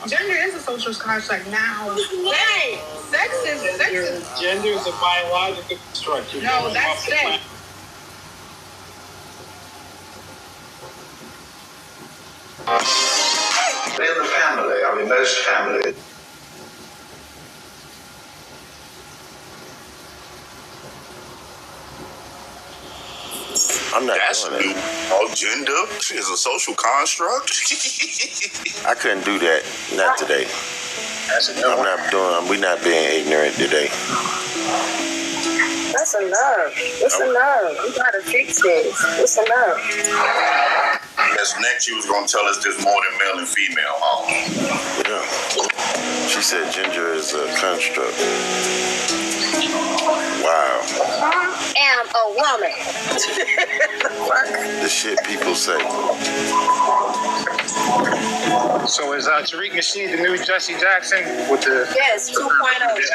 Gender is a social construct now. Right. Sex is. Gender is a biological construct. No, that's sex. In the family, I mean, most families. I'm not That's doing new. that. Oh, gender is a social construct. I couldn't do that. Not today. We're not being ignorant today. That's enough. It's enough. We gotta fix this. It's enough. As next, you was gonna tell us there's more than male and female, huh? Yeah. She said gender is a construct. Wow. I am a woman. The shit people say. So is Tariq Nasheed the new Jesse Jackson with the Yes, 2.0.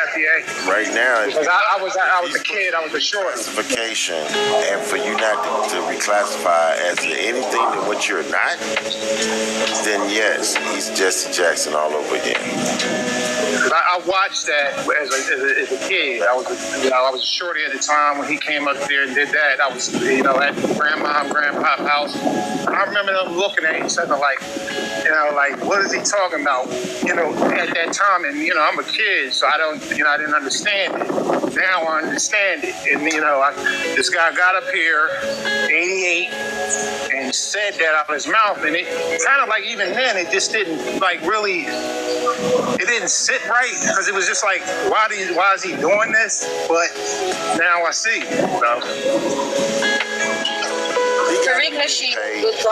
FDA? Right now, Because I was a kid, I was a short. classification, and for you not to reclassify as anything than what you're not, then yes, he's Jesse Jackson all over again. I watched that as a kid. I was a shorty at the time when he came up there and did that. I was at grandma and grandpa's house. I remember them looking at each other like, what is he talking about? At that time, and I'm a kid, so I didn't understand it. Now I understand it, and this guy got up here, 88, and said that out of his mouth, and it kind of like even then it just didn't really. It didn't sit right because it was just like, why is he doing this? But now I see. Tariq Nasheed is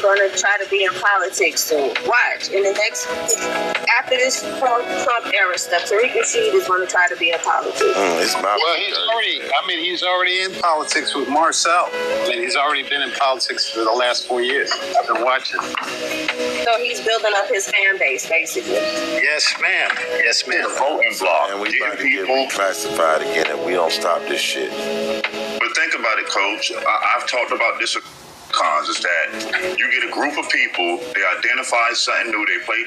going to try to be in politics soon. Watch. After this Trump era stuff, Tariq Nasheed is going to try to be in politics. He's already in politics with Marcel. He's already been in politics for the last 4 years. I've been watching. So he's building up his fan base, basically. Yes, ma'am. Yes, ma'am. The voting block. And we about to get reclassified again if we don't stop this shit. But think about it, Coach. I've talked about this. Cons is that you get a group of people, they identify something new, they pay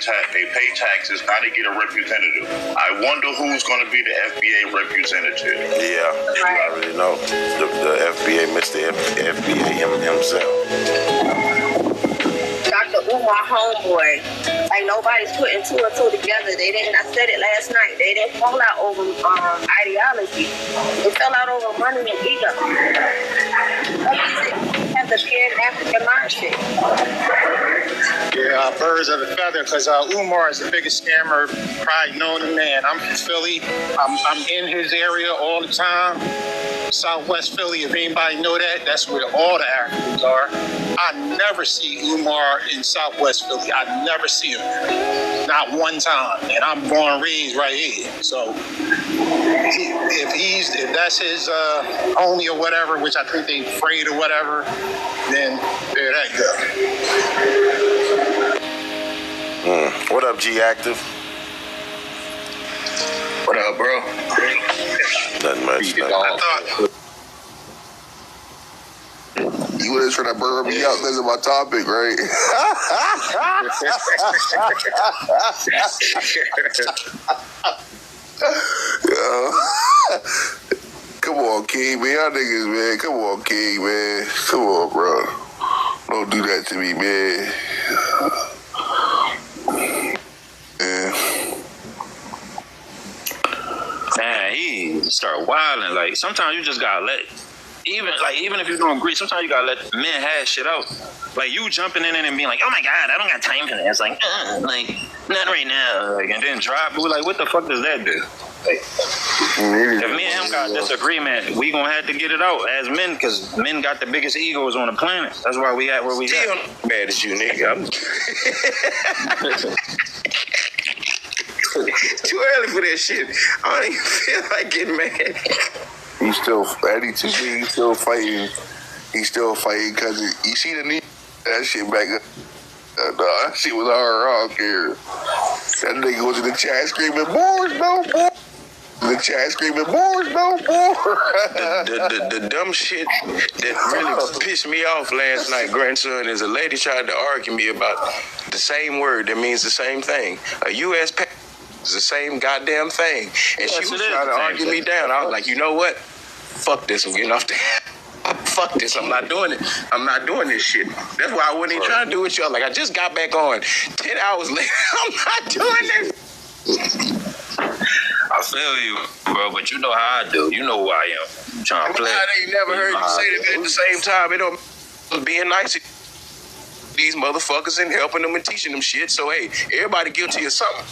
taxes, now they get a representative. I wonder who's going to be the FBA representative. Yeah, I already know. The FBA, Mr. FBA himself. Dr. Umar homeboy, like nobody's putting two and two together. They didn't. I said it last night. They didn't fall out over ideology. They fell out over money and ego. Have the pure African mindset. Yeah, birds of a feather, because Umar is the biggest scammer probably known to man. I'm from Philly. I'm in his area all the time. Southwest Philly, if anybody know that, that's where all the Africans are. I never see Umar in Southwest Philly. I never see him. Not one time. And I'm born and raised right here. So if that's his homie or whatever, which I think they afraid or whatever, then there that go. What up, G Active? What up, bro? Nothing much. You were just trying to burn me up because of my topic, right? Come on, King, man. Y'all niggas, man. Come on, King, man. Come on, bro. Don't do that to me, man. Man, he start wilding. Like sometimes you just gotta let, even if you don't agree, sometimes you gotta let men hash shit out. Like you jumping in and being like, oh my God, I don't got time for that. It's like not right now. And then drop. We're like, what the fuck does that do? If me and him got disagreement, we gonna have to get it out as men, because men got the biggest egos on the planet. That's why we at where we Still at. mad at you, nigga. Too early for that shit. I don't even feel like getting mad. He's still, Eddie too, he's still fighting. He's still fighting because you see the knee, that shit back up. That shit was hard. I don't care. That nigga was in the chat screaming, "Boys, no, boys." the chat screaming, "More, no more." The dumb shit that really pissed me off last night, grandson, is a lady tried to argue me about the same word that means the same thing. A U.S. is the same goddamn thing. And she was trying to argue me down. I was like, you know what? Fuck this. I'm getting off the... Fuck this. I'm not doing it. I'm not doing this shit. That's why I wasn't even trying to do it with y'all. Like, I just got back on 10 hours later. I'm not doing this. I feel you, bro, but you know how I do. You know who I am. I'm trying to play. I ain't never heard you say that, but at the same time, it don't being nice to these motherfuckers and helping them and teaching them shit. So, hey, everybody guilty of something.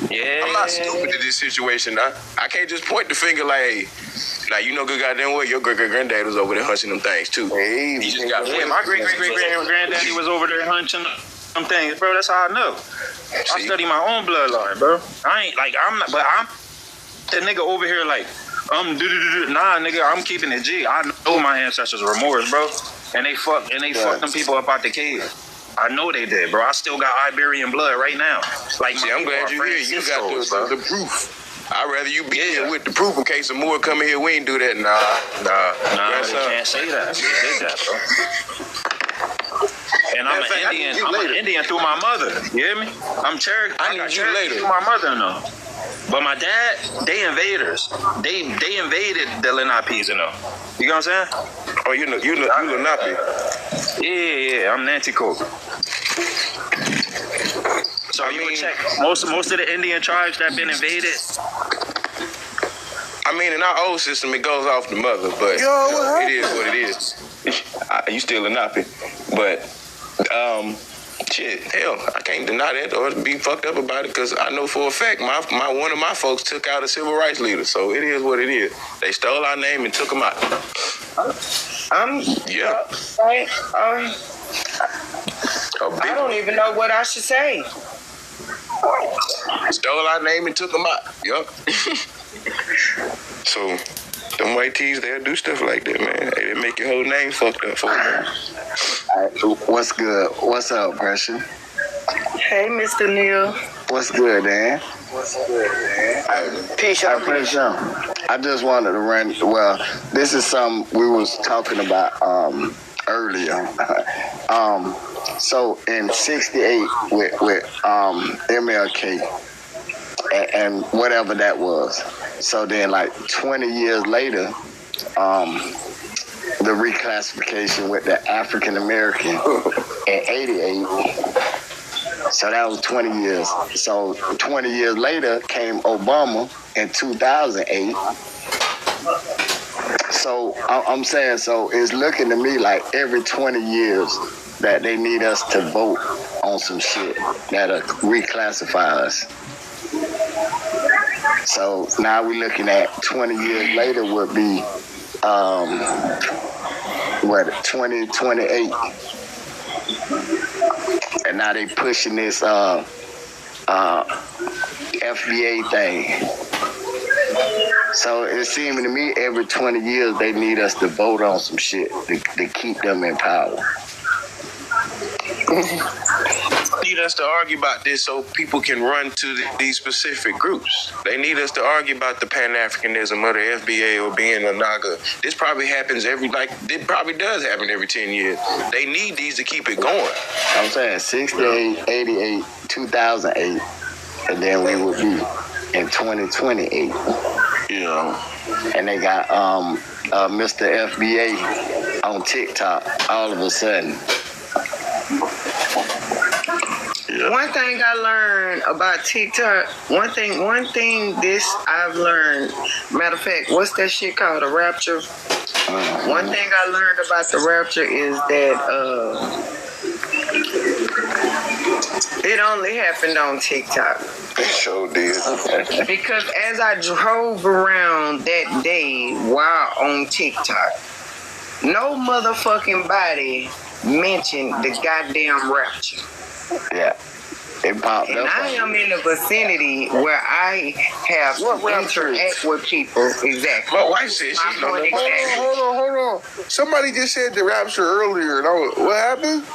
Yeah. I'm not stupid to this situation now. I can't just point the finger like, hey, now you know good goddamn well your great-great-granddad was over there hunching them things too. Hey, he just got my great-great-granddaddy was over there hunching them things, bro. That's how I know. I study my own bloodline, bro. I'm the nigga over here like, nah, nigga, I'm keeping it G. I know my ancestors were Moors, bro. And they fucked them people up out the cave. I know they did, bro. I still got Iberian blood right now. Like, see, I'm glad you're here. You got the proof. I'd rather you be here with the proof in case some more come in here. We ain't do that. Nah. You can't say that. You did that, bro. And I'm an Indian through my mother. You hear me? I'm Cherokee. I got Cherokee through my mother, no. But my dad, they invaders. They invaded the Lenapes, you know. You know what I'm saying? Oh, you Lenape. Yeah, I'm Nanticoke. So you would check most of the Indian tribes that been invaded. I mean, in our old system, it goes off the mother, but it is what it is. You still Lenape, but shit, hell, I can't deny that or be fucked up about it because I know for a fact my one of my folks took out a civil rights leader, so it is what it is. They stole our name and took him out. I don't even know what I should say. Stole our name and took him out. Yup. So, them white tees, they'll do stuff like that, man. They make your whole name fucked up for them. What's good? What's up, Gresham? Hey, Mr. Neil. What's good, Dan? Peace out. I just wanted to run. Well, this is something we was talking about earlier. So in '68 with MLK and whatever that was. So then, like 20 years later, the reclassification with the African American in '88. So that was 20 years. So 20 years later came Obama in 2008. So I'm saying, so it's looking to me like every 20 years that they need us to vote on some shit that'll reclassify us. So now we're looking at 20 years later would be 2028. And now they pushing this FBA thing. So it's seeming to me every 20 years they need us to vote on some shit to keep them in power. Need us to argue about this so people can run to these specific groups. They need us to argue about the Pan-Africanism or the FBA or being a Naga. This probably happens it probably does happen every 10 years. They need these to keep it going. I'm saying 68, 88, 2008, and then we would be in 2028. Yeah. And they got Mr. FBA on TikTok all of a sudden. Yeah. One thing I learned about TikTok, one thing this I've learned, matter of fact, what's that shit called, a rapture? One thing I learned about the rapture is that it only happened on TikTok. It sure did. Because as I drove around that day while on TikTok, no motherfucking body mentioned the goddamn rapture. Yeah. It popped up. And I am in the vicinity where I have to interact with people. Exactly. My wife said she don't know. Hold on. Somebody just said the rapture earlier. What happened?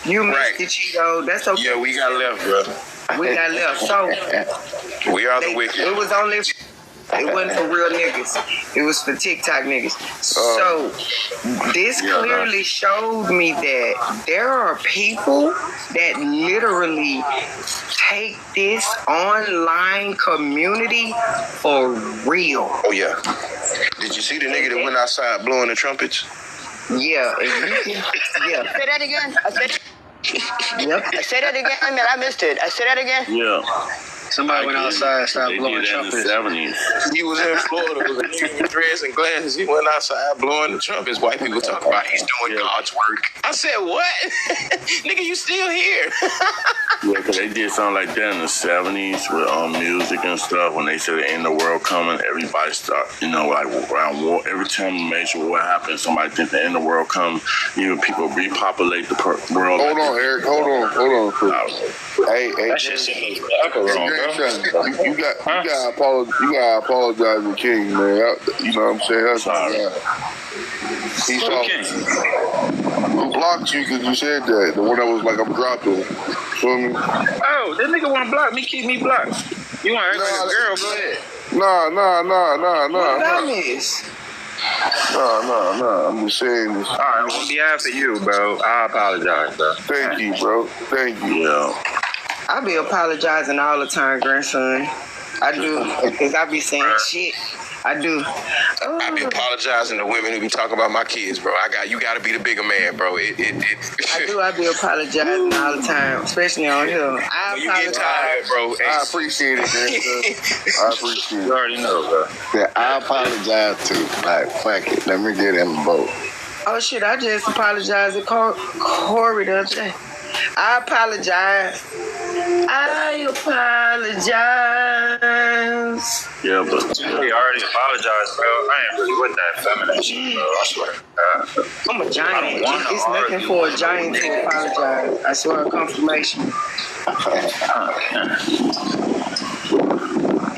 You missed it, Cheeto. That's okay. Yeah, we got left, brother. We got left. So we are the wicked. It was only It wasn't for real niggas. It was for TikTok niggas. So this clearly showed me that there are people that literally take this online community for real. Oh yeah. Did you see the nigga that went outside blowing the trumpets? Yeah, if you can, yeah. Say that again. Yep. Say that again. I mean, I missed it. I say that again. Yeah. Somebody went outside and started blowing trumpets. In the 70s. He was in Florida with a nigga with dreads and glasses. He went outside blowing the trumpets. White people talk about he's doing God's work. I said, what? Nigga, you still here? Yeah, because they did something like that in the 70s with music and stuff. When they said the end of the world coming, everybody start, like around war. Every time a major war happens, somebody think the end of the world come. Even people repopulate the world. Hold on, Eric. Hold on. Hey, that shit seems wrong. You gotta apologize to King, man. You know what I'm saying? That's my guy. He's who blocked you because you said that. The one that was like, I'm dropping. Feel me? Oh, that nigga want to block me, keep me blocked. You want to act like a girl, go ahead. What I miss? No. I'm just saying this. All right, on behalf of you, bro, I apologize, bro. Thank you, bro. Thank you. Yeah. I be apologizing all the time, grandson. I do, because I be saying shit. I do. I be apologizing to women who be talking about my kids, bro. You got to be the bigger man, bro. I be apologizing all the time, especially on here. You get tired, bro. I appreciate it, grandson. I appreciate it. You already know, bro. Yeah, I apologize too. Like, fuck it. Let me get him a vote. Oh shit! I just apologized to Corey the other day. I apologize. Yeah, but he already apologized, bro. I ain't really with that feminine shit, bro. I swear to God. I'm a giant. It's nothing for a giant to apologize. I swear, confirmation.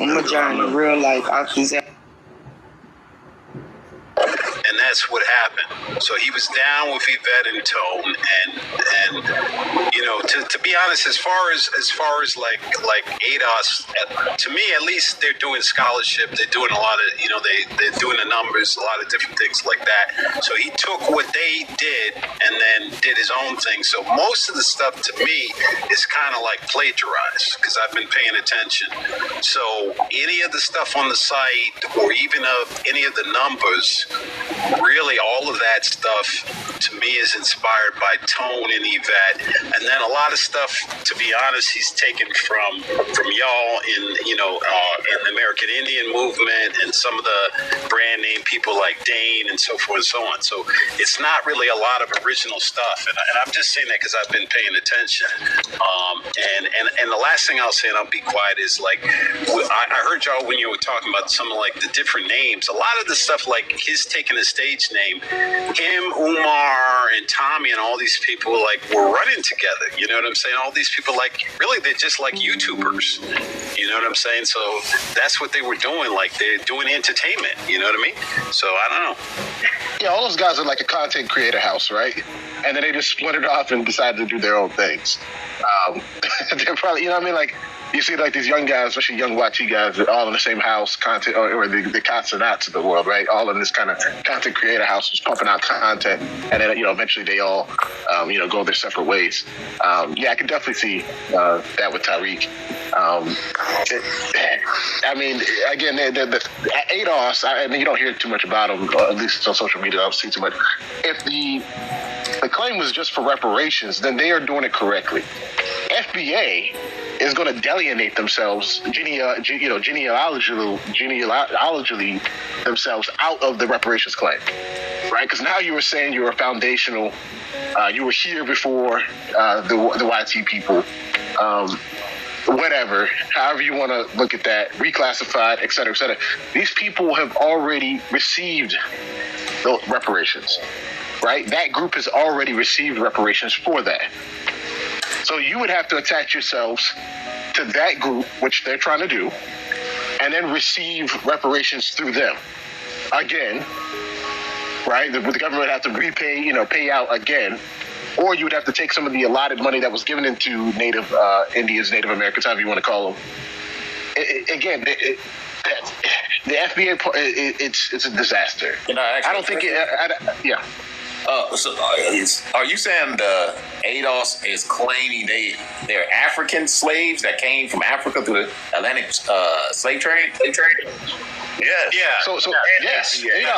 I'm a giant in real life. And that's what happened. So he was down with Yvette and Tone, and to be honest, as far as like ADOS, to me at least, they're doing scholarship. They're doing a lot of they're doing the numbers, a lot of different things like that. So he took what they did and then did his own thing. So most of the stuff to me is kind of like plagiarized because I've been paying attention. So any of the stuff on the site or even any of the numbers, really all of that stuff to me is inspired by Tone and Yvette, and then a lot of stuff, to be honest, he's taken from y'all in the American Indian movement and some of the brand name people like Dane and so forth and so on. So it's not really a lot of original stuff, and I'm just saying that because I've been paying attention. And the last thing I'll say, and I'll be quiet, is like I heard y'all when you were talking about some of like the different names. A lot of the stuff, like his taking a stage name, him, Umar, and Tommy, and all these people like were running together. You know what I'm saying? All these people, like, really, they're just like YouTubers. You know what I'm saying? So that's what they were doing. Like, they're doing entertainment. You know what I mean? So I don't know. Yeah, all those guys are like a content creator house, right? And then they just split it off and decided to do their own things. They're probably, you know what I mean? Like, you see like these young guys, especially young YT guys, that all in the same house, content, or the Casanats of the world, right? All in this kind of content creator house, just pumping out content, and then eventually they all, go their separate ways. Yeah, I can definitely see that with Tariq. I mean, again, the ADOS, and you don't hear too much about them, or at least on social media. I don't see too much. If the claim was just for reparations, then they are doing it correctly. FBA is going to delineate themselves, genealogically themselves out of the reparations claim, right? Because now you were saying you were foundational, you were here before the YT people, whatever, however you want to look at that, reclassified, et cetera, et cetera. These people have already received the reparations, right? That group has already received reparations for that. So you would have to attach yourselves to that group, which they're trying to do, and then receive reparations through them. Again, right? The government would have to repay, pay out again, or you would have to take some of the allotted money that was given into Native Indians, Native Americans, however you want to call them. the FBA, it's a disaster. I don't think yeah. So are you saying the ADOS is claiming they're African slaves that came from Africa through the Atlantic slave trade? Yes. Yeah.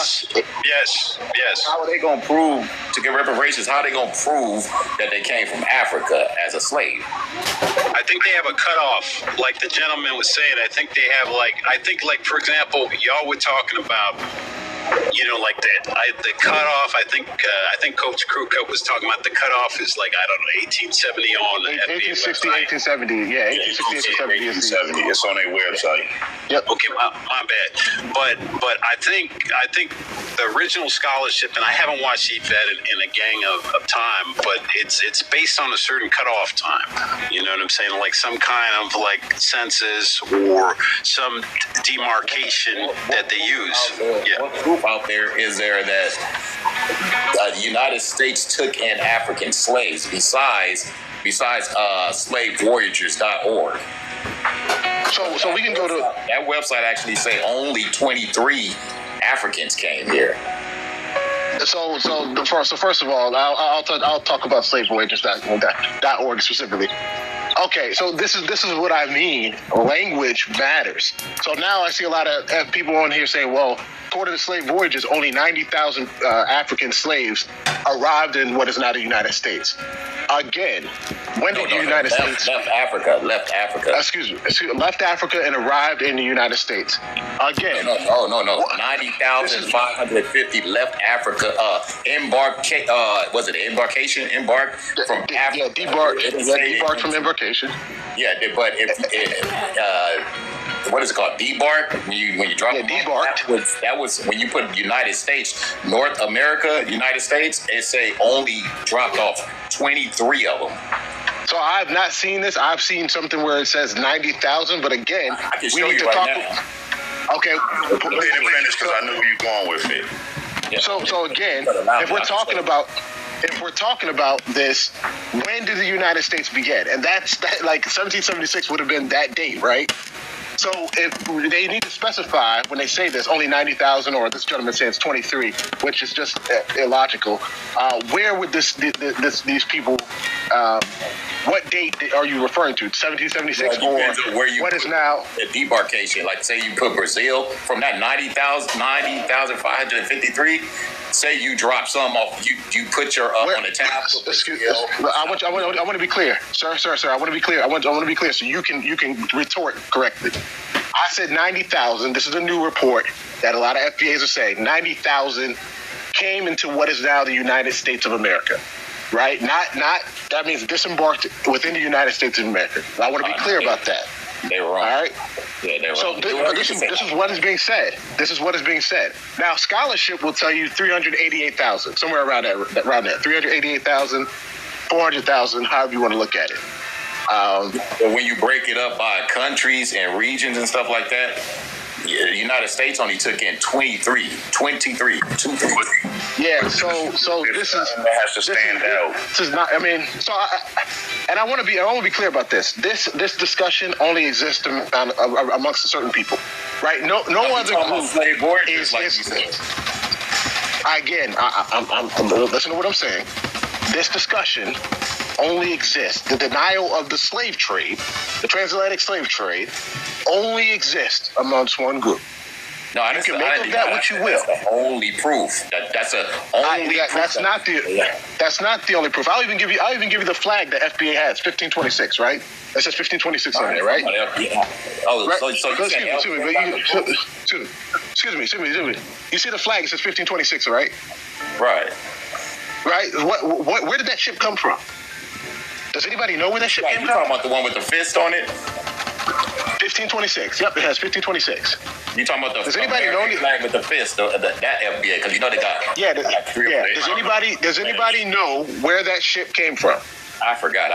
Yes. How are they going to prove to get reparations? How are they going to prove that they came from Africa as a slave? I think they have a cutoff, like the gentleman was saying. I think they have like for example, y'all were talking about, like the cutoff. I think Coach Krewka was talking about the cutoff is like, I don't know, 1870 on 1860, 1870. Yeah, 1860, 1870. It's on their website. Yep. Okay, my bad. But I think the original scholarship, and I haven't watched Eat Vet in a gang of time, but it's based on a certain cutoff time. You know what I'm saying? Like some kind of like census or some demarcation that they use. What proof out there is there that the United States took in African slaves besides slavevoyagers.org? So we can go to that website. Actually, say only 23 Africans came here. So first of all, I'll talk about slavevoyagers.org specifically. Okay, so this is what I mean. Language matters. So now I see a lot of people on here saying, well, according to slave voyages, only 90,000 African slaves arrived in what is now the United States. Again, when did the United States left Africa? Excuse me, left Africa and arrived in the United States. Again, no. 90,550 left Africa. Embarked from Africa. Yeah, debarked from embarkation. Yeah, but what is it called? Debark? When you drop debarked. That was when you put United States, North America, United States, it say only dropped off 23 of them. So I've not seen this. I've seen something where it says 90,000, but again, I can show you right now. Okay. Go ahead and finish because I knew where you're going with it. Yeah. So again, if we're talking about this, when did the United States begin? And that's like 1776 would have been that date, right? So if they need to specify when they say this, only 90,000, or this gentleman says 23, which is just illogical. Where would these people? What date are you referring to? 1776 or where you what is now the debarkation? Like say you put Brazil from that 90,553. Say you drop some off, you put your on the tab. I want to be clear, sir. I want to be clear. I want to be clear so you can retort correctly. I said 90,000. This is a new report that a lot of FBAs are saying 90,000 came into what is now the United States of America. Right? Not that means disembarked within the United States of America. I want to be clear about that. They were wrong. All right. Yeah, they were so wrong. This is what is being said. This is what is being said. Now, scholarship will tell you 388,000, somewhere around there. 388,000, 400,000, however you want to look at it. But when you break it up by countries and regions and stuff like that, the United States only took in 23. Yeah, so this is that has to stand out. This is not. I mean, I want to be clear about this. This discussion only exists amongst certain people, right? No other group is like again. I'm listen to what I'm saying. This discussion only exists. The denial of the slave trade, the transatlantic slave trade, only exists amongst one group. No, you can make of that what you will. That's the only proof. That's only proof. That's not the only proof. I'll even give you the flag that FBA has, 1526, right? That says 1526 on there, right? Yeah. Oh, right? So excuse me. You see the flag? It says 1526, right? Right. Right. Where did that ship come from? Does anybody know where that ship came from? You talking about the one with the fist on it? 1526. Yep, it has 1526. You talking about the does anybody know flag with the fist? That FBA, because you know they got. Yeah. Does anybody know where that ship came from? I forgot.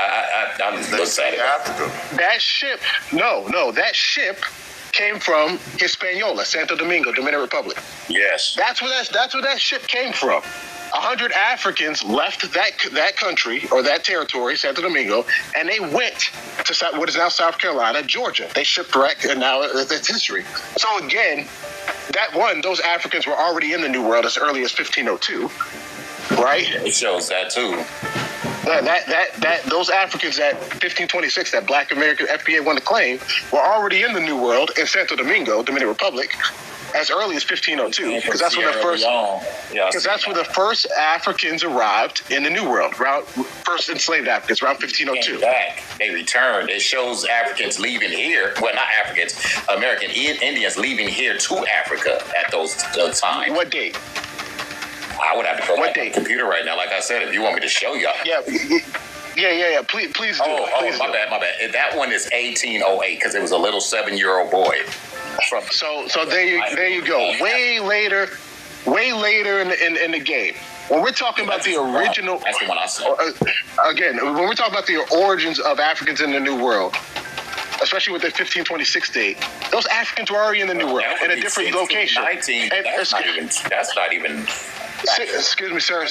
I'm just Africa. That ship. No. That ship came from Hispaniola, Santo Domingo, Dominican Republic. Yes. That's where that ship came from. 100 Africans left that country or that territory, Santo Domingo, and they went to what is now South Carolina, Georgia. They shipwrecked, and now it's history. So again, those Africans were already in the New World as early as 1502, right? It shows that too. Those Africans at 1526 that Black American FBA wanted to claim were already in the New World in Santo Domingo, Dominican Republic, as early as 1502, because that's when the first Africans arrived in the New World. First enslaved Africans around 1502. Back, they returned. It shows Africans leaving here. Well, not Africans, American Indians leaving here to Africa at those times. What date? I would have to go back on the computer right now. Like I said, if you want me to show y'all. Yeah. Please do. My bad. That one is 1808 because it was a little 7-year-old boy. So there you go. Way later in the game. When we're talking about the original, that's the one I saw. Again, when we're talking about the origins of Africans in the New World, especially with the 1526 date, those Africans were already in the New World in a different location. That's not even. Excuse me, sir,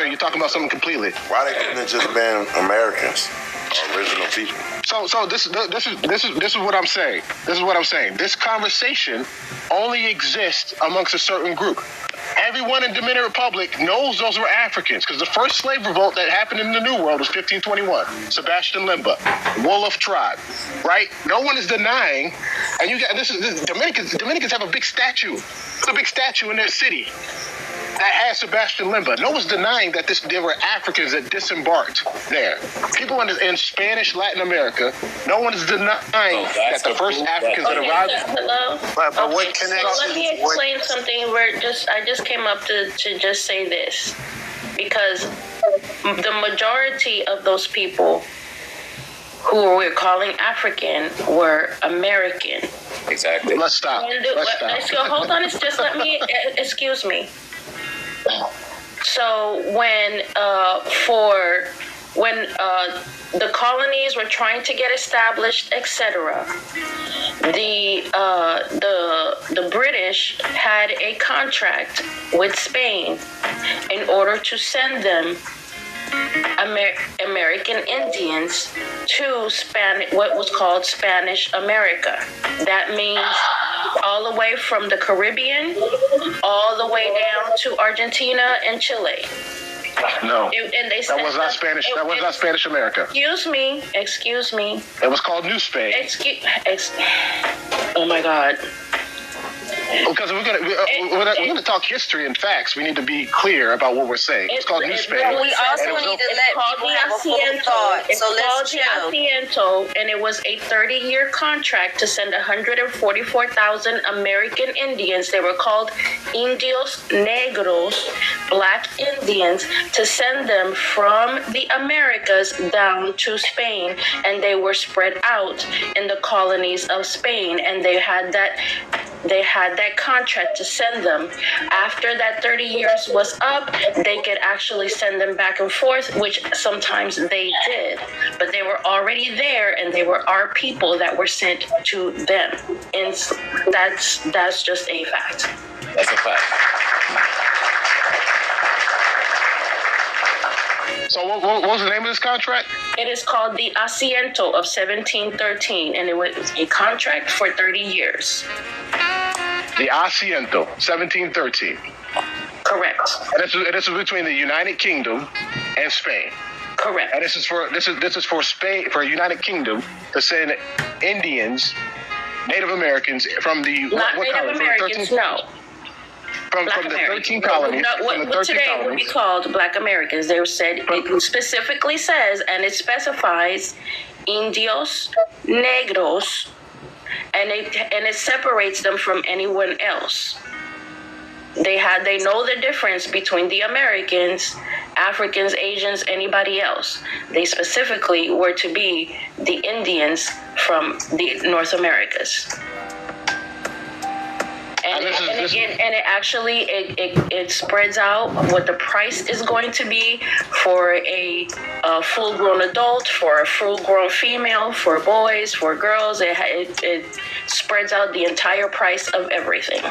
you're talking about something completely. Why they couldn't have just been Americans, original people? So this is what I'm saying. This conversation only exists amongst a certain group. Everyone in Dominican Republic knows those were Africans because the first slave revolt that happened in the New World was 1521. Sebastian Limba, Wolof tribe, right? No one is denying, and Dominicans have a big statue. There's a big statue in their city that has Sebastian Limba. No one's denying that there were Africans that disembarked there. People in Spanish Latin America, no one is denying that the first Africans that arrived. But what connection? So let me explain something. I just came up to just say this because the majority of those people who we're calling African were American. Exactly. Let's stop. Let's go. Hold on. Just let me. Excuse me. So when the colonies were trying to get established, etc., the British had a contract with Spain in order to send them American Indians to what was called Spanish America. That means all the way from the Caribbean, all the way down to Argentina and Chile. No, that was not Spanish. That was not Spanish America. Excuse me. It was called New Spain. Oh my God. Because we're gonna talk history and facts. We need to be clear about what we're saying. It's called New Spain. We also need to let people have a full thought. So let's chill. Asiento, and it was a 30-year contract to send 144,000 American Indians. They were called Indios Negros, Black Indians, to send them from the Americas down to Spain, and they were spread out in the colonies of Spain, and they had that contract to send them. After that 30 years was up, they could actually send them back and forth, which sometimes they did. But they were already there, and they were our people that were sent to them. And that's just a fact. That's a fact. So what was the name of this contract? It is called the Asiento of 1713, and it was a contract for 30 years. The Asiento, 1713. Correct. And this is between the United Kingdom and Spain. Correct. And this is for Spain, for United Kingdom to send Indians, Native Americans from the not what Native Americans, no. From the 13 colonies. What today would be called Black Americans. They said it specifically says, and it specifies Indios Negros, and it separates them from anyone else. They know the difference between the Americans, Africans, Asians, anybody else. They specifically were to be the Indians from the North Americas. And it actually spreads out what the price is going to be for a full-grown adult, for a full-grown female, for boys, for girls. It spreads out the entire price of everything.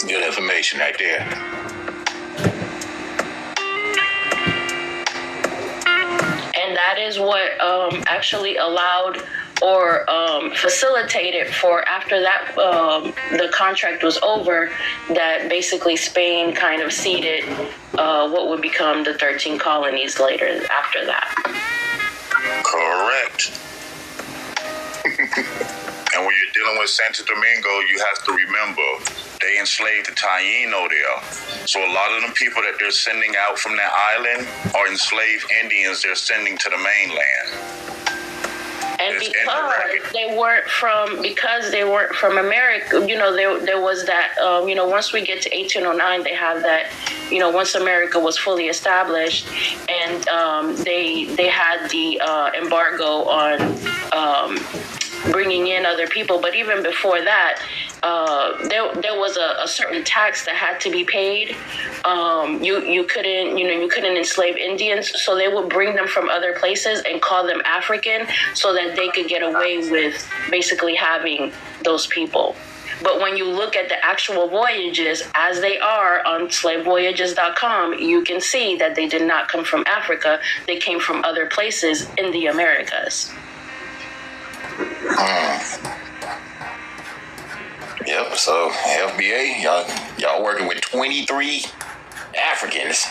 Good information right there. And that is what actually allowed or facilitated for after that the contract was over, that basically Spain kind of ceded what would become the 13 colonies later after that. Correct. And when you're dealing with Santo Domingo, you have to remember they enslaved the Taino there. So a lot of them people that they're sending out from that island are enslaved Indians they're sending to the mainland. And because they weren't from America, you know, there was that, you know, once we get to 1809, they have that, you know, once America was fully established, and they had the embargo on bringing in other people. But even before that, there was a certain tax that had to be paid. You couldn't enslave Indians, so they would bring them from other places and call them African, so that they could get away with basically having those people. But when you look at the actual voyages as they are on slavevoyages.com, you can see that they did not come from Africa. They came from other places in the Americas. Yep, so FBA, y'all working with 23 Africans.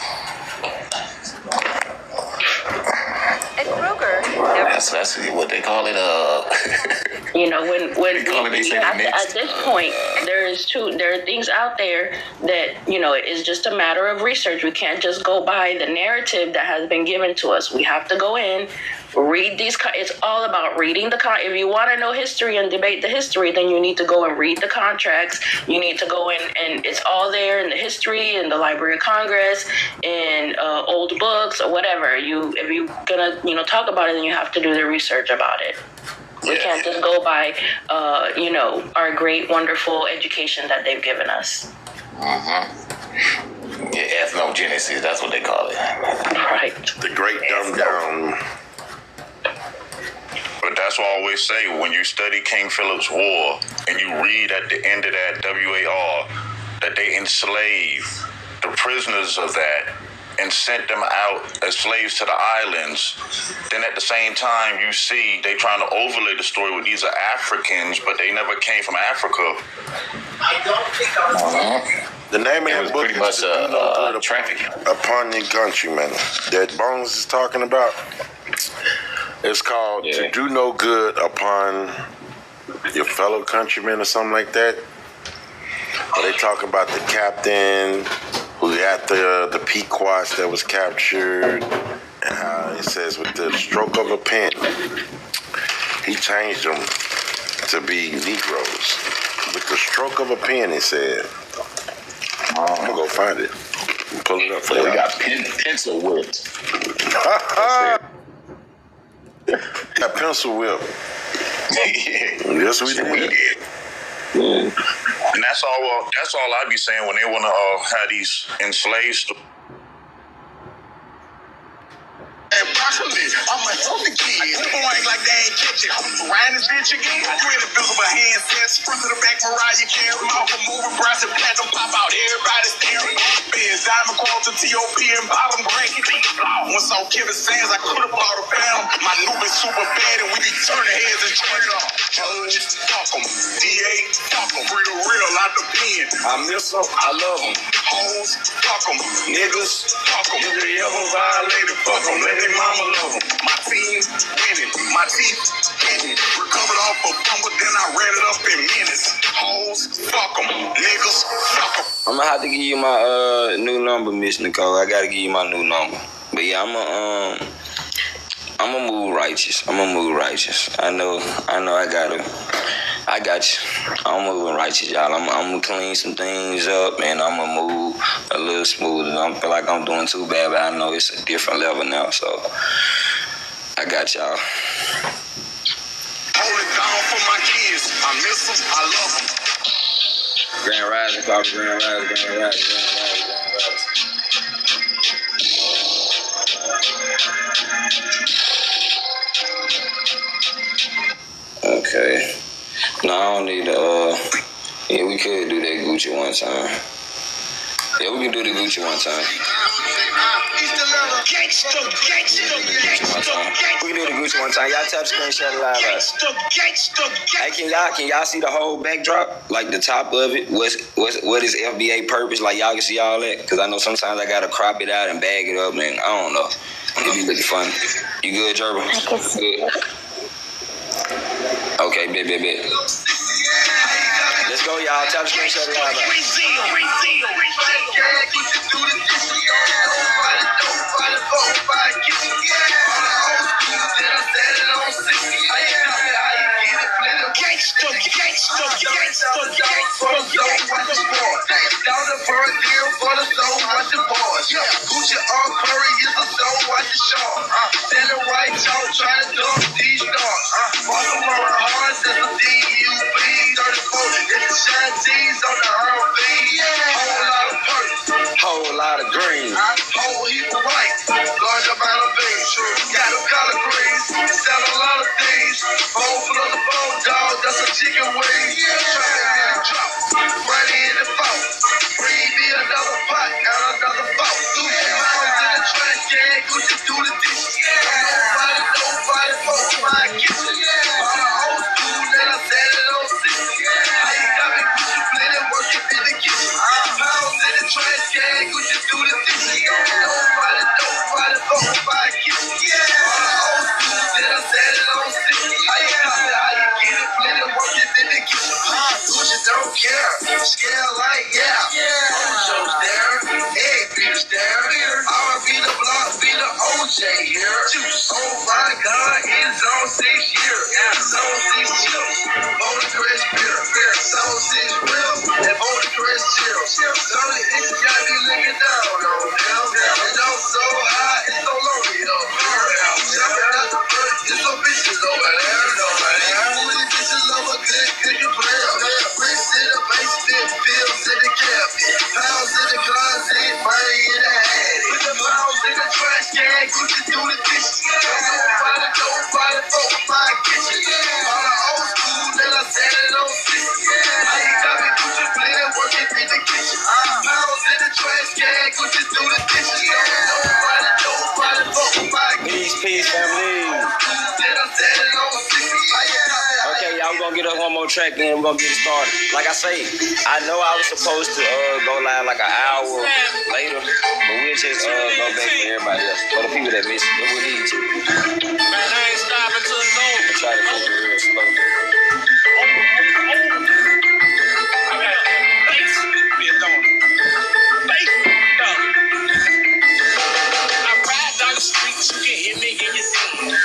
At Kroger. That's what they call it. You know, when at this point, there are things out there that, you know, it's just a matter of research. We can't just go by the narrative that has been given to us. We have to go in, read these. It's all about reading the if you want to know history and debate the history, then you need to go and read the contracts. You need to go in, and it's all there in the history, in the Library of Congress, in old books or whatever. If you're gonna, you know, talk about it, then you have to do the research about it. We can't just go by, you know, our great, wonderful education that they've given us. Mm-hmm. Yeah, ethnogenesis, that's what they call it. Right. The great dumb down. But that's what I always say, when you study King Philip's War and you read at the end of that WAR that they enslaved the prisoners of that and sent them out as slaves to the islands, then at the same time you see they trying to overlay the story with these are Africans, but they never came from Africa. The name of that book pretty much trafficking upon your countrymen that Bones is talking about. It's called To Do No Good Upon Your Fellow Countrymen or something like that. They talk about the captain who got the Pequots that was captured, and how it says with the stroke of a pen, he changed them to be Negroes. With the stroke of a pen, he said. I'm gonna go find it. Pull it up for you. We got pencil whipped. Got pencil whip. Yes, we did. And that's all I be saying when they want to have these enslaved. I'm a healthy kid. Boy, ain't like they ain't catching. Ryan this bitch again. You in the visible handsets. Front to the back, Mariah Carey. Mouth moving, brass and platinum pop out. Everybody staring. Benz, diamond quality, T.O.P. and bottom bracket. When saw Kevin Sands, I could have bought a pound. My noob is super bad and we be turning heads and turning up. Judge, fuck them. DA, fuck them. Free the real out the pen. I miss them. I love them. Hoes, fuck them. Niggas, fuck them. If they ever violated, fuck them. Let their mama love them. My team winning. My teeth hitting. Recovered off a bumper, then I read it up in minutes. Hoes, fuck them. Niggas, fuck them. I'm gonna have to give you my new number, Miss Nicole. I gotta give you my new number. But yeah, I'm a move righteous. I know I got you. I'm moving righteous, y'all. I'm gonna clean some things up and I'm gonna move a little smoother. I don't feel like I'm doing too bad, but I know it's a different level now, so I got y'all. Hold it down for my kids. I miss them. I love them. Grand Rising, Papa. Grand Rising. Okay. No, I don't need yeah, we could do that Gucci one time. Yeah, we can do the Gucci one time. East Atlanta. Gangsta. We can do the Gucci one time. Y'all tap screenshot live out. Hey, can y'all see the whole backdrop? Like the top of it? What is FBA purpose? Like y'all can see all that? Because I know sometimes I gotta crop it out and bag it up, and I don't know. It be looking funny. You good, Gerber? Good. Okay, bet. Let's go, y'all. Tap screenshot live out. Gucci on Curry is a soul, watch the short. Standing right talk, try to dunk these stars. Walk around hard, that's a DUB. 34, it's the shine T's on the R&B. Whole lot of purple, whole lot of green, whole heap of white. Large amount of beans, got them color greens. Sell a lot of things. Bowl full of the bone dog, that's a chicken wing. Drop, money in the phone. Bring me another pot and another boat. Pounds in the trash can, Gucci do the dishes. Nobody for my kitchen. On the old school, then I said it on 60. How you got me Gucci blending, working in the kitchen. Pounds in the trash can, Gucci do the dishes. Nobody for my kitchen. On the old school, then I said it on 60. How you get it blending, working in the kitchen. Gucci don't care, scale like Ojo's there, egg beaters there. I'ma be the block, be the OJ here. Oh my God, it's on 6 years. Zone 6 chips, Boulder Crest beer. Zone 6 real, and Boulder Crest chill. Zone 6 got me looking down on them. And I'm so high, it's so lonely up here. Jumping out the bird, it's some bitches over there. These bitches love a good cooking player. Bricks in the basement, pills in the cabinet. Pounds in the closet, money in the attic. Put the pounds in the trash can, Gucci do the dishes. Nobody for my kitchen. On the old school, then I said it on 60. How you got me Gucci blending, working in the kitchen. Pounds in the trash can, Gucci do the dishes. Nobody for my kitchen. Peace, family. Then I said it on 60. Okay, y'all, we're gonna get us one more track, then we're gonna get it started. Like I say, I know I was supposed to go live like an hour later, but we'll just go back for everybody else. For the people that missed it, we need to. Man, I ain't stopping till it's over. Try to keep it real slow.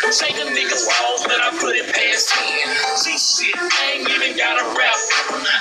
Shake a nigga's balls, but I put it past 10. G shit, I ain't even got a rap.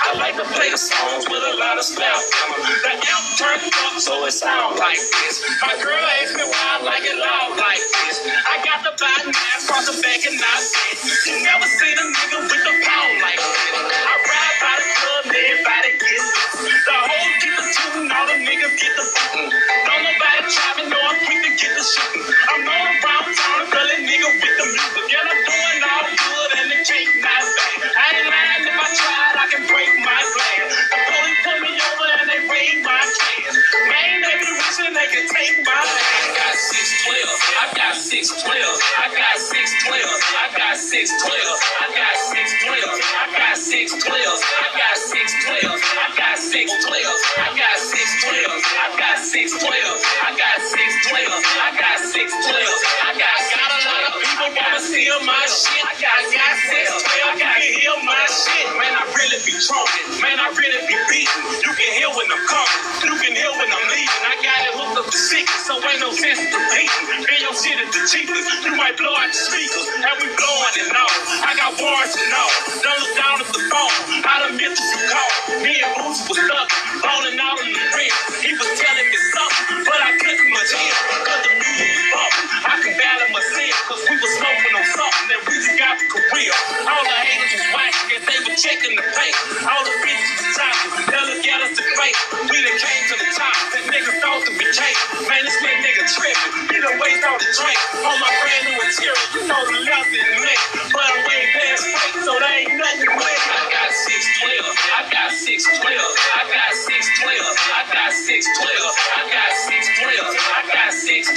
I like to play the songs with a lot of style. The amp turned up, so it sound like this. My girl asked me why I like it loud like this. I got the button ass across the back and not it. You never seen a nigga with a pound like this. I ride by the club, everybody gets it. The whole get the tune, all the niggas get the bootin'. Don't nobody try me, know I'm quick to get the shootin'. I'm on around town, girl, and nigga with the music. Yeah, I'm doing all good and the cake not bad. I ain't lying, if I tried, I can break my glass. The police pull me over and they raid my class. Man, they be wishing they could take my ass. I got 612, I got 612, I got 612, I got 612, I got 612, I got 612, I got 612, I got 612, I got 612, I got 612, I got 612, I got 612, I got a lot of people wanna steal my shit. I got 612, I can hear my shit. Man, I really be trumping. Man, I really be beating. You can hear when I'm coming. You can hear when I'm leaving. I got it hooked up to secret, so ain't no sense to competing. Man, your shit is the cheapest. You might blow out the speakers, and we blowing it all. I got warrants and all. Don't look down at the phone. I done meant to you call. Me and Boots was stuck, falling out in the rim. He was telling me something, but I couldn't much hear, cause the music was bumping. I could battle myself, cause we was smoking on something that we just got for career. All the haters was watching, guess they were checking the paint. All the bitches was talking, they'll look at us to fake. We done came to the top, that nigga thought to be cake. Man, this little nigga tripping, he done waste all the drink. On my brand new interior, you know the left in the neck. But I'm way past fake, so there ain't nothing with it. I got 612, I got 612, I got 612, I got 612, I got 612, I got 612,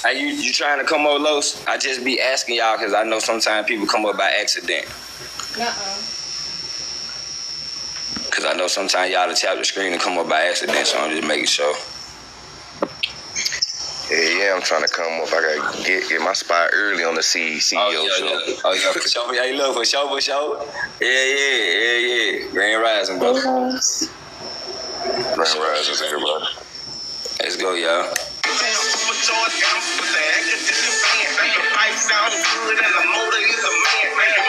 Hey, you trying to come up, Los? I just be asking y'all because I know sometimes people come up by accident. Because I know sometimes y'all to tap the screen and come up by accident, so I'm just making sure. Yeah, I'm trying to come up. I gotta get my spot early on the CEO show. Yeah. Oh yeah, for sure. Hey, look, for sure. Yeah. Grand Rising, bro. Grand Rising, everybody. Let's go, y'all.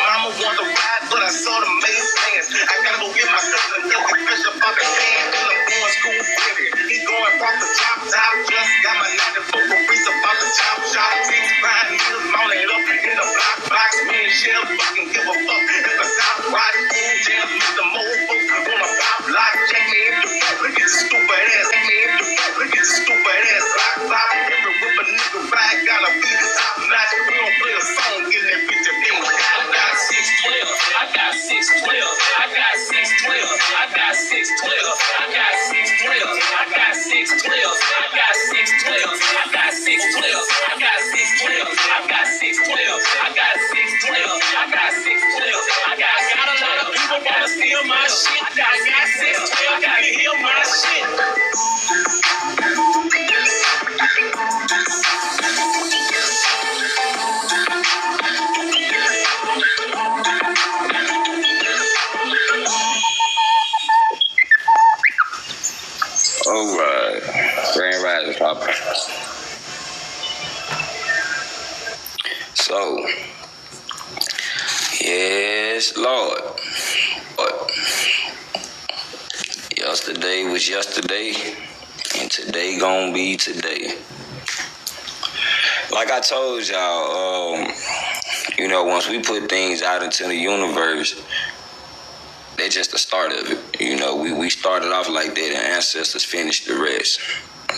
Mama want to ride, but I saw the main plans. I gotta go get my sister and get the fish up out the can. Cause I'm going school with it. He going off the top. Just got my 94 Caprice about the top shop. 6 5 needles mounted up in the box. Me and Shell fucking give a fuck. If the top right, boom, jams with the mofo. Wanna pop lock, check me in the fuck. Look at the stupid ass. Check me in the fuck. Look at the stupid ass. Lock, every whip a nigga ride. Gotta be top notch. We don't play a song in that bitch again. I got 612. I got 612. I got 612. I got 612. I got 612. I got 612. I got 612. I got 612. I got 612. I got 612. I got 612. I got a lot of people wanna steal my shit. I got 612. I gotta hear my shit. All right. Grand Rising, Papa. So, yes, Lord. But yesterday was yesterday, and today gonna be today. Like I told y'all, once we put things out into the universe, that's just the start of it. We started off like that, and ancestors finished the rest.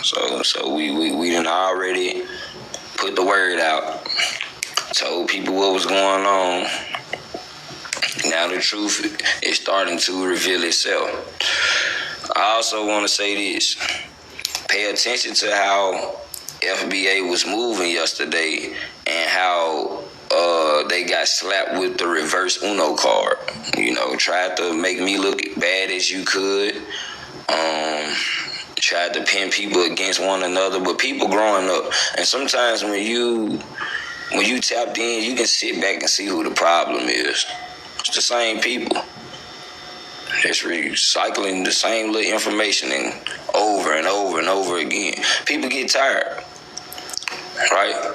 So we done already put the word out, told people what was going on. Now the truth is starting to reveal itself. I also want to say this: pay attention to how FBA was moving yesterday and how they got slapped with the reverse Uno card. Tried to make me look bad as you could. Tried to pin people against one another, but people growing up. And sometimes when you tapped in, you can sit back and see who the problem is. It's the same people. Just recycling the same little information and over and over and over again. People get tired, right?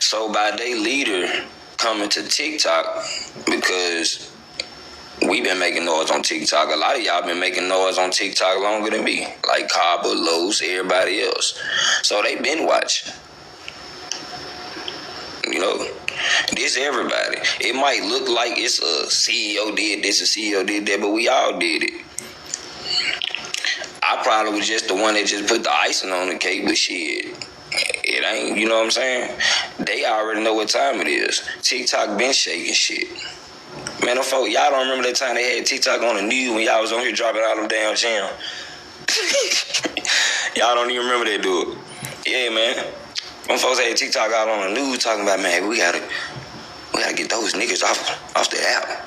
So by their leader coming to TikTok, because we've been making noise on TikTok. A lot of y'all been making noise on TikTok longer than me, like Kaba, Los, everybody else. So they been watching. This everybody. It might look like it's a CEO did this, a CEO did that, but we all did it. I probably was just the one that just put the icing on the cake, but shit, it ain't, you know what I'm saying? They already know what time it is. TikTok been shaking shit. Man, them folk, y'all don't remember that time they had TikTok on the news when y'all was on here dropping all them damn jams? Y'all don't even remember that, dude. Yeah, man. Them folks had TikTok out on the news talking about, man, we gotta get those niggas off the app.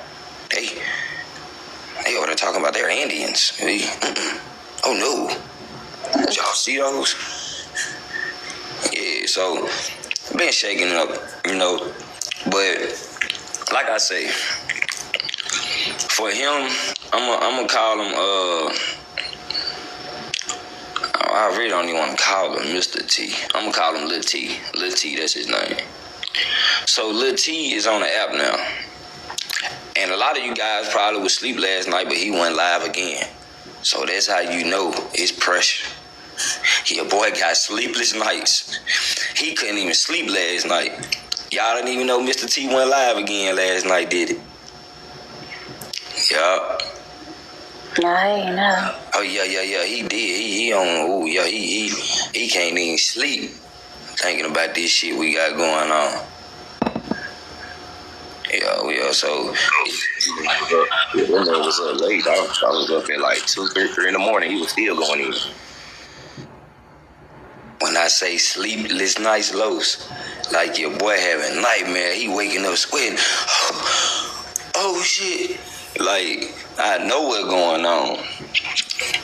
They over there talking about their Indians. Oh no. Did y'all see those? Yeah, so been shaking up, but like I say, for him, I'm gonna call him I really don't even want to call him Mr. T. I'm gonna call him Lil T. Lil T, that's his name. So Lil T is on the app now. And a lot of you guys probably was asleep last night, but he went live again. So that's how you know it's pressure. Your boy got sleepless nights. He couldn't even sleep last night. Y'all didn't even know Mr. T went live again last night, did it? Yup. No, I ain't know. Oh yeah, he did. He can't even sleep thinking about this shit we got going on. Yeah, so it was up late. I was up at like 2, 3 in the morning. He was still going in. When I say sleepless nights, Los, like your boy having nightmare, he waking up sweating. Oh shit. Like, I know what's going on.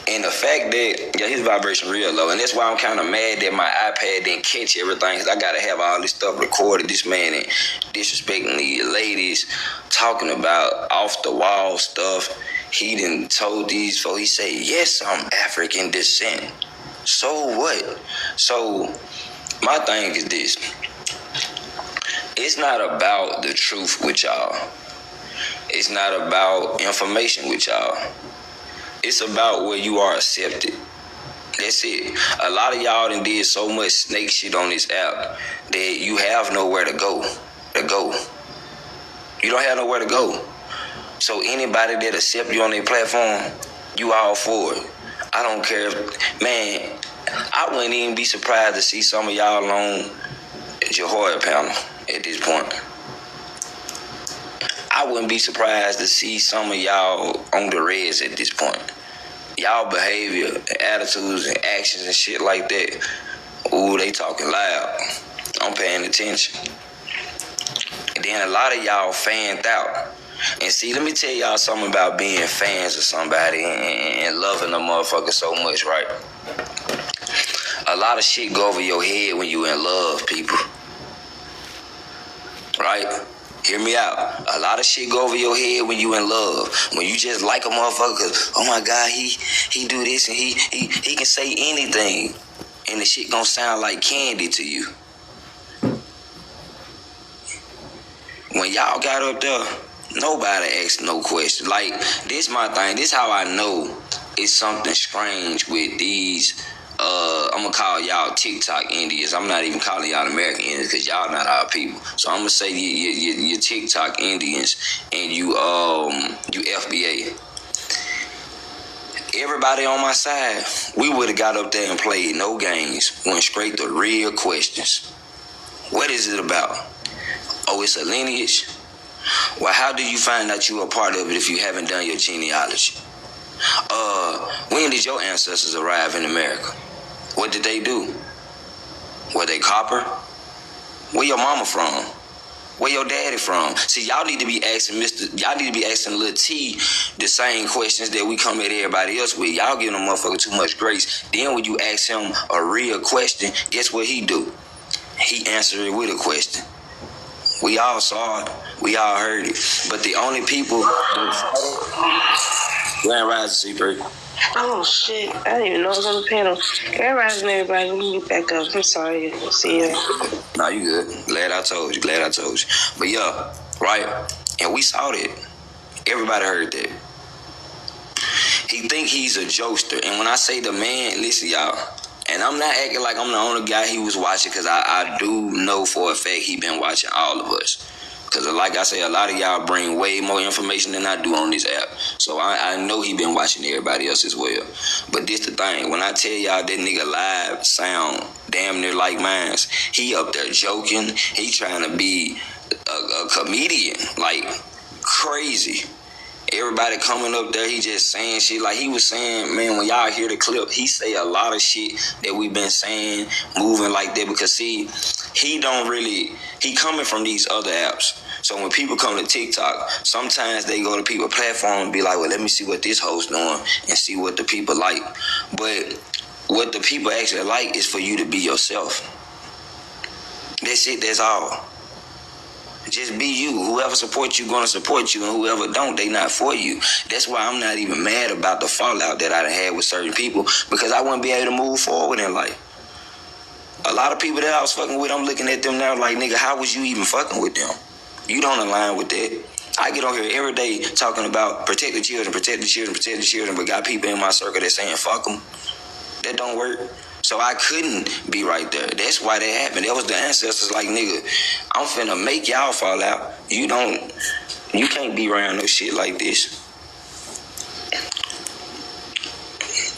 And the fact that, his vibration real low. And that's why I'm kind of mad that my iPad didn't catch everything. Cause I got to have all this stuff recorded. This man and disrespecting the ladies, talking about off the wall stuff. He done told these folks, he said, yes, I'm African descent. So what? So my thing is this. It's not about the truth with y'all. It's not about information with y'all. It's about where you are accepted. That's it. A lot of y'all done did so much snake shit on this app that you have nowhere to go. You don't have nowhere to go. So anybody that accept you on their platform, you all for it. I don't care if, man, I wouldn't even be surprised to see some of y'all on Jehoiada panel at this point. I wouldn't be surprised to see some of y'all on the Reds at this point. Y'all behavior, attitudes, and actions and shit like that. Ooh, they talking loud. I'm paying attention. And then a lot of y'all fanned out. And see, let me tell y'all something about being fans of somebody and loving a motherfucker so much, right? A lot of shit go over your head when you in love, people. Right? Hear me out. A lot of shit go over your head when you in love. When you just like a motherfucker, cause, oh my God, he do this and he can say anything. And the shit gonna sound like candy to you. When y'all got up there, nobody asked no question. Like, this my thing. This how I know it's something strange with these, I'm gonna call y'all TikTok Indians. I'm not even calling y'all American Indians because y'all not our people. So I'm gonna say you TikTok Indians and you FBA. Everybody on my side, we would have got up there and played no games. Went straight to real questions. What is it about? Oh, it's a lineage? Well, how do you find out you are part of it if you haven't done your genealogy? When did your ancestors arrive in America? What did they do? Were they copper? Where your mama from? Where your daddy from? See, y'all need to be asking Lil T the same questions that we come at everybody else with. Y'all giving a motherfucker too much grace. Then when you ask him a real question, guess what he do? He answered it with a question. We all saw it. We all heard it. But the only people Grand Rising, C-Bird. Oh shit, I didn't even know it was on the panel. Grand Rising, everybody. Let me get back up. I'm sorry. See ya. No, you good. Glad I told you. But yeah, right? And we saw that. Everybody heard that. He think he's a jokester. And when I say the man, listen, y'all. And I'm not acting like I'm the only guy he was watching, because I do know for a fact he been watching all of us. Because like I say, a lot of y'all bring way more information than I do on this app. So I know he been watching everybody else as well. But this the thing. When I tell y'all that nigga live sound damn near like mine, he up there joking. He trying to be a comedian. Like, crazy. Everybody coming up there, he just saying shit. Like he was saying, man, when y'all hear the clip, he say a lot of shit that we been saying, moving like that. Because see, he coming from these other apps. So when people come to TikTok, sometimes they go to people's platform and be like, well, let me see what this host doing and see what the people like. But what the people actually like is for you to be yourself. That's it, that's all. Just be you. Whoever supports you gonna support you, and whoever don't, they not for you. That's why I'm not even mad about the fallout that I done had with certain people, because I wouldn't be able to move forward in life. A lot of people that I was fucking with, I'm looking at them now like, nigga, how was you even fucking with them? You don't align with that. I get on here every day talking about protect the children, but got people in my circle that saying fuck them. That don't work. So I couldn't be right there. That's why that happened. That was the ancestors like, nigga, I'm finna make y'all fall out. You can't be around no shit like this.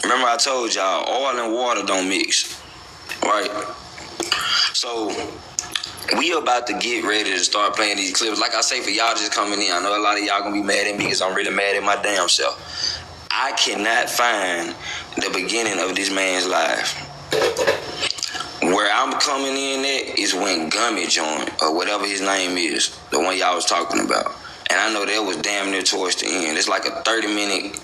Remember I told y'all, oil and water don't mix, right? So we about to get ready to start playing these clips. Like I say, for y'all just coming in, I know a lot of y'all gonna be mad at me because I'm really mad at my damn self. I cannot find the beginning of this man's life. Where I'm coming in at is when Gummy joined, or whatever his name is, the one y'all was talking about. And I know that was damn near towards the end. It's like a 30-minute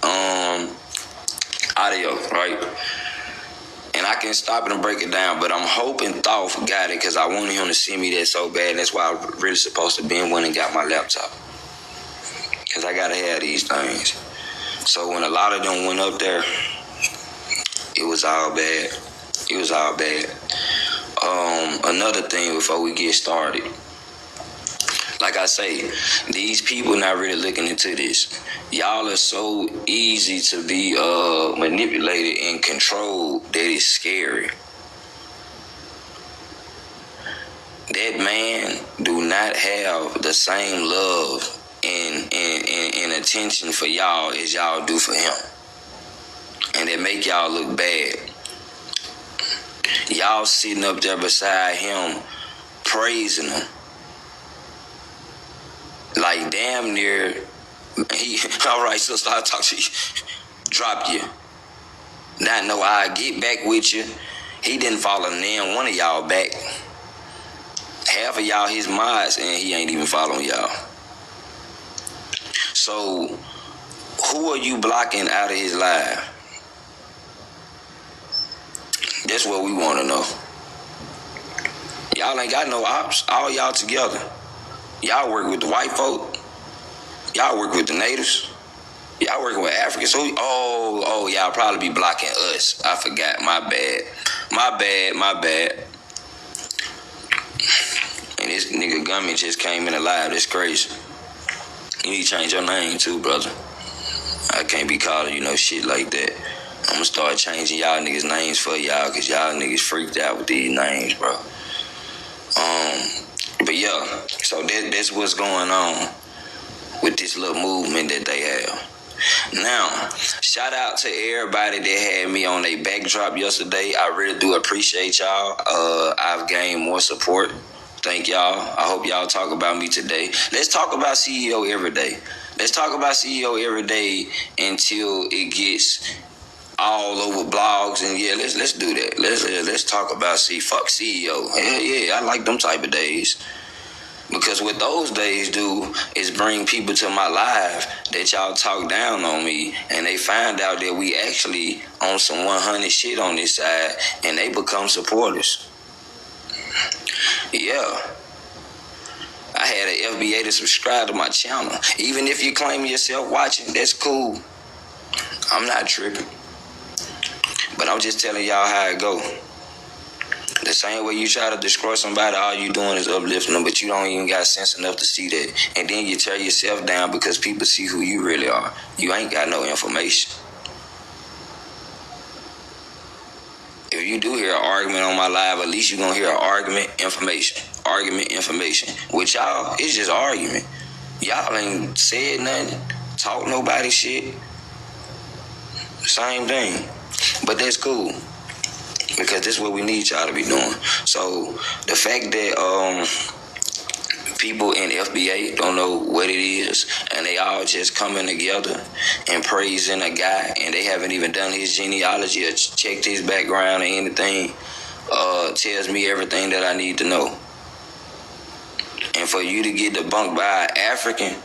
audio, right? And I can stop it and break it down, but I'm hoping Thoth got it because I wanted him to see me that so bad. That's why I really supposed to be in when and got my laptop. Because I got to have these things. So when a lot of them went up there, it was all bad. It was all bad. Another thing before we get started. Like I say, these people not really looking into this. Y'all are so easy to be manipulated and controlled that it's scary. That man do not have the same love and attention for y'all as y'all do for him. And that make y'all look bad. Y'all sitting up there beside him praising him. Like damn near, all right, sister, I'll talk to you. Dropped you. Not know I'll get back with you. He didn't follow none one of y'all back. Half of y'all his mods and he ain't even following y'all. So, who are you blocking out of his life? That's what we want to know. Y'all ain't got no ops. All y'all together. Y'all work with the white folk. Y'all work with the natives. Y'all working with Africans. So, y'all probably be blocking us. I forgot. My bad. And this nigga Gummy just came in alive. That's crazy. You need to change your name too, brother. I can't be calling you no shit like that. I'm gonna start changing y'all niggas' names for y'all because y'all niggas freaked out with these names, bro. But yeah, so that's what's going on with this little movement that they have. Now, shout out to everybody that had me on a backdrop yesterday. I really do appreciate y'all. I've gained more support. Thank y'all. I hope y'all talk about me today. Let's talk about CEO every day. Let's talk about CEO every day until it gets all over blogs, and yeah, let's do that. Let's talk about fuck CEO. Yeah, I like them type of days. Because what those days do is bring people to my live that y'all talk down on me, and they find out that we actually on some 100 shit on this side, and they become supporters. Yeah. I had an FBA to subscribe to my channel. Even if you claim yourself watching, that's cool. I'm not tripping. But I'm just telling y'all how it go. The same way you try to destroy somebody, all you doing is uplifting them, but you don't even got sense enough to see that. And then you tear yourself down because people see who you really are. You ain't got no information. If you do hear an argument on my live, at least you're going to hear an argument, information. Argument, information. With y'all, it's just argument. Y'all ain't said nothing, talk nobody shit. Same thing. But that's cool. Because this is what we need y'all to be doing. So the fact that people in FBA don't know what it is, and they all just coming together and praising a guy, and they haven't even done his genealogy or checked his background or anything, tells me everything that I need to know. And for you to get debunked by an African,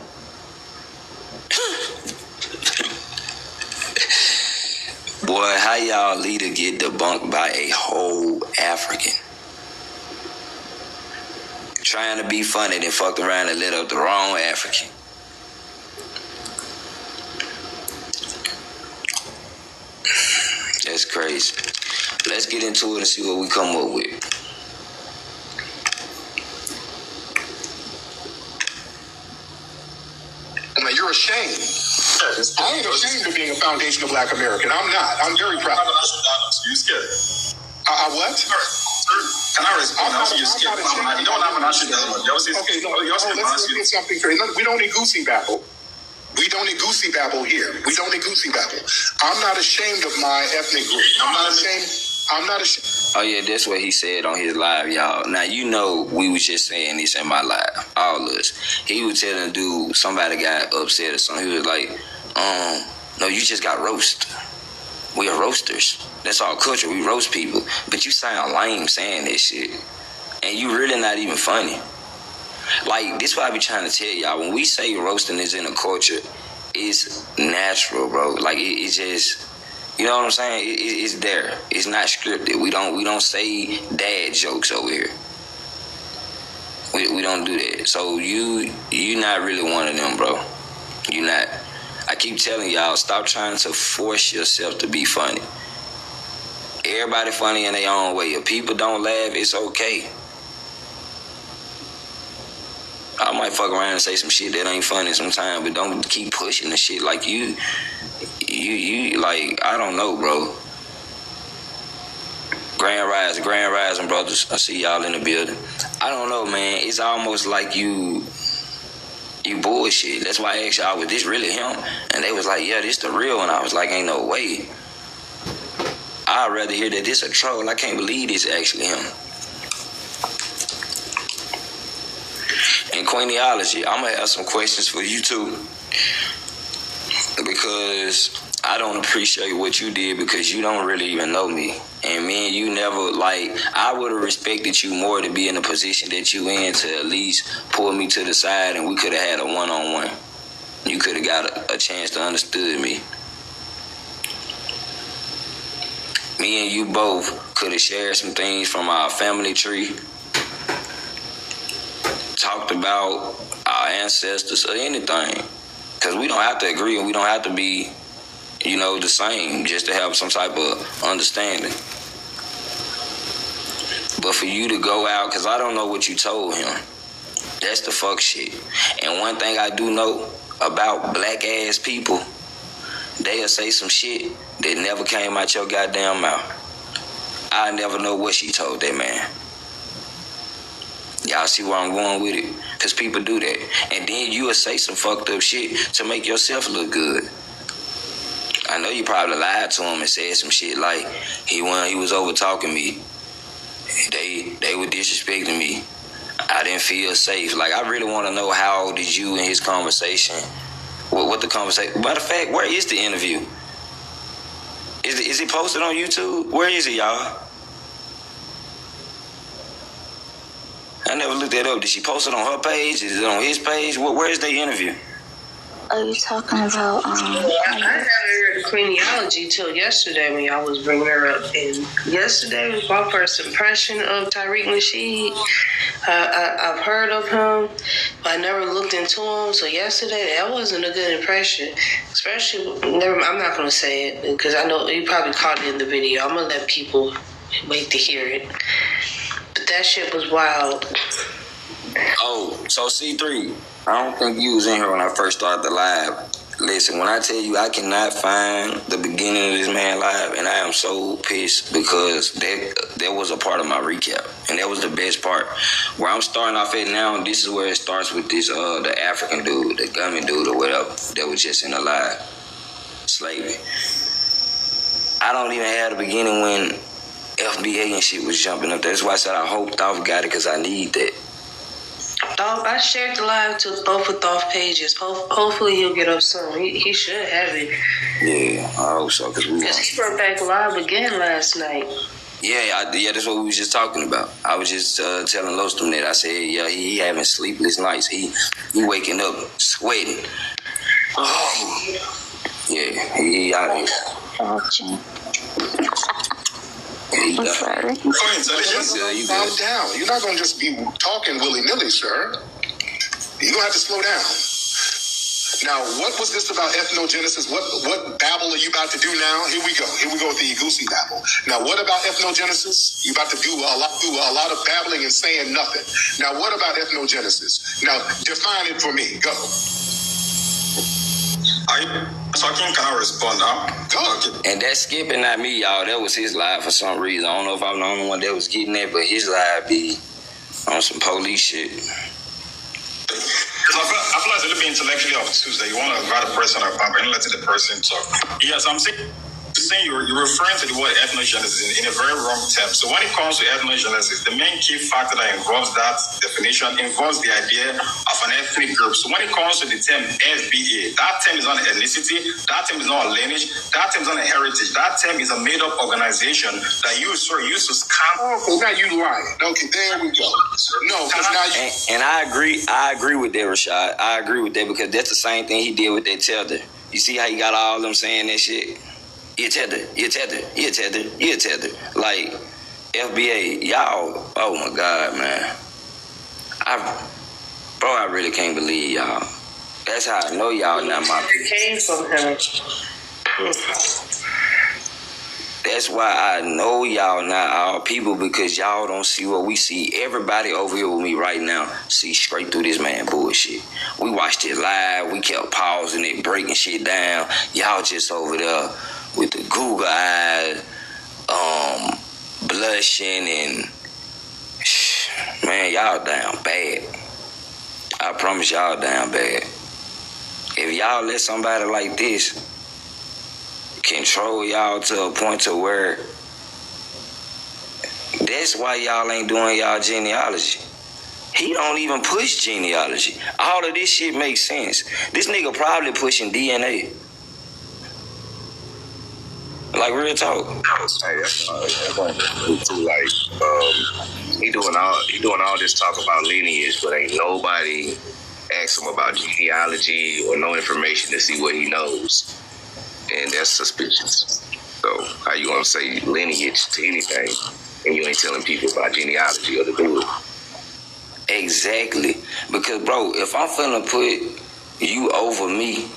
boy, how y'all leader get debunked by a whole African? Trying to be funny, then fucked around and lit up the wrong African. That's crazy. Let's get into it and see what we come up with. Now you're ashamed. I ain't ashamed of being a foundational Black American. I'm not. I'm very proud. You scared? What? Can I respond? You scared? You don't have an answer. Okay, let's get something straight. We don't need goosey babble. We don't need goosey babble here. We don't need goosey babble. I'm not ashamed of my ethnic group. I'm not ashamed. Oh yeah, that's what he said on his live, y'all. Now you know we was just saying this in my live, all of us. He was telling the dude, somebody got upset or something. He was like, no, you just got roasted. We are roasters. That's our culture. We roast people. But you sound lame saying that shit. And you really not even funny. Like, this is what I be trying to tell y'all. When we say roasting is in a culture, it's natural, bro. Like, it's just, you know what I'm saying? It's there. It's not scripted. We don't say dad jokes over here. We don't do that. So you not really one of them, bro. You not. I keep telling y'all, stop trying to force yourself to be funny. Everybody funny in their own way. If people don't laugh, it's okay. I might fuck around and say some shit that ain't funny sometimes, but don't keep pushing the shit like you like, I don't know, bro. Grand Rising, brothers. I see y'all in the building. I don't know, man. It's almost like you bullshit. That's why I asked y'all, was this really him? And they was like, yeah, this the real one. I was like, ain't no way. I'd rather hear that this a troll. I can't believe this actually him. And Queenology, I'm going to have some questions for you too. Because I don't appreciate what you did because you don't really even know me. And me and you never, like, I would have respected you more to be in the position that you in to at least pull me to the side and we could have had a one-on-one. You could have got a chance to understand me. Me and you both could have shared some things from our family tree. Talked about our ancestors or anything. Because we don't have to agree and we don't have to be, you know, the same just to have some type of understanding. But for you to go out, because I don't know what you told him. That's the fuck shit. And one thing I do know about black ass people, they'll say some shit that never came out your goddamn mouth. I never know what she told that man. Y'all see where I'm going with it? Because people do that. And then you will say some fucked up shit to make yourself look good. I know you probably lied to him and said some shit like he was over talking me. They were disrespecting me. I didn't feel safe. Like, I really want to know how did you in his conversation, what the conversation. Matter of fact, where is the interview? Is it posted on YouTube? Where is it, y'all? I never looked that up. Did she post it on her page? Is it on his page? Where is the interview? Are you talking about? I haven't heard the Queenology till yesterday when y'all was bringing her up. And yesterday was my first impression of Tariq Nasheed. I've heard of him, but I never looked into him. So yesterday, that wasn't a good impression. Especially, I'm not going to say it because I know you probably caught it in the video. I'm going to let people wait to hear it. But that shit was wild. Oh, so C3, I don't think you was in here when I first started the live. Listen, when I tell you I cannot find the beginning of this man live, and I am so pissed because that was a part of my recap, and that was the best part. Where I'm starting off at now, this is where it starts with this the African dude, the gummy dude or whatever that was just in the live. Slavery. I don't even have the beginning when FBA and shit was jumping up there. That's why I said I hope Dolph got it because I need that. Dolph, I shared the live to both of Dolph pages. Hopefully he'll get up soon. He should have it. Yeah, I hope so. Because he went back live again last night. Yeah, that's what we was just talking about. I was just telling Lostum that. I said, yeah, he having sleepless nights. He waking up sweating. Oh. Yeah, he out here. Gotcha. I'm sorry. Calm down. You're not going to just be talking willy-nilly, sir. You're going to have to slow down. Now, what was this about ethnogenesis? What babble are you about to do now? Here we go. Here we go with the Goosey babble. Now, what about ethnogenesis? You're about to do a lot of babbling and saying nothing. Now, what about ethnogenesis? Now, define it for me. Go. Are you talking? Can I respond now? And that's skipping not me, y'all. That was his live for some reason. I don't know if I'm the only one that was getting that, but his live be on some police shit. Because I feel like it's a little bit intellectually obtuse that you want to write a person up and let the person talk. Yes, I'm saying saying you're referring to the word ethnogenesis in a very wrong term. So when it comes to ethnogenesis, the main key factor that involves that definition involves the idea of an ethnic group. So when it comes to the term FBA, that term is not ethnicity, that term is not a lineage, that term is not a heritage. That term is a made-up organization that used to scam. Oh, now you lying. Okay, there we go. No, because now you. And I agree with that, Rashad. I agree with that because that's the same thing he did with that tether. You see how he got all them saying that shit? You tether. Like, FBA, y'all, oh my God, man. I really can't believe y'all. That's how I know y'all not my people. It came from him. That's why I know y'all not our people, because y'all don't see what we see. Everybody over here with me right now see straight through this man bullshit. We watched it live. We kept pausing it, breaking shit down. Y'all just over there with the Google eyes, blushing, and man, y'all down bad. I promise y'all down bad. If y'all let somebody like this control y'all to a point to where that's why y'all ain't doing y'all genealogy. He don't even push genealogy. All of this shit makes sense. This nigga probably pushing DNA. Like, real talk. Hey, that's too. Like, he doing all this talk about lineage, but ain't nobody ask him about genealogy or no information to see what he knows. And that's suspicious. So how you gonna say lineage to anything and you ain't telling people about genealogy or to do it? Exactly. Because, bro, if I'm finna put you over me,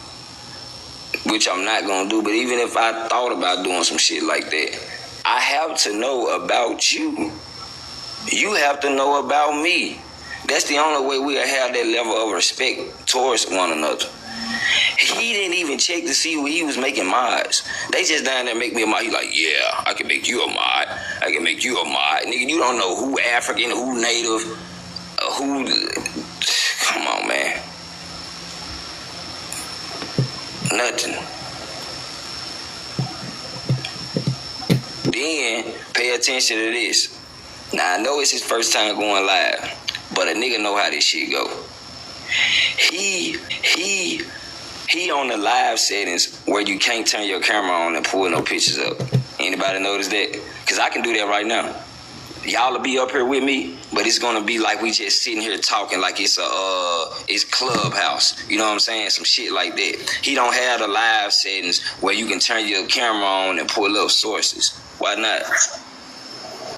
which I'm not gonna do, but even if I thought about doing some shit like that, I have to know about you. You have to know about me. That's the only way we'll have that level of respect towards one another. He didn't even check to see what he was making mods. They just down there make me a mod. He like, yeah, I can make you a mod. I can make you a mod. Nigga, you don't know who African, who Native, who... Come on, man. Nothing. Then, pay attention to this. Now, I know it's his first time going live, but a nigga know how this shit go. He on the live settings where you can't turn your camera on and pull no pictures up. Anybody notice that? Because I can do that right now. Y'all will be up here with me, but it's going to be like we just sitting here talking like it's it's Clubhouse. You know what I'm saying? Some shit like that. He don't have the live settings where you can turn your camera on and pull up sources. Why not?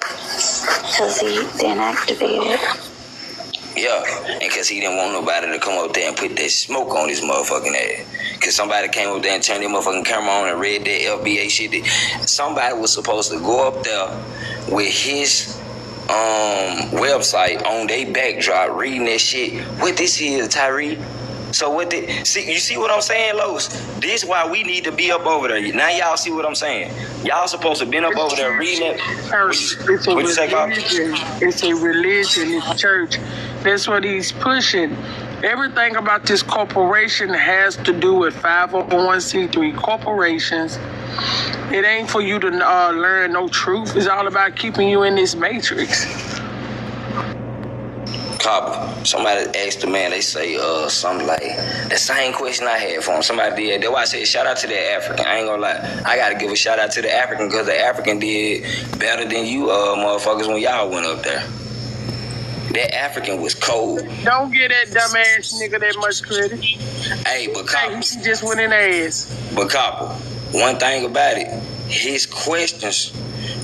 Because he didn't activate it. Yeah, and because he didn't want nobody to come up there and put that smoke on his motherfucking ass. Because somebody came up there and turned their motherfucking camera on and read that FBA shit. Somebody was supposed to go up there with his website on their backdrop reading that shit. What this is, Tyree? So what you see what I'm saying, Los? This why we need to be up over there. Now y'all see what I'm saying. Y'all supposed to been up over there reading it. It's a religion, it's a church. That's what he's pushing. Everything about this corporation has to do with 501c3 corporations. It ain't for you to learn no truth. It's all about keeping you in this matrix. Somebody asked the man, they say something like the same question I had for him. Somebody did. That's why I said shout out to that African. I ain't gonna lie. I gotta give a shout out to the African because the African did better than you motherfuckers when y'all went up there. That African was cold. Don't get that dumbass nigga that much credit. Hey, but Copper, he just went in the ass. But Copper, one thing about it, his questions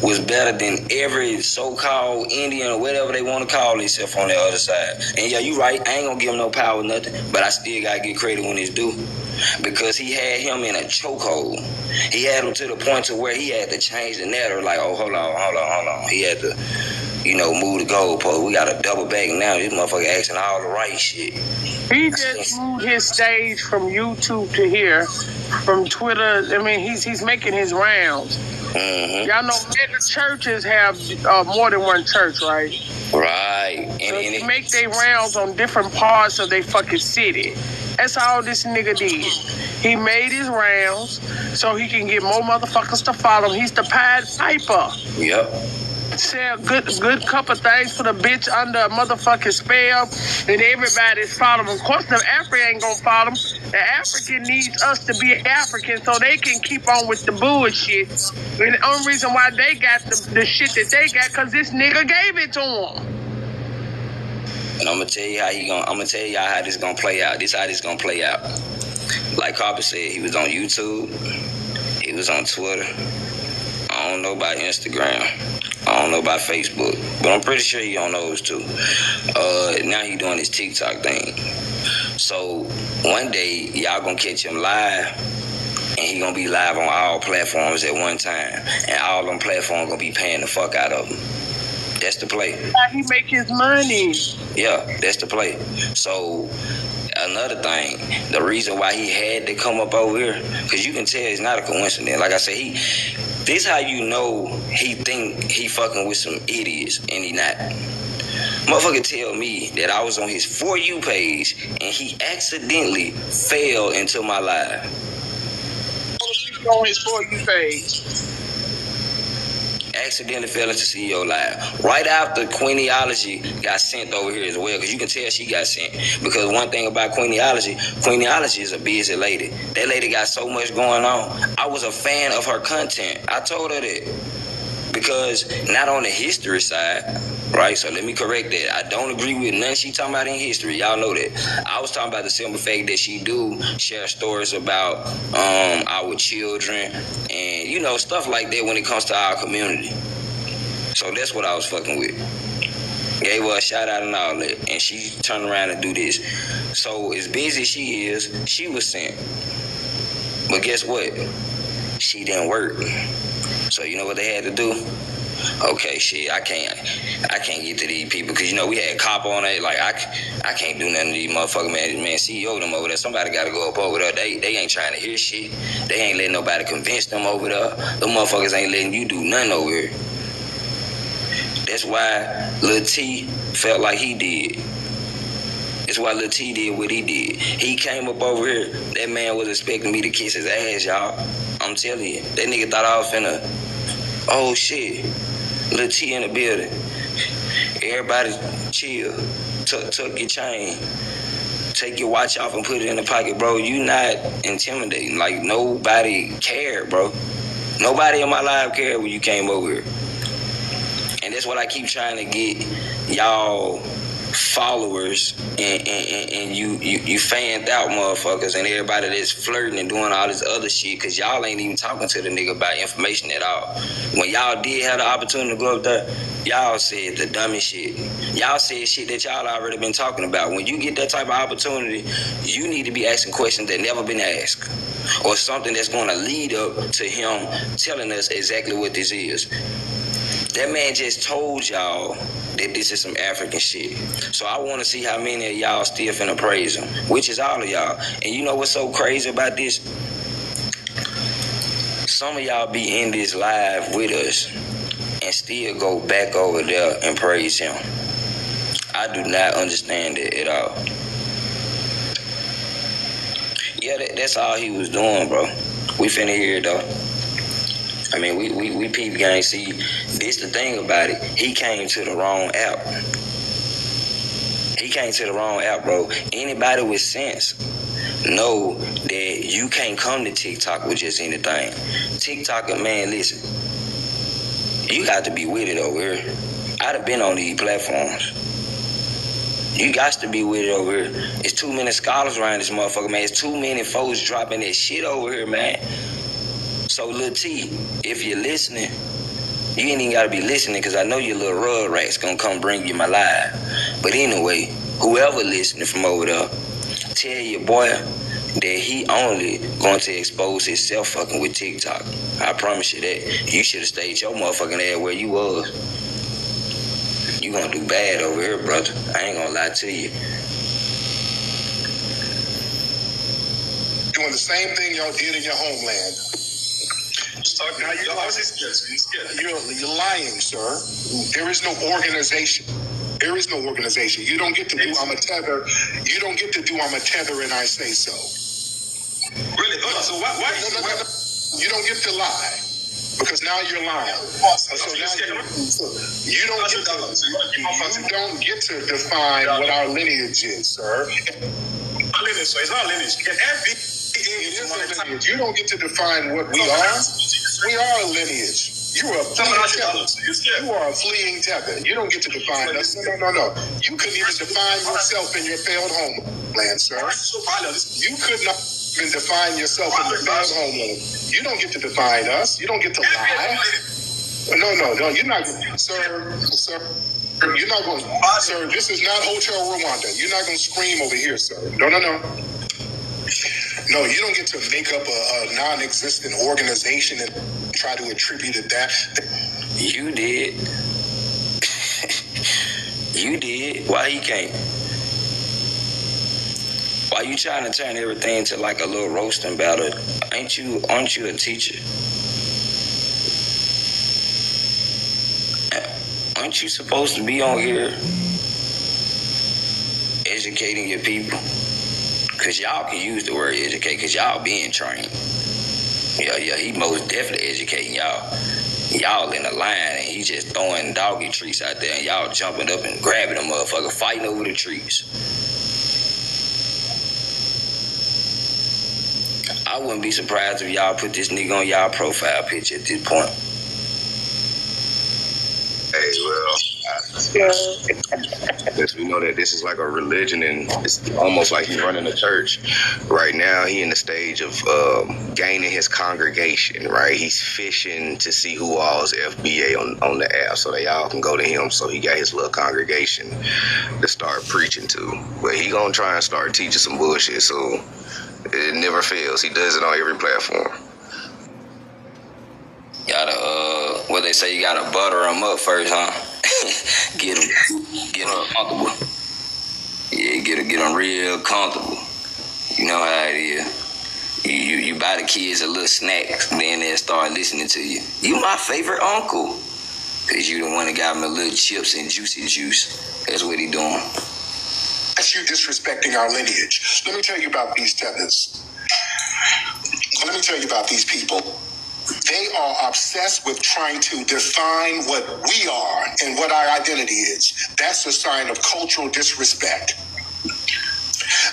was better than every so-called Indian or whatever they want to call themselves on the other side. And yeah, you right, I ain't gonna give him no power or nothing, but I still gotta get credit when it's due. Because he had him in a chokehold. He had him to the point to where he had to change the narrative, like, oh, hold on. He had to, move the goalpost. We gotta double back now. This motherfucker asking all the right shit. He just moved his stage from YouTube to here, from Twitter. I mean, he's making his rounds. Mm-hmm. Y'all know mega churches have more than one church, right? Right. So they make their rounds on different parts of their fucking city. That's all this nigga did. He made his rounds so he can get more motherfuckers to follow him. He's the Pied Piper. Yep. Say a good couple things for the bitch under a motherfucking spell, and everybody's following him. Of course, the African ain't gonna follow him. The African needs us to be African so they can keep on with the bullshit. And the only reason why they got the shit that they got, cause this nigga gave it to them. And I'm gonna tell you y'all how this gonna play out. This how this gonna play out. Like Carper said, he was on YouTube, he was on Twitter. I don't know about Instagram. I don't know about Facebook, but I'm pretty sure he on those too. Now he doing his TikTok thing. So one day y'all gonna catch him live, and he gonna be live on all platforms at one time, and all them platforms gonna be paying the fuck out of him. That's the play. How he make his money? Yeah, that's the play. So another thing, the reason why he had to come up over here, because you can tell it's not a coincidence. Like I said, this how you know he think he fucking with some idiots, and he not. Motherfucker tell me that I was on his For You page, and he accidentally fell into my live. On his For You page. Accidentally fell into CEO Live. Right after Queenology got sent over here as well, because you can tell she got sent. Because one thing about Queenology is a busy lady. That lady got so much going on. I was a fan of her content. I told her that. Because not on the history side, right? So let me correct that. I don't agree with nothing she talking about in history. Y'all know that. I was talking about the simple fact that she do share stories about our children and, you know, stuff like that when it comes to our community. So that's what I was fucking with. Gave her a shout out and all that. And she turned around and do this. So as busy as she is, she was sent. But guess what? She didn't work. So you know what they had to do? Okay, shit, I can't get to these people because, you know, we had cop on it. Like, I can't do nothing to these motherfuckers, man, CEO them over there. Somebody got to go up over there. They ain't trying to hear shit. They ain't letting nobody convince them over there. Them motherfuckers ain't letting you do nothing over here. That's why Lil T felt like he did. That's why Lil T did what he did. He came up over here. That man was expecting me to kiss his ass, y'all. I'm telling you. That nigga thought I was finna, oh shit, Lil T in the building. Everybody chill. Tuck your chain. Take your watch off and put it in the pocket, bro. You not intimidating. Like, nobody cared, bro. Nobody in my life cared when you came over here. And that's what I keep trying to get y'all followers and you fanned out motherfuckers and everybody that's flirting and doing all this other shit, because y'all ain't even talking to the nigga about information at all. When y'all did have the opportunity to go up there, y'all said the dumbest shit. Y'all said shit that y'all already been talking about. When you get that type of opportunity, you need to be asking questions that never been asked, or something that's going to lead up to him telling us exactly what this is. That man just told y'all that this is some African shit. So I want to see how many of y'all still finna praise him, which is all of y'all. And you know what's so crazy about this? Some of y'all be in this live with us and still go back over there and praise him. I do not understand it at all. Yeah, that's all he was doing, bro. We finna hear it, though. I mean, we peep gang. See, this the thing about it. He came to the wrong app. He came to the wrong app, bro. Anybody with sense know that you can't come to TikTok with just anything. TikTok, man, listen. You got to be with it over here. I'd have been on these platforms. You got to be with it over here. It's too many scholars around this motherfucker, man. It's too many folks dropping that shit over here, man. So, Lil T, if you're listening, you ain't even got to be listening, because I know your little rug rat's going to come bring you my live. But anyway, whoever listening from over there, tell your boy that he only going to expose himself fucking with TikTok. I promise you that. You should have stayed your motherfucking ass where you was. You going to do bad over here, brother. I ain't going to lie to you. Doing the same thing y'all did in your homeland. Now you're lying, sir. There is no organization. There is no organization. You don't get to do I'm a tether. You don't get to do I'm a tether and I say so. Really? So why No. You don't get to lie. Because now you're lying. So now you don't get to define what our lineage is, sir. So it's not lineage. You don't get to define what we are. We are a lineage. You are a fleeing tether. You don't get to define us. No. You couldn't even define yourself in your failed homeland, sir. You could not even define yourself in your failed homeland. You don't get to define us. You don't get to lie. No. You're not, sir. You're not going, sir. This is not Hotel Rwanda. You're not going to scream over here, sir. No. No, you don't get to make up a non-existent organization and try to attribute it that. You did. You did. Why he can't? Why you trying to turn everything into like a little roasting battle? Aren't you a teacher? Aren't you supposed to be on here educating your people? Because y'all can use the word educate because y'all being trained. Yeah, he most definitely educating y'all. Y'all in the line and he just throwing doggy treats out there and y'all jumping up and grabbing a motherfucker, fighting over the treats. I wouldn't be surprised if y'all put this nigga on y'all profile picture at this point. Hey, well, since we know that this is like a religion and it's almost like he's running a church, right now he in the stage of gaining his congregation, right? He's fishing to see who all is FBA on the app so they all can go to him. So he got his little congregation to start preaching to. But he gonna try and start teaching some bullshit, so it never fails. He does it on every platform. Gotta, what they say, you gotta butter them up first, huh? get them comfortable. Yeah, get them real comfortable. You know how it is. You buy the kids a little snack, then they'll start listening to you. You my favorite uncle. Cause you the one that got him a little chips and juicy juice. That's what he doing. That's you disrespecting our lineage. Let me tell you about these tethers. Let me tell you about these people. They are obsessed with trying to define what we are and what our identity is. That's a sign of cultural disrespect.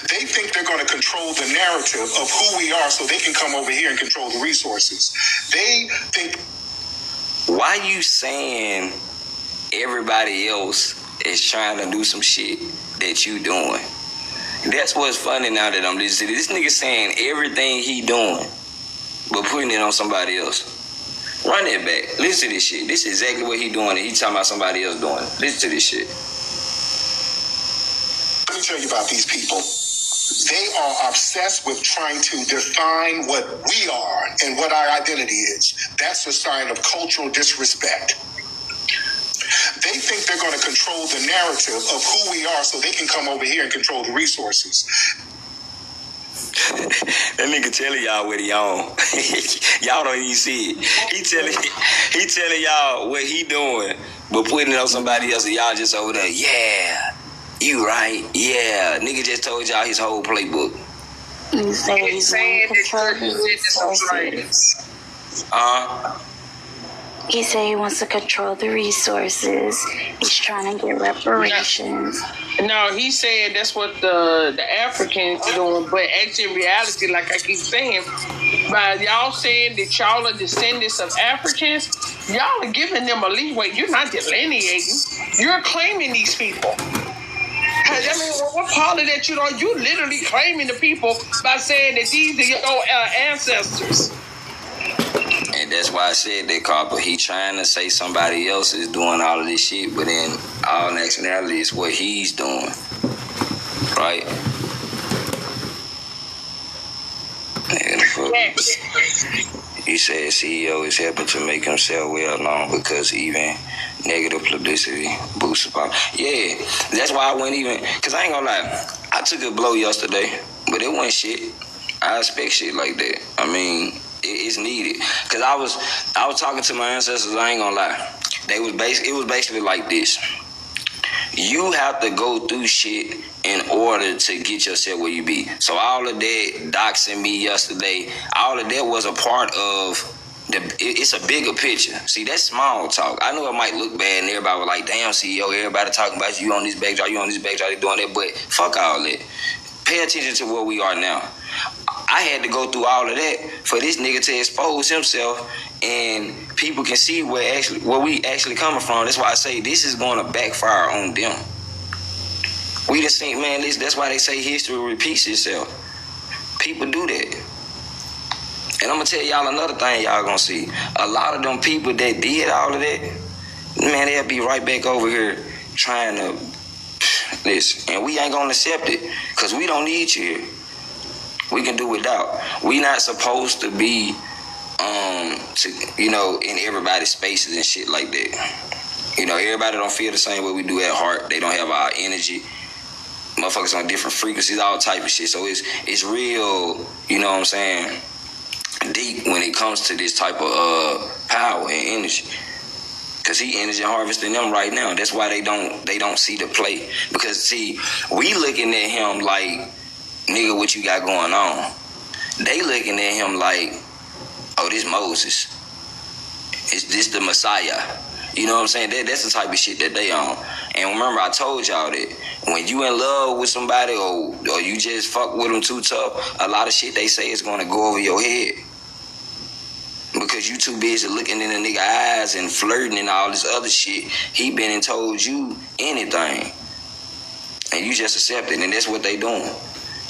They think they're going to control the narrative of who we are so they can come over here and control the resources. They think... Why you saying everybody else is trying to do some shit that you doing? That's what's funny now that I'm listening to this nigga saying everything he doing, but putting it on somebody else. Run that back. Listen to this shit. This is exactly what he doing and he talking about somebody else doing it. Listen to this shit. Let me tell you about these people. They are obsessed with trying to define what we are and what our identity is. That's a sign of cultural disrespect. They think they're going to control the narrative of who we are so they can come over here and control the resources. That nigga telling y'all what he on. Y'all don't even see it. He telling y'all what he doing, but putting it on somebody else and y'all just over there, yeah, you right, yeah. Nigga just told y'all his whole playbook. He's saying he's saying he said he wants to control the resources. He's trying to get reparations. No, he said that's what the Africans are doing, but actually in reality, like I keep saying, by y'all saying that y'all are descendants of Africans, y'all are giving them a leeway. You're not delineating. You're claiming these people. I mean, what part of that you literally claiming the people by saying that these are your ancestors. And that's why I said that, Carper. He trying to say somebody else is doing all of this shit, but in all nationality is what he's doing. Right? He said CEO is helping to make himself well known because even negative publicity boosts pop. Yeah, that's why I wouldn't even, because I ain't gonna lie, I took a blow yesterday, but it wasn't shit. I expect shit like that. I mean, it's needed. Because I was talking to my ancestors, I ain't gonna lie. It was basically like this. you have to go through shit in order to get yourself where you be. So all of that doxing me yesterday, all of that was a part of it's a bigger picture. See, that's small talk. I know it might look bad and everybody was like, damn, CEO, everybody talking about you on this backdrop, you on this backdrop, they doing that, but fuck all that. Pay attention to where we are now. I had to go through all of that for this nigga to expose himself and people can see where we actually coming from. That's why I say this is going to backfire on them. We just think, man, that's why they say history repeats itself. People do that. And I'm going to tell y'all another thing y'all going to see. A lot of them people that did all of that, man, they'll be right back over here trying to listen. And we ain't going to accept it because we don't need you here. We can do without. We not supposed to be, in everybody's spaces and shit like that. You know, everybody don't feel the same way we do at heart. They don't have our energy. Motherfuckers on different frequencies, all type of shit. So it's real, you know what I'm saying, deep when it comes to this type of power and energy. Cause he energy harvesting them right now. That's why they don't see the play. Because see, we looking at him like, nigga, what you got going on? They looking at him like, oh, this Moses. Is this the Messiah? You know what I'm saying? That's the type of shit that they on. And remember, I told y'all that when you in love with somebody or you just fuck with them too tough, a lot of shit they say is gonna go over your head. Because you too busy looking in the nigga eyes and flirting and all this other shit. He been and told you anything. And you just accept it, and that's what they doing.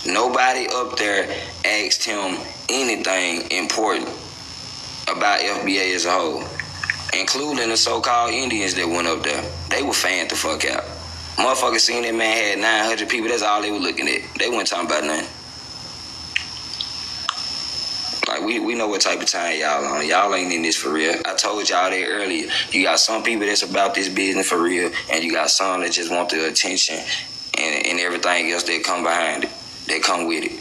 Nobody up there asked him anything important about FBA as a whole, including the so-called Indians that went up there. They were fanned the fuck out. Motherfuckers seen that man had 900 people. That's all they were looking at. They weren't talking about nothing. Like, we know what type of time y'all on. Y'all ain't in this for real. I told y'all that earlier. You got some people that's about this business for real, and you got some that just want the attention and everything else that come behind it. They come with it.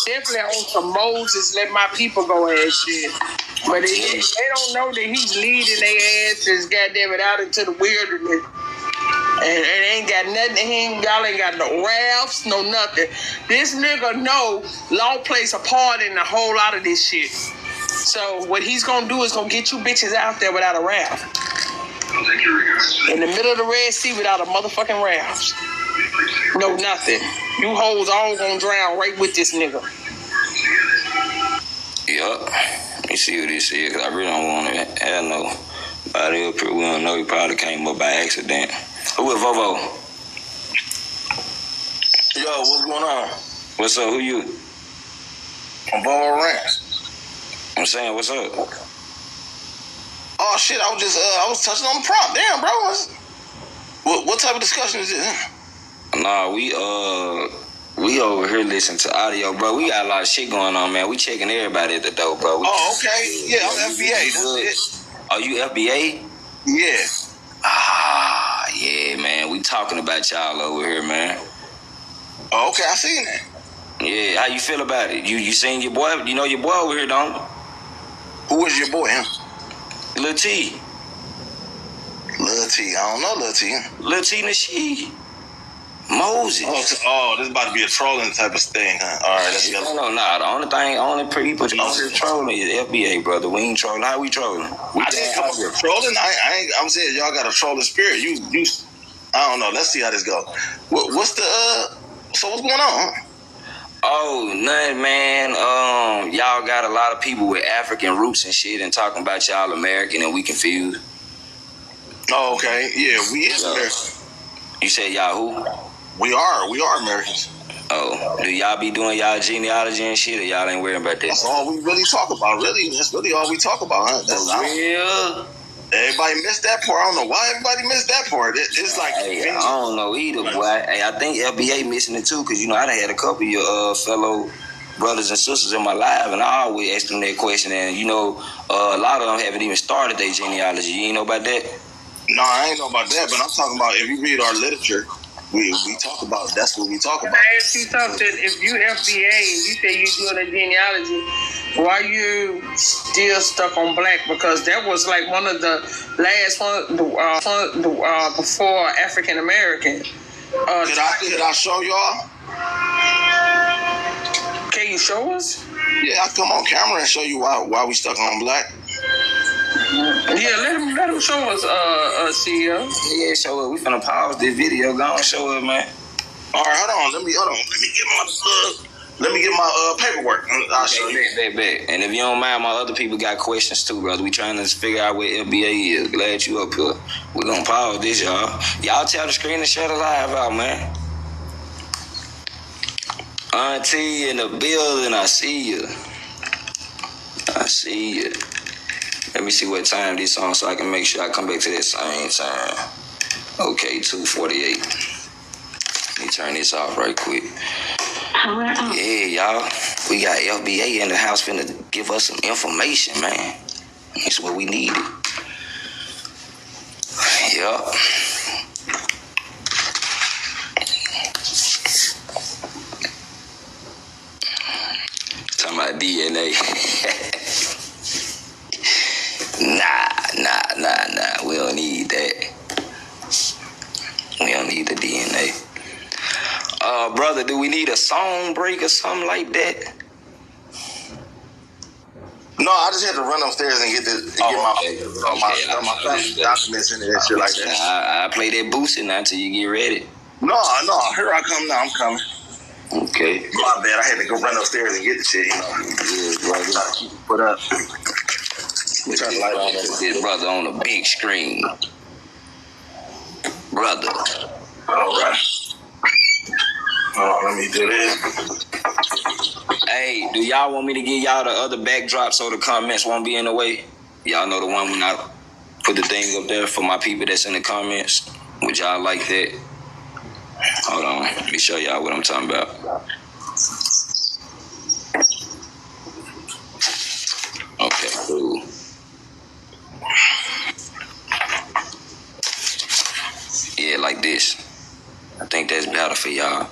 Definitely on some Moses, let my people go ass shit. But they don't know that he's leading their asses, goddamn it, out into the wilderness. And ain't got nothing. Y'all ain't got no rafts, no nothing. This nigga know law plays a part in a whole lot of this shit. So what he's gonna do is gonna get you bitches out there without a raft. In the middle of the Red Sea without a motherfucking raft. No nothing. You hoes all gonna drown right with this nigga. Yup. Let me see what this is, because I really don't want to have nobody up here. We don't know. He probably came up by accident. Who is Vovo? Yo, what's going on? What's up? Who you? I'm Vovo Ranch. I'm saying, what's up? Oh shit, I was touching on the prompt. Damn, bro. What type of discussion is it? Nah, we over here listening to audio, bro. We got a lot of shit going on, man. We checking everybody at the door, bro. Okay. Yeah, I'm FBA. That's it. Are you FBA? Yeah. Ah, yeah, man. We talking about y'all over here, man. Oh, okay, I seen that. Yeah, how you feel about it? You seen your boy? You know your boy over here, don't you? Who is your boy, him? Lil T. Lil T. I don't know Lil T. Lil T Nasheed. Moses. Oh, this is about to be a trolling type of thing, huh? All right, let's go. No. The only people trolling is FBA, brother. We ain't trolling. How we trolling? I didn't come up here trolling. I'm saying y'all got a trolling spirit. You. I don't know. Let's see how this goes. What's the So what's going on? Oh, nothing, man. Y'all got a lot of people with African roots and shit, and talking about y'all American, and we confused. Oh, okay. Yeah, we is American. You said y'all who? We are Americans. Oh, do y'all be doing y'all genealogy and shit, or y'all ain't worrying about that? That's all we really talk about, really. That's really all we talk about, huh? That's real. Everybody missed that part. I don't know why everybody missed that part. It's like... Hey, I don't know either, boy. Hey, I think FBA missing it too, because, you know, I done had a couple of your fellow brothers and sisters in my life, and I always ask them that question, and, you know, a lot of them haven't even started their genealogy. You ain't know about that? No, I ain't know about that, but I'm talking about if you read our literature, we talk about. That's what we talk about. I ask you something. If you FBA and you say you're doing a genealogy, why you still stuck on black? Because that was like one of the last one before African American. Could I show y'all? Can you show us? Yeah, I come on camera and show you why we stuck on black. Yeah, let him show us, CEO. Yeah, show it. We finna pause this video. Go on, show it, man. All right, hold on. Let me get my paperwork. I'll show you. Bet. And if you don't mind, my other people got questions too, brother. We trying to figure out where FBA is. Glad you up here. We're gonna pause this, y'all. Y'all tell the screen to shut the live out, man. Auntie in the building, I see you. Let me see what time this on so I can make sure I come back to that same time. Okay, 2:48. Let me turn this off right quick. Yeah, y'all. We got FBA in the house finna give us some information, man. That's what we needed. Yup. Talking about DNA. Nah. We don't need that. We don't need the DNA. Brother, do we need a song break or something like that? No, I just had to run upstairs and get my documents in there and shit like that. I play that boosting now until you get ready. No, here I come now. I'm coming. Okay. My bad. I had to go run upstairs and get the shit. Yeah, brother. Keep it put up. Turn the light on. This brother on the big screen. Brother. All right. Let me do this. Hey, do y'all want me to give y'all the other backdrop so the comments won't be in the way? Y'all know the one when I put the thing up there for my people that's in the comments. Would y'all like that? Hold on. Let me show y'all what I'm talking about. Okay, cool. Yeah, like this. I think that's better for y'all.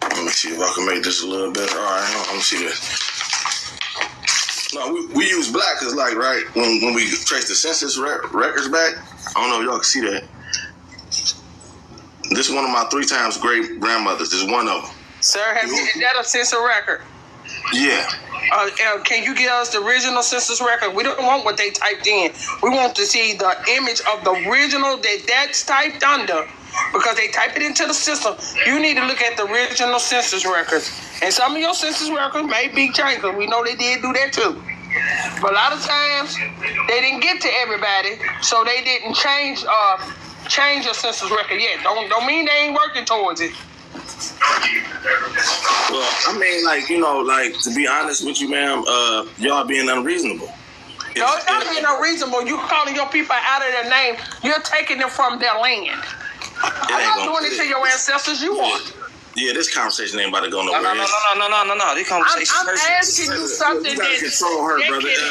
Let me see if I can make this a little better. All right, let me see this. No, we use black because, like, right, when we trace the census records back, I don't know if y'all can see that. This is one of my 3 times great grandmothers. This is one of them. Sir, is that a census record? Yeah. Can you give us the original census record? We don't want what they typed in. We want to see the image of the original that's typed under, because they type it into the system. You need to look at the original census records. And some of your census records may be changed, because we know they did do that too. But a lot of times, they didn't get to everybody, so they didn't change your census record yet. Don't mean they ain't working towards it. Well, I mean, like, to be honest with you, ma'am, y'all being unreasonable. No, it's not being unreasonable. You calling your people out of their name. You're taking them from their land. I'm not doing it to your ancestors. You want. Yeah, this conversation ain't about to go nowhere. No. This conversation. I'm asking you something that can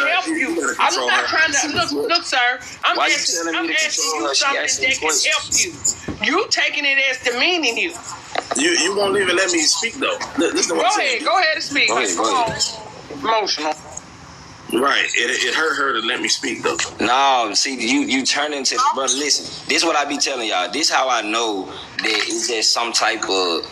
help you. I'm not trying to look, sir. I'm asking you something that can help you. You taking it as demeaning you. You won't even let me speak though. Listen to what Go ahead and speak. Go ahead. Emotional. Right. It hurt her to let me speak though. No, see, you turn into brother. Listen, this is what I be telling y'all. This how I know that it's just some type of.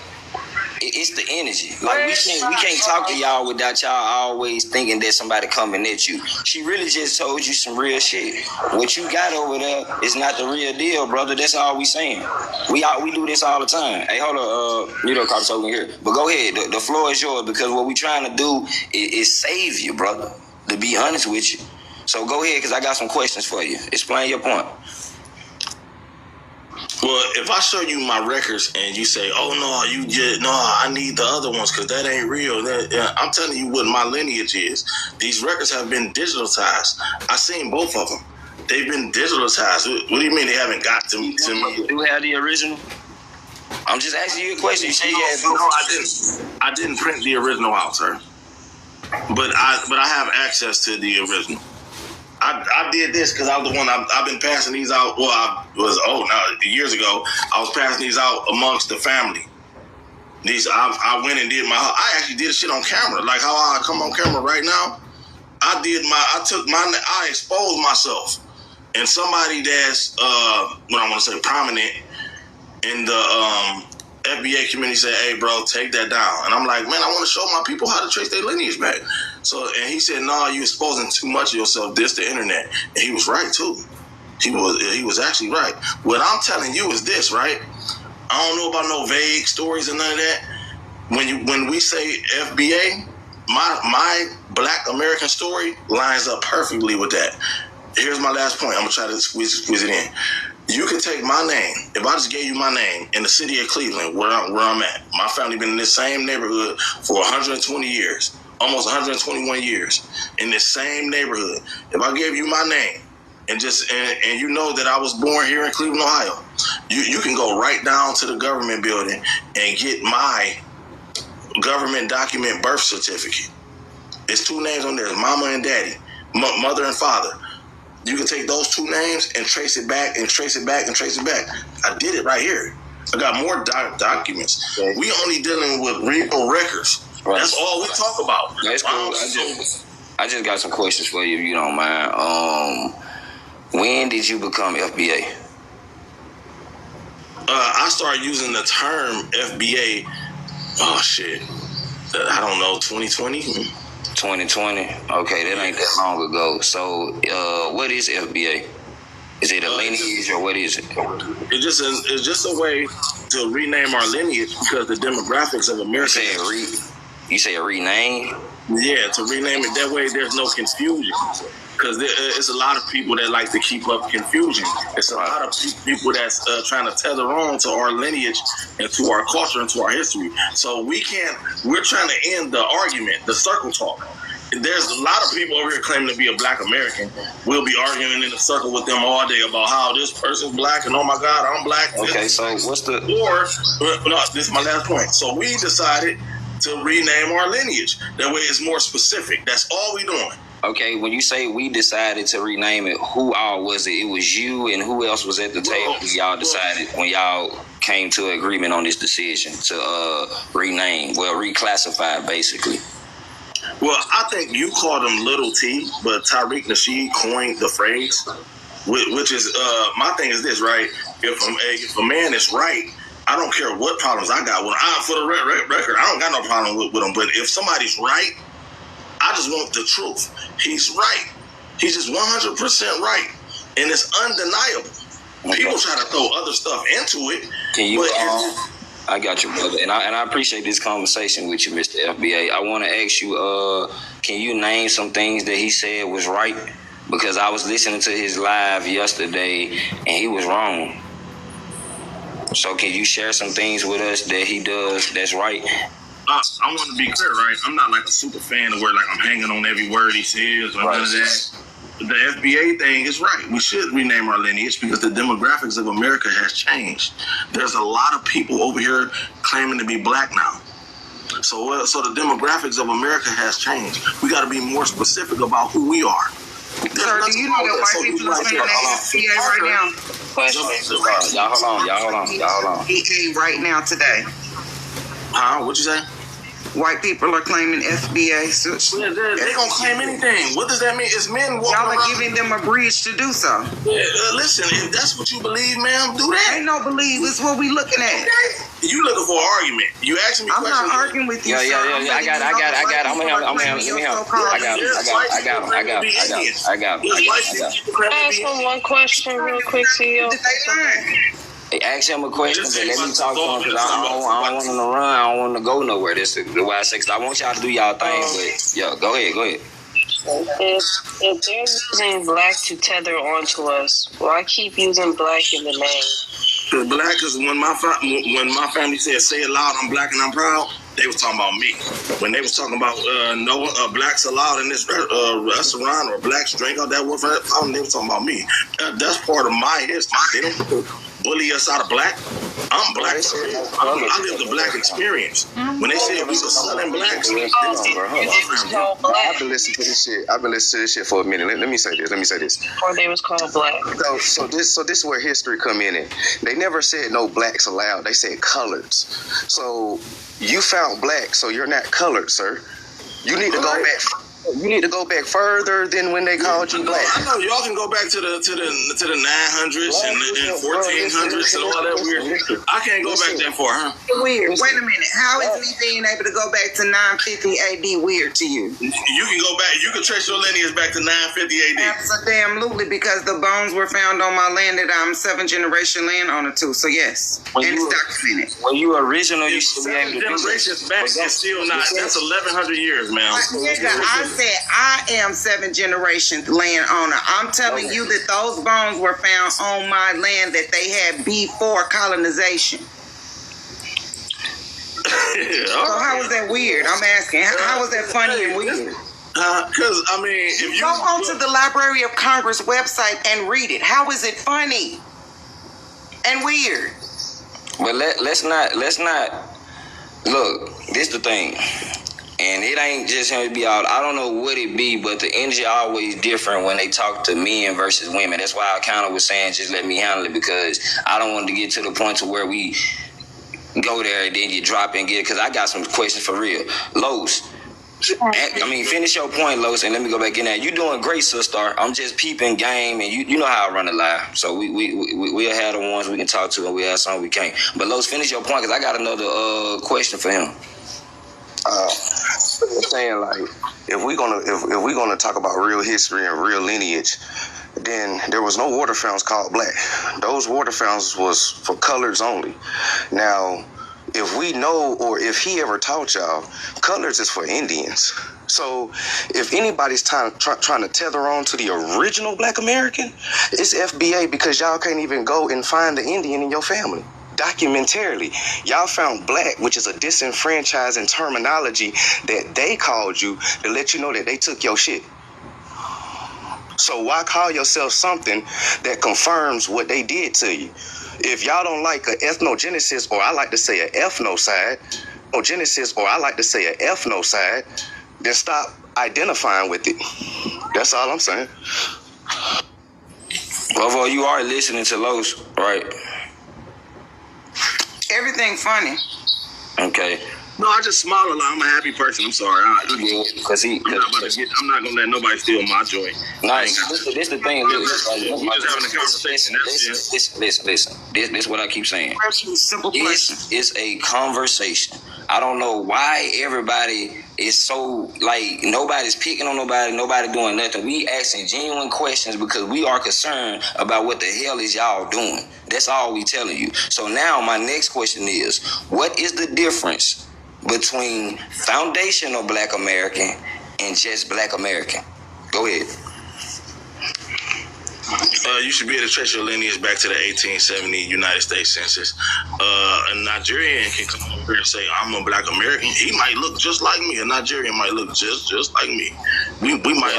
It's the energy. Like we can't talk to y'all without y'all always thinking that somebody coming at you. She really just told you some real shit. What you got over there is not the real deal, brother. That's all we saying. We do this all the time. Hey, hold on, cops over here. But go ahead. The floor is yours, because what we trying to do is save you, brother. To be honest with you. So go ahead, because I got some questions for you. Explain your point. Well, if I show you my records and you say, "Oh no, I need the other ones because that ain't real," I'm telling you what my lineage is. These records have been digitalized. I seen both of them. They've been digitalized. What do you mean they haven't got to me? You do have the original? I'm just asking you a question. You say No, I didn't. I didn't print the original out, sir. but I have access to the original. I did this because I'm the one. I've been passing these out. Well, years ago, I was passing these out amongst the family. I went and did I actually did shit on camera, like how I come on camera right now. I exposed myself, and somebody that's what I want to say prominent in the FBA community said, "Hey, bro, take that down." And I'm like, man, I want to show my people how to trace their lineage back. So, and he said, "No, you exposing too much of yourself. This the internet." And he was right too. He was actually right. What I'm telling you is this, right? I don't know about no vague stories and none of that. When we say FBA, my Black American story lines up perfectly with that. Here's my last point. I'm gonna try to squeeze it in. You can take my name. If I just gave you my name in the city of Cleveland, where I'm at, my family been in this same neighborhood for 120 years, almost 121 years, in this same neighborhood. If I gave you my name and you know that I was born here in Cleveland, Ohio, you can go right down to the government building and get my government document birth certificate. There's two names on there, mama and daddy, mother and father. You can take those two names and trace it back and trace it back and trace it back. I did it right here. I got more documents. We only dealing with real records. Right. That's all we talk about. That's cool. I just got some questions for you if you don't mind. When did you become FBA? I started using the term FBA. Oh shit. I don't know. 2020. 2020. Okay, that ain't that long ago. So, what is FBA? Is it a lineage or what is it? It's just a way to rename our lineage because the demographics of America. You say rename? Yeah, to rename it that way. There's no confusion because it's a lot of people that like to keep up confusion. It's a lot of people that's trying to tether on to our lineage and to our culture and to our history. So we're trying to end the argument, the circle talk. There's a lot of people over here claiming to be a Black American. We'll be arguing in a circle with them all day about how this person's Black and oh my God, I'm Black. Okay, so what's the... This is my last point. So we decided to rename our lineage. That way it's more specific. That's all we doing. Okay, when you say we decided to rename it, who all was it? It was you and who else was at the table when y'all decided, when y'all came to an agreement on this decision to rename, reclassify basically? Well, I think you called him Little T, but Tariq Nasheed coined the phrase, which is, my thing is this, right? If a man is right, I don't care what problems I got with him. For the record, I don't got no problem with him, but if somebody's right, I just want the truth. He's right. He's just 100% right. And it's undeniable. Okay. People try to throw other stuff into it. Can you, I got you, brother. And I appreciate this conversation with you, Mr. FBA. I want to ask you, can you name some things that he said was right? Because I was listening to his live yesterday and he was wrong. So can you share some things with us that he does that's right? I want to be clear, right? I'm not like a super fan of where like I'm hanging on every word he says or none of that. The FBA thing is right. We should rename our lineage because the demographics of America has changed. There's a lot of people over here claiming to be Black now. So the demographics of America has changed. We got to be more specific about who we are. Sir, do you know that white people are saying FBA right now? Y'all hold on. FBA right now today. What'd you say? White people are claiming FBA. They gonna claim anything. What does that mean? It's men walking around. Y'all are giving them a bridge to do so. Listen, if that's what you believe, ma'am, do that. Ain't no believe. It's what we looking at. Okay. You looking for an argument. You asking me questions. I'm not arguing with you, Yeah. I got it. I'm gonna help. I got it. Ask him one question real quick, CEO. Hey, ask him a question, but let me talk to him because I don't want him to run. I don't want him to go nowhere. That's the why I say, because I want y'all to do y'all thing. But, yo, go ahead. If they're using Black to tether onto us, why keep using Black in the name? Because Black is when my family said, say it loud, I'm Black and I'm proud, they was talking about me. When they was talking about Blacks allowed in this restaurant or Blacks drink out that water fountain, they was talking about me. That's part of my history. bully us out of black. I'm black. I live the black experience. When they said we were selling blacks, I've been listening to this shit. I've been listening to this shit for a minute. Let me say this. Or they was called black. So this is where history come in. They never said no blacks allowed. They said coloreds. So you found black, so you're not colored, sir. You need to go back. You need to go back further than when they called you black. I know y'all can go back to the 900s and 1400s and all that weird. I can't go back that far, huh? Weird. Wait a minute. How is me being able to go back to 950 AD weird to you? You can go back. You can trace your lineage back to 950 AD. Absolutely, because the bones were found on my land that I'm 7th generation landowner to. So yes, and it's documented. When you original, you should be able to do generations back. That's still not. That's 1100 years, man. I said I am 7th generation landowner. I'm telling you that those bones were found on my land that they had before colonization. So how is that weird? I'm asking. How is that funny and weird? Because I mean, if you go onto the Library of Congress website and read it, how is it funny and weird? But let's not look. This the thing. And it ain't just him to be out. I don't know what it be, but the energy always different when they talk to men versus women. That's why I kind of was saying just let me handle it, because I don't want to get to the point to where we go there and then you drop and get, because I got some questions for real. Los, I mean, finish your point, Los, and let me go back in there. You doing great, sister. I'm just peeping game, and you know how I run the live. So we'll have the ones we can talk to, and we'll have some we can't. But Los, finish your point, because I got another question for him. I'm saying, like, if we're gonna talk about real history and real lineage, then there was no water fountains called black. Those water fountains was for coloreds only. Now, if we know, or if he ever taught y'all, coloreds is for Indians. So if anybody's trying to tether on to the original Black American, it's FBA, because y'all can't even go and find the Indian in your family. Documentarily, y'all found black, which is a disenfranchising terminology that they called you to let you know that they took your shit. So why call yourself something that confirms what they did to you? If y'all don't like an ethnogenesis, or I like to say an ethnocide, then stop identifying with it. That's all I'm saying. Well, you are listening to Los, right? Everything funny. Okay. No, I just smile a lot. I'm a happy person. I'm sorry. Because I'm not gonna let nobody steal my joy. Nice. This the thing. We just having a conversation. Listen. This is what I keep saying. It's a conversation. I don't know why everybody is so, like, nobody's picking on nobody doing nothing. We asking genuine questions because we are concerned about what the hell is y'all doing. That's all we telling you. So now my next question is, what is the difference between foundational Black American and just Black American? Go ahead. You should be able to trace your lineage back to the 1870 United States Census. A Nigerian can come over here and say, I'm a Black American. He might look just like me. A Nigerian might look just like me. We might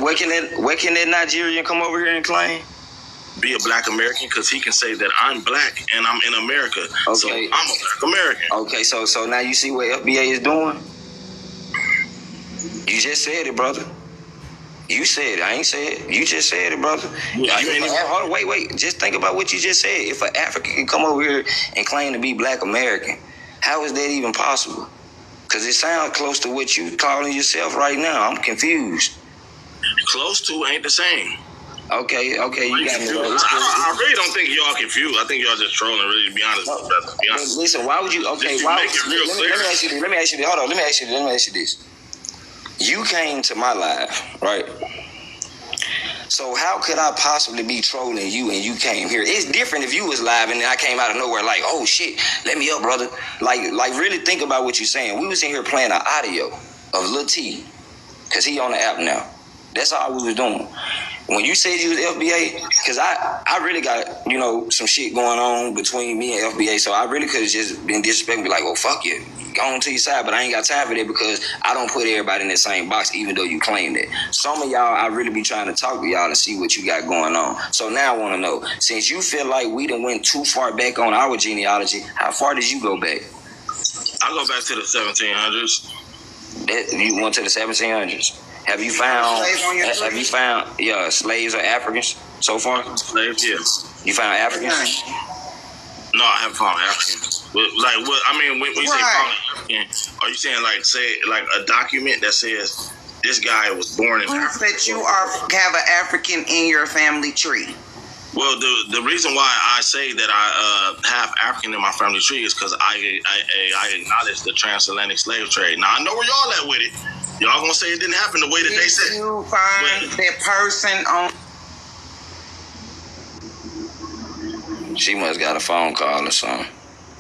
what can that Nigerian come over here and claim? Be a Black American, because he can say that I'm black and I'm in America. Okay. So I'm a Black American. Okay, so now you see what FBA is doing? You just said it, brother. You said it. I ain't said it. You just said it, brother. Hold on, wait. Just think about what you just said. If an African can come over here and claim to be Black American, how is that even possible? Because it sounds close to what you calling yourself right now. I'm confused. Close to ain't the same. Okay, you got me. I really don't think y'all confused. I think y'all just trolling, really, to be honest. Listen, why would you? Okay, let me ask you this. Hold on, let me ask you this. You came to my live, right? So how could I possibly be trolling you and you came here? It's different if you was live and I came out of nowhere like, oh shit, let me up, brother. Like really think about what you're saying. We was in here playing an audio of Lil T, because he on the app now. That's all we was doing. When you said you was FBA, because I really got, some shit going on between me and FBA, so I really could have just been disrespectful, like, well, fuck you. go on to your side, but I ain't got time for that because I don't put everybody in the same box, even though you claim that. Some of y'all, I really be trying to talk to y'all and see what you got going on. So now I want to know, since you feel like we done went too far back on our genealogy, how far did you go back? I go back to the 1700s. You went to the 1700s. Have you found slaves or Africans so far? Slaves, yeah. You found Africans? No, I haven't found Africans. But like, what? I mean, when you say found African, are you saying like, say, like a document that says this guy was born in Africa? That you have an African in your family tree. Well, the reason why I say that I have African in my family tree is because I acknowledge the transatlantic slave trade. Now I know where y'all at with it. Y'all gonna say it didn't happen the way that they said. You find that person on. She must got a phone call or something.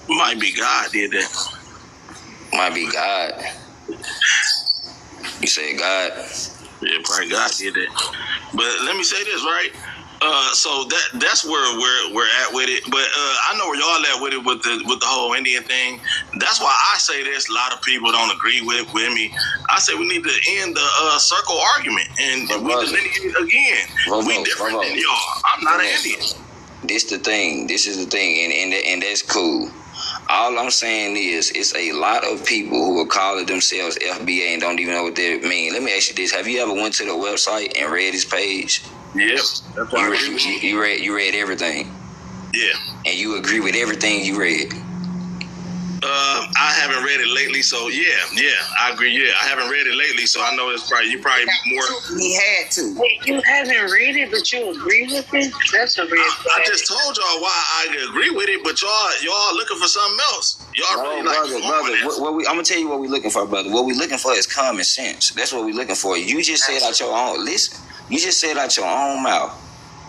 Might be God did that. Might be God. You say God? Yeah, probably God did that. But let me say this, right? So that's where we're at with it. But I know where y'all at with it with the whole Indian thing. That's why I say this. A lot of people don't agree with me. I say we need to end the circle argument and we delineate again. We different than y'all. I'm not an Indian. This is the thing, and that's cool. All I'm saying is, it's a lot of people who are calling themselves FBA and don't even know what they mean. Let me ask you this: have you ever went to the website and read his page? Yep. That's why you read everything. Yeah. And you agree with everything you read. I haven't read it lately, so yeah, I agree. Yeah, I haven't read it lately, so I know it's probably more. He had to. Wait, you haven't read it, but you agree with it? That's a real. I just told y'all why I agree with it, but y'all looking for something else. Y'all really brother. I'm gonna tell you what we're looking for, brother. What we're looking for is common sense. That's what we're looking for. You just said out your own. Listen, you just said out your own mouth.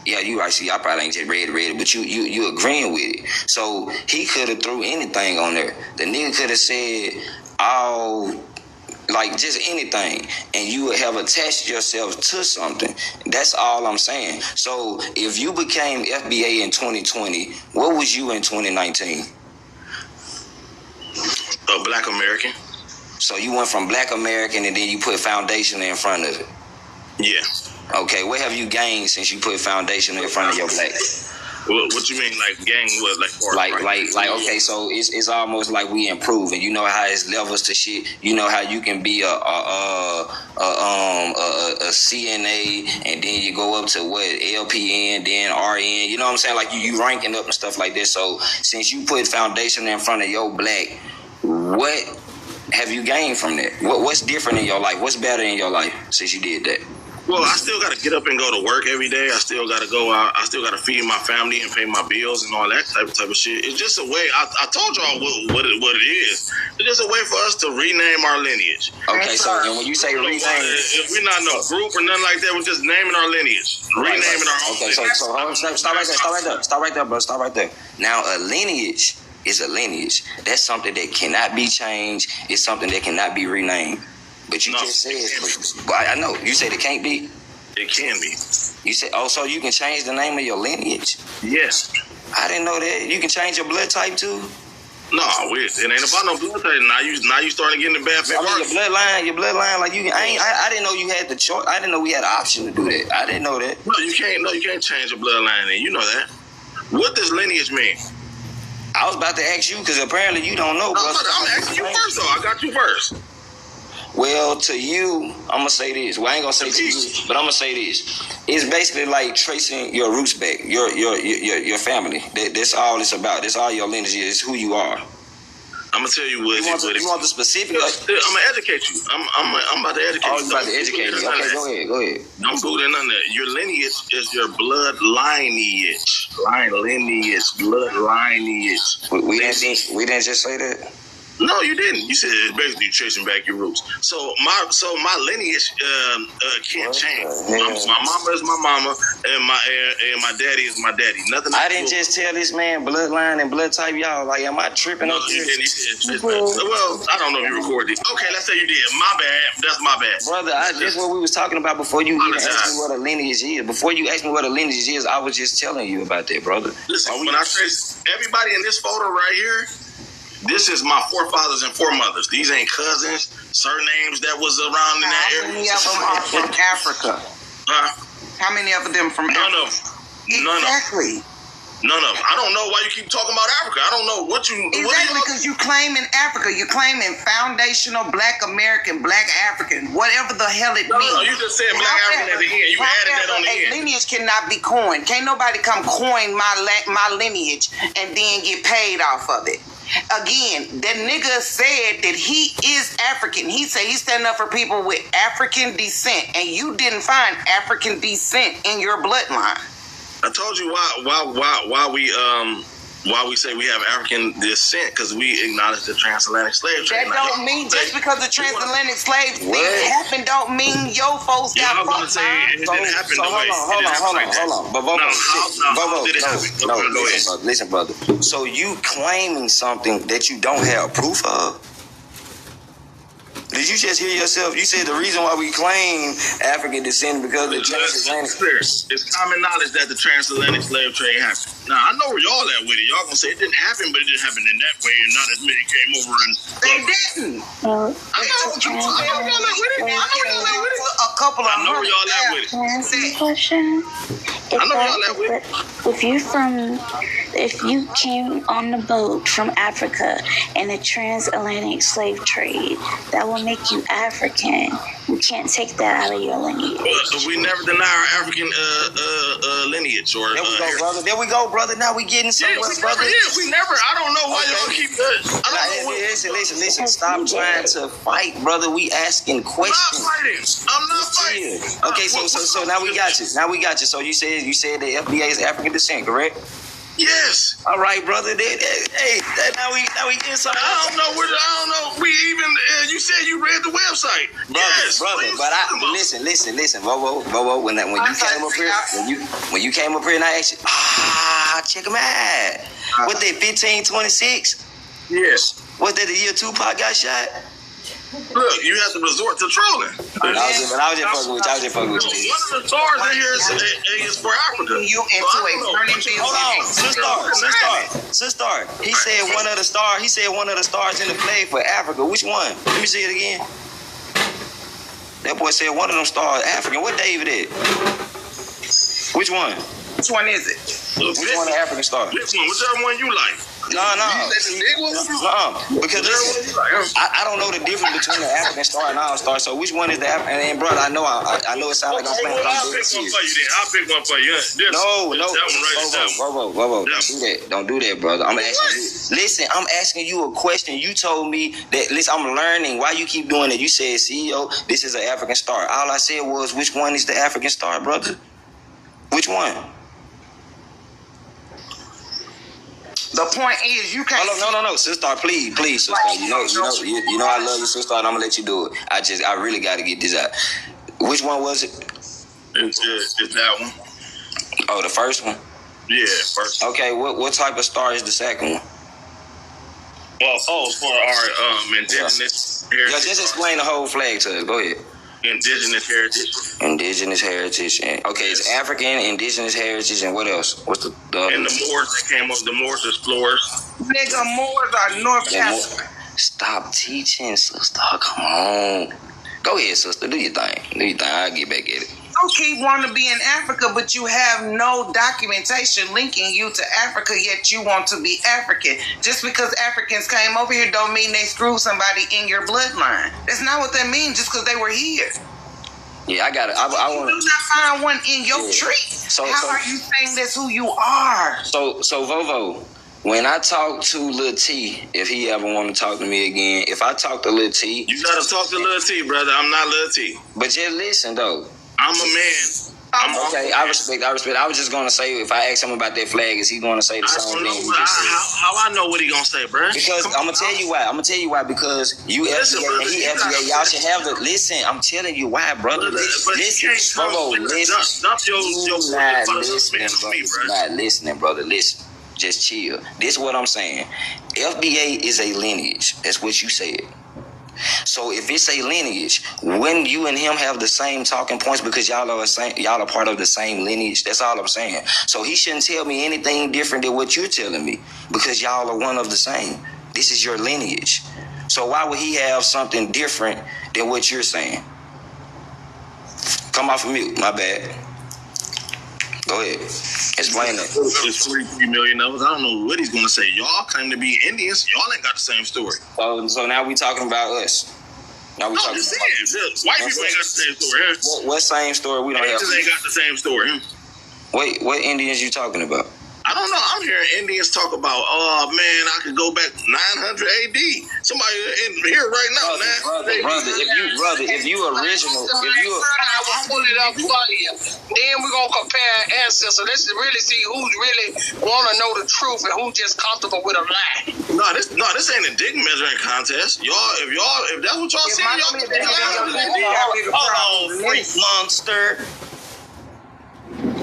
Yeah, you right. See, I probably ain't just read it, but you agreeing with it. So he could have threw anything on there. The nigga could have said just anything, and you would have attached yourself to something. That's all I'm saying. So if you became FBA in 2020, what was you in 2019? A Black American. So you went from Black American, and then you put foundation in front of it. Yeah. Okay, what have you gained since you put foundation in front of your black? What you mean, like gang? What, okay, so it's almost like we improving. You know how it's levels to shit. You know how you can be a CNA, and then you go up to LPN, then RN. You know what I'm saying? Like you ranking up and stuff like this. So since you put foundation in front of your black, what have you gained from that? What's different in your life? What's better in your life since you did that? Well, I still got to get up and go to work every day. I still got to go out. I still got to feed my family and pay my bills and all that type of shit. It's just a way. I told y'all what it is. It's just a way for us to rename our lineage. Okay, so and when you say rename, if we're not no group or nothing like that, we're just naming our lineage, renaming our own. Okay, so hold on, stop right there, bro. Stop right there. Now, a lineage is a lineage. That's something that cannot be changed. It's something that cannot be renamed. But you just said, but I know you said it can't be. It can be. You said, so you can change the name of your lineage? Yes. I didn't know that. You can change your blood type too? No, it ain't about no blood type. Now you starting to get in the bad. I mean, your bloodline, like you can. I didn't know you had the choice. I didn't know we had an option to do that. I didn't know that. No, you can't. No, you can't change your bloodline, and you know that. What does lineage mean? I was about to ask you because apparently you don't know. I'm asking you first, though. I got you first. Well, to you, I'm going to say this. Well, I ain't going to say to you, but I'm going to say this. It's basically like tracing your roots back, your family. That's all it's about. That's all your lineage is. It's who you are. I'm going to tell you what you want the specific? I'm going to educate you. I'm about to educate you. Oh, you about to educate me. Okay, go ahead. Don't go there none of that. Your lineage is your blood lineage. Blood lineage. We didn't just say that? No, you didn't. You said it's basically tracing back your roots. So my lineage can't change. My mama is my mama, and my daddy is my daddy. Nothing. I didn't just tell this man bloodline and blood type, y'all. Like, am I tripping up here? Well, I don't know if you recorded it. Okay, let's say you did. My bad. That's my bad, brother. That's what we was talking about before you even asked me what a lineage is. Before you asked me what a lineage is, I was just telling you about that, brother. Listen, when I trace everybody in this photo right here. This is my forefathers and foremothers. These ain't cousins, surnames that was around in that area. How many of them are from Africa? Huh? How many of them from Africa? None of them. Exactly. None of them. I don't know why you keep talking about Africa. I don't know what you... Exactly, because you claim in Africa. You're claiming foundational Black American, Black African, whatever the hell it means. No, you just said Black African at the end. You added that on the end. Lineage cannot be coined. Can't nobody come coin my lineage and then get paid off of it. Again, that nigga said that he is African. He said he's standing up for people with African descent, and you didn't find African descent in your bloodline. I told you why we say we have African descent, because we acknowledge the transatlantic slave trade. That don't mean just because the transatlantic slave thing happened don't mean your folks got fucked. I was gonna say it didn't happen the way. Hold on. But Bobo, listen, brother. So you claiming something that you don't have proof of? Did you just hear yourself? You said the reason why we claim African descent because of the transatlantic. It's common knowledge that the transatlantic slave trade happened. Now, I know where y'all at with it. Y'all gonna say it didn't happen, but it didn't happen in that way, and not as many came over and... They didn't. Well, I know where y'all at with it. A couple of... I know where y'all at with it. Question. I know where y'all at with it. If you came on the boat from Africa in the transatlantic slave trade, that will make you African. You can't take that out of your lineage. We never deny our African lineage. Or there we go, brother. There we go, brother. Now we getting somewhere, brother. We never. I don't know why y'all keep that. Listen. Stop trying to fight, brother. We asking questions. I'm not fighting. Okay, so now we got you. So you said the FBA is African descent, correct? Yes. All right, brother. Now we getting something. I don't know. We even you said you read the website, brother. But listen, Bobo. When you came up here, and I asked you, check him out. What that 1526? Yes. Was that the year Tupac got shot? Look, you have to resort to trolling. I was just fucking with you. One of the stars in here is for Africa. You into a burning business. Hold on, Sister. He said one of the stars in the flag for Africa. Which one? Let me see it again. That boy said one of them stars African. What David is? Which one? Which one is it? Which one the African star? Which one? Whichever one you like. No. Because I don't know the difference between the African star and our star. So which one is the African? And brother, I know it sounds like I'm playing. I'll pick one for you. No. Bobo, don't do that, brother. I'm asking you. Listen, I'm asking you a question. You told me that. Listen, I'm learning. Why you keep doing it? You said, CEO, this is an African star. All I said was, which one is the African star, brother? Which one? The point is, you can't. No, sister, please, sister. You know, I love you, sister, and I'm gonna let you do it. I really got to get this out. Which one was it? It's that one. Oh, the first one. Yeah, first. Okay, what type of star is the second one? Well, for our indigenous heritage. Yeah, just explain the whole flag to us. Go ahead. Indigenous heritage. And it's African, indigenous heritage, and what else? What's the other? And the Moors that came up. The Moors explorers. Nigga, Moors are North Carolina. Stop teaching, sister. Come on. Go ahead, sister. Do your thing. I'll get back at it. You keep wanting to be in Africa, but you have no documentation linking you to Africa, yet you want to be African. Just because Africans came over here don't mean they screwed somebody in your bloodline. That's not what that means just because they were here. Yeah, I got it. I want to. You do not find one in your tree. How are you saying that's who you are? So Vovo, when I talk to Lil T, if he ever want to talk to me again, if I talk to Lil T... You gotta talk to Lil T, brother. I'm not Lil T. But just listen, though. I'm a man. Okay, I respect. I was just gonna say, if I ask him about that flag, is he gonna say the same thing? How I know what he gonna say, bro? Because I'm gonna tell you why. Because you FBA and he FBA, y'all should have the. Listen, I'm telling you why, brother. Listen, bro. Not listening, brother. Listen. Just chill. This is what I'm saying. FBA is a lineage. That's what you said. So if it's a lineage, when you and him have the same talking points because y'all are part of the same lineage, that's all I'm saying. So he shouldn't tell me anything different than what you're telling me because y'all are one of the same. This is your lineage. So why would he have something different than what you're saying? Come off of mute. My bad. Go ahead. Explain that. It's 43 million of us. I don't know what he's going to say. Y'all claim to be Indians. Y'all ain't got the same story. So now we talking about us. Now we talking just saying. White people ain't got the same story. Huh? What same story? We don't have. Indians ain't got the same story. Wait, what Indians you talking about? I don't know. I'm hearing Indians talk about, oh man, I could go back 900 AD. Somebody in here right now, brother, if you original, I will pull it up for you. Then we're gonna compare ancestors. Let's really see who's really want to know the truth and who's just comfortable with a lie. No, this ain't a dick measuring contest. If that's what y'all saying, y'all can do it. Freak monster.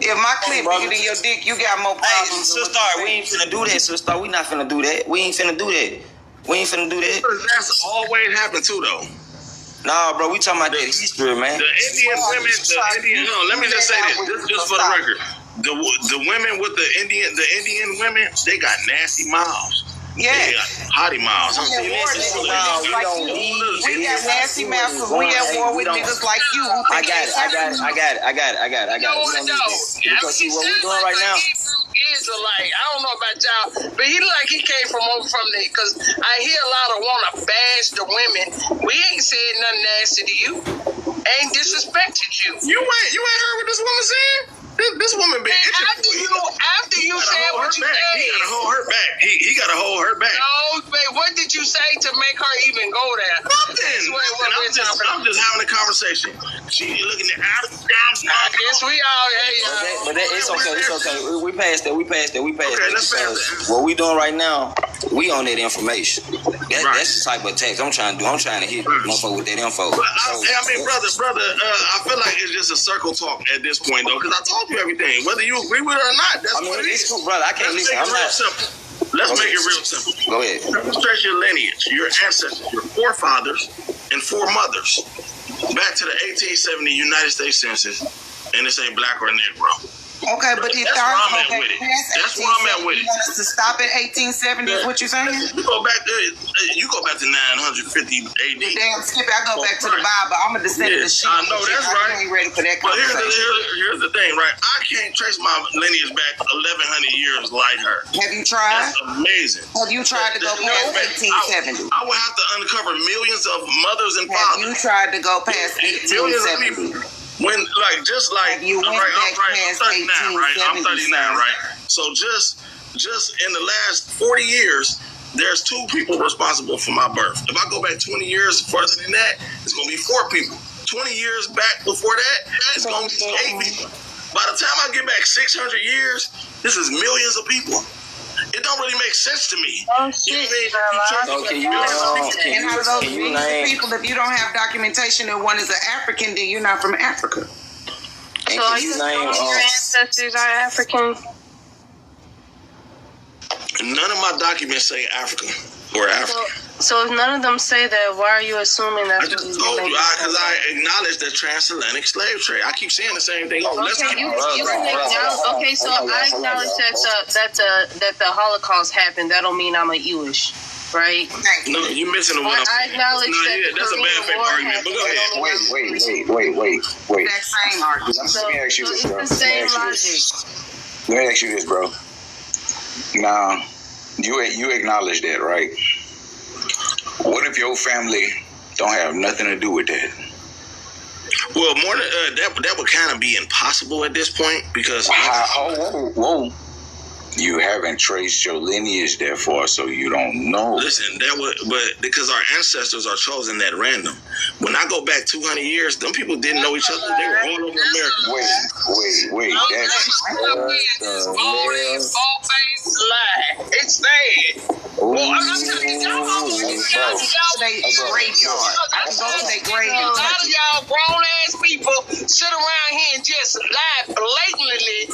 If my clip bigger than your dick, you got more problems. Hey, sister, we ain't finna do that, sister. We not finna do that. We ain't finna do that. That's always happened too, though. Nah, bro, we talking about that history, man. The Indian women, let me just say this, just for the record. The women with the Indian women, they got nasty mouths. Yeah, hottie mouths. We got nasty mouths because we at war with niggas like you. I got it. Because see what we doing right now. Israelite. I don't know about y'all, but he look like he came from over from there. Because I hear a lot of want to bash the women. We ain't said nothing nasty to you. Ain't disrespected you. You ain't heard what this woman said? This woman been after you said what you said. He gotta hold her back. He gotta hold her back. No, babe, what did you say to make her even go there? Nothing. I'm just having a conversation. She looking at Adam. I guess we all But it's okay. We passed that. Okay, let's pass that. What we doing right now, we on that information. That's the type of text I'm trying to do. I'm trying to hit motherfucker with that info. Brother, I feel like it's just a circle talk at this point, though, because I told you everything. Whether you agree with it or not, that's what it is. Cool, brother. I can't listen. Let's make it real simple. Go ahead. Demonstrate your lineage, your ancestors, your forefathers, and foremothers back to the 1870 United States Census, and this ain't black or Negro. Okay, but if that's where I'm at with it. That's where I'm at with it. You want us to stop at 1870? Is what you're saying? You go back to 950 AD. Damn, Skippy, I go back to the Bible. I'm a descendant of shit. I know that's right. I ain't ready for that But conversation. here's the thing, right? I can't trace my lineage back 1,100 years like her. Have you tried? That's amazing. Have you tried to go past 1870? I would have to uncover millions of mothers and fathers. Have you tried to go past 1870? When I'm 39, right? I'm 39, right? So just in the last 40 years, there's 2 people responsible for my birth. If I go back 20 years further than that, it's gonna be 4 people. 20 years back before that, it's gonna be 8 people. By the time I get back 600 years, this is millions of people. It don't really make sense to me. Oh shit! And how those people, if you don't have documentation that one is an African, then you're not from Africa. So are you saying your ancestors are African? None of my documents say Africa or African. So if none of them say that, why are you assuming that's I just told you, because I acknowledge the transatlantic slave trade. I keep saying the same thing. Okay, so I acknowledge that the Holocaust happened. That don't mean I'm a Jewish, right? No, you're missing one. I acknowledge that. That's a bad faith argument. But go ahead. Wait. That same argument. Let me ask you this, bro. It's the same logic. Let me ask you this, bro. Now, you acknowledge that, right? What if your family don't have nothing to do with that? Well, more than that would kind of be impossible at this point because. Whoa. You haven't traced your lineage that far, so you don't know. Listen, but because our ancestors are chosen that random. When I go back 200 years, them people didn't know each other. They were all over America. Wait. That's lie. It's sad. Well, I'm not telling you, y'all graveyard. I can go to their grave. A lot of y'all grown ass people sit around here and just lie blatantly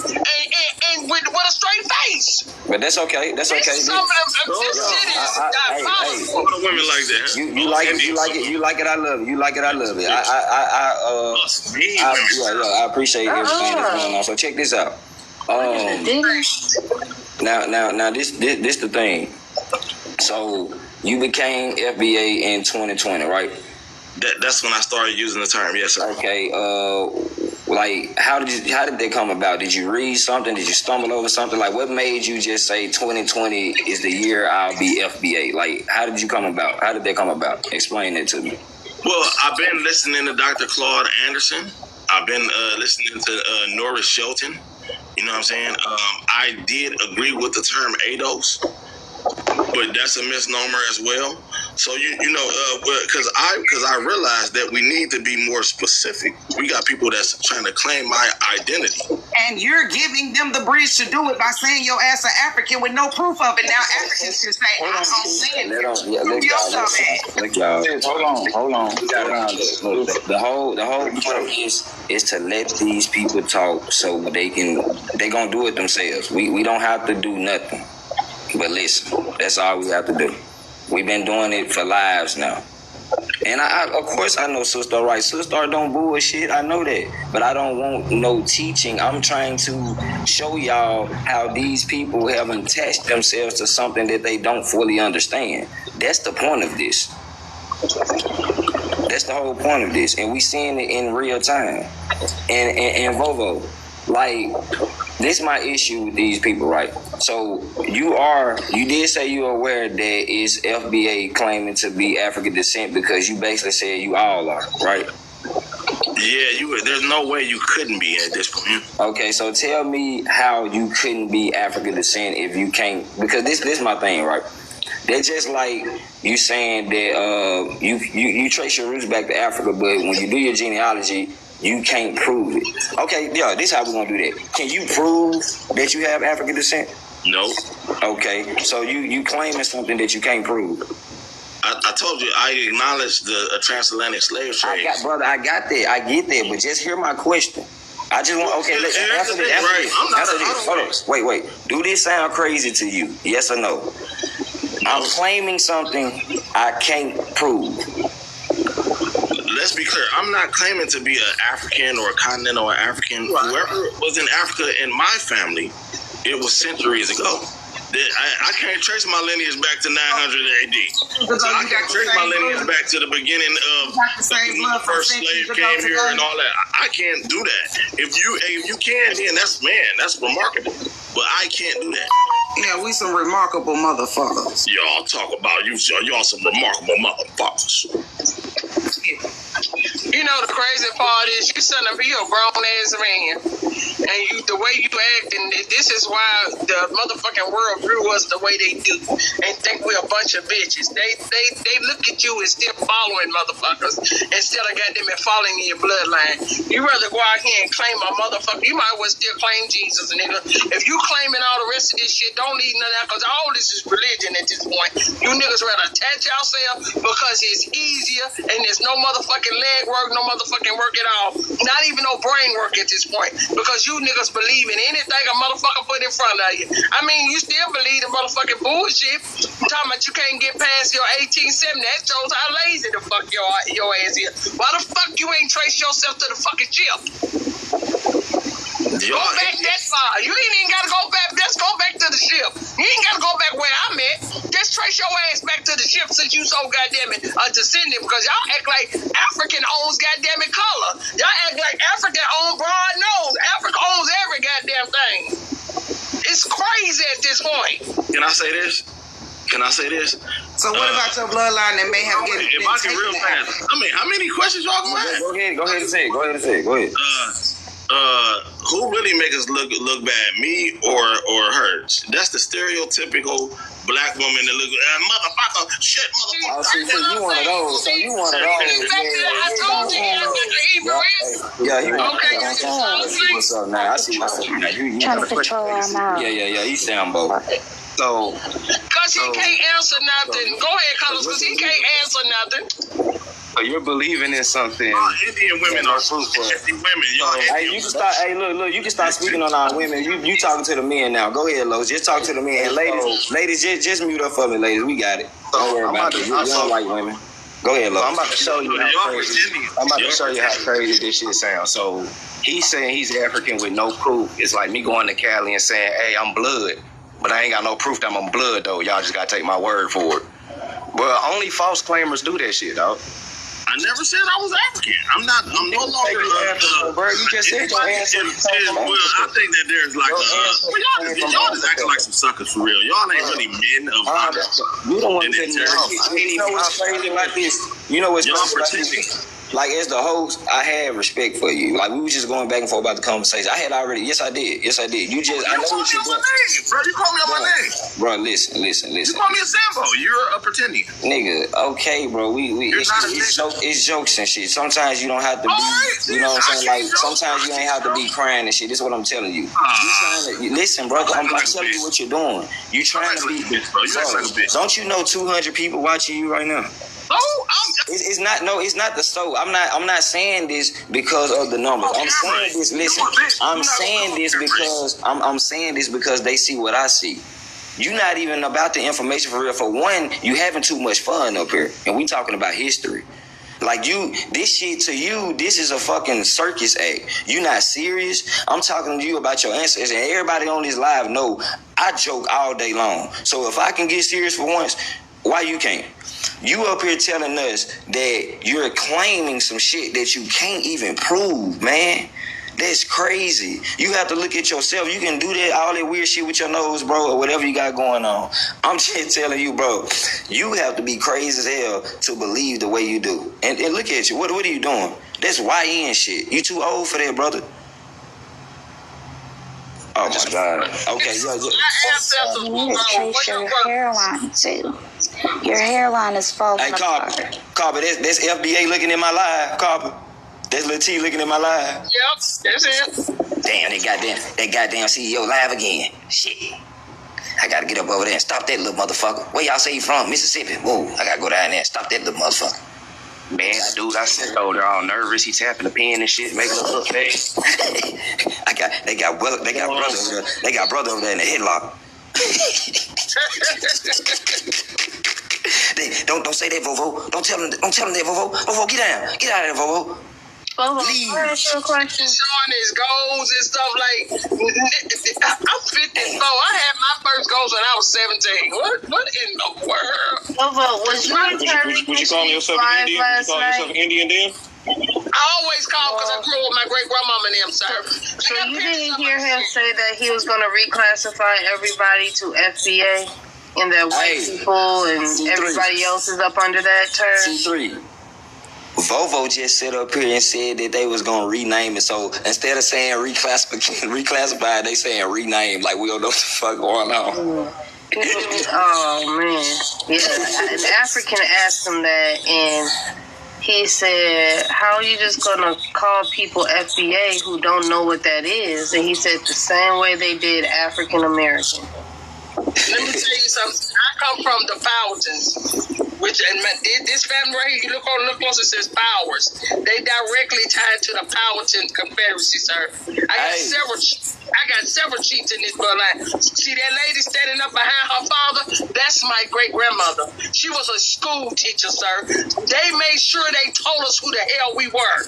and with a straight face. But that's okay. That's okay. Some of them, this shit is diabolical. What a women like that. You like it. I love it. You like it. I love it. I appreciate everything that's going on. So check this out. Now, this the thing. So you became FBA in 2020, right? That's when I started using the term. Yes, sir. Okay. Like, how did that come about? Did you read something? Did you stumble over something? Like, what made you just say 2020 is the year I'll be FBA? Like, how did you come about? How did that come about? Explain it to me. Well, I've been listening to Dr. Claude Anderson. I've been listening to Norris Shelton. You know what I'm saying? I did agree with the term ADOS, but that's a misnomer as well. So because I realized that we need to be more specific. We got people that's trying to claim my identity, and you're giving them the bridge to do it by saying your ass an African with no proof of it. Now Africans can say, "I don't see it." Hold on. The whole point is to let these people talk so they gonna do it themselves. We don't have to do nothing. But listen, that's all we have to do. We've been doing it for lives now. And I of course I know Sister right. Sister don't bullshit. I know that. But I don't want no teaching. I'm trying to show y'all how these people have attached themselves to something that they don't fully understand. That's the point of this. That's the whole point of this. And we seeing it in real time. And Vovo, like, this is my issue with these people, right? So you did say you're aware that it's FBA claiming to be African descent because you basically said you all are, right? Yeah, there's no way you couldn't be at this point. Okay, so tell me how you couldn't be African descent if you can't, because this is my thing, right? They're just like you saying that you trace your roots back to Africa, but when you do your genealogy, you can't prove it. Okay, yeah, this is how we're gonna do that. Can you prove that you have African descent? No. Okay, so you claiming something that you can't prove. I told you I acknowledge the transatlantic slave trade. I get that, but just hear my question. I just want, okay, let's answer this. Hold on, wait. Do this sound crazy to you? Yes or no? I'm claiming something I can't prove. Let's be clear. I'm not claiming to be an African or a continental or African. Whoever was in Africa in my family, it was centuries ago. I can't trace my lineage back to 900 AD. So I can't trace my lineage back to the beginning of the first slave came here and all that. I can't do that. If you can, then that's remarkable. But I can't do that. Yeah, we some remarkable motherfuckers. Y'all talk about y'all some remarkable motherfuckers. You know the crazy part is you son of a grown ass man, and the way you act, and this is why the motherfucking world grew us the way they do, and think we're a bunch of bitches. They look at you and still following motherfuckers instead of goddamn it following in your bloodline. You rather go out here and claim a motherfucker. You might as well still claim Jesus, nigga. If you claiming all the rest of this shit, don't need none of that, because all this is religion at this point. You niggas rather attach yourself because it's easier and there's no motherfucking leg work, no motherfucking work at all. Not even no brain work at this point, because you niggas believe in anything a motherfucker put in front of you. I mean, you still believe the motherfucking bullshit. I'm talking about you can't get past your 1870. That shows how lazy the fuck your ass is. Why the fuck you ain't trace yourself to the fucking ship? Go back that far. You ain't even gotta go back. Let's go back to the ship. You ain't gotta go back where I'm at. Just trace your ass back to the ship since you so goddamn it descendant, because y'all act like African owns goddamn it color. Y'all act like African own broad nose. Africa owns every goddamn thing. It's crazy at this point. Can I say this? So what about your bloodline that may have been if I can real fast? I mean, how many questions y'all gonna ask? Go ahead and say it. Who really make us look bad, me or her? That's the stereotypical black woman that look motherfucker, shit, motherfucker. Oh, so you one of those. I told you, Yeah, okay. What's up now? I see myself now. You trying to control our mouth. Yeah. You sound both. So, because he can't answer nothing. Go ahead, Carlos, because he can't answer nothing. But you're believing in something. Indian women are proof for women. Hey, you can start. Hey, look. You can start speaking on our women. You talking to the men now. Go ahead, Lowe's. Just talk to the men. And ladies, just mute up for me, ladies. We got it. Don't worry about it. You don't like women. Go ahead, Lowe's. I'm about to show you how crazy this shit sounds. So he's saying he's African with no proof. It's like me going to Cali and saying, "Hey, I'm blood." but I ain't got no proof that I'm blood though. Y'all just gotta take my word for it. Well, only false claimers do that shit, dog. I never said I was African. I'm no longer. Bro, you just said your answer. Well, I think that there's like y'all just acting like some suckers for real. Y'all ain't really men of honor. You don't want to take me off. You know what's crazy about this? You know what's crazy about this? Like, as the host, I had respect for you. Like, we was just going back and forth about the conversation. I had already, yes, I did. You just, I know what you're doing. Bro, you call me on my name. Bro, listen. You call me a Sambo. You're a pretending. Nigga, okay, bro. It's jokes and shit. Sometimes you don't have to be, you know what I'm saying? Like, sometimes you ain't have to be crying and shit. This is what I'm telling you. Listen, bro, I'm telling you what you're doing. You trying to be, bro. Don't you know 200 people watching you right now? It's not the soul. I'm not saying this because of the numbers. I'm saying this. Listen, I'm saying this because they see what I see. You're not even about the information for real. For one, you having too much fun up here, and we talking about history. Like this shit to you, this is a fucking circus act. You not serious? I'm talking to you about your ancestors, and everybody on this live know I joke all day long. So if I can get serious for once, why you can't? You up here telling us that you're claiming some shit that you can't even prove, man. That's crazy. You have to look at yourself. You can do that, all that weird shit with your nose, bro, or whatever you got going on. I'm just telling you, bro, you have to be crazy as hell to believe the way you do. And look at you. What are you doing? That's YN shit. You too old for that, brother. Oh my God. Okay, you need to trace your hairline too. Your hairline is falling apart. Carper, that's FBA looking in my live, Carper. That's Lil T looking in my live. Yep, that's it. Damn, that goddamn CEO live again. Shit. I gotta get up over there and stop that little motherfucker. Where y'all say you from? Mississippi. Whoa, I gotta go down there and stop that little motherfucker. Man, dude, I said, oh, they're all nervous. He tapping the pen and shit, making a look face. They got brother over there. They got brother over there in the headlock. Don't say that, Vovo. Don't tell them that, Vovo. Vovo, get down. Get out of there, Vovo. Vovo, can I ask you a question? Showing his goals and stuff like, I'm 54. I had my first goals when I was 17. What in the world? Vovo, was you in Would you call yourself an Indian? Would you call yourself an Indian then? I always call because I grew up with my great grandmama and them, sir. So you didn't hear him say that he was going to reclassify everybody to FBA and that white people and everybody else is up under that term? C3. Vovo just sat up here and said that they was gonna rename it. So instead of saying reclassify, they saying rename. Like we don't know what the fuck going on. Oh man, yeah. An African asked him that, and he said, "How are you just gonna call people FBA who don't know what that is?" And he said the same way they did African American. Let me tell you something. I come from the Powhatans, this family right here, you look close, it says Powers. They directly tied to the Powhatan Confederacy, sir. I got several chiefs in this bloodline. See that lady standing up behind her father? That's my great grandmother. She was a school teacher, sir. They made sure they told us who the hell we were.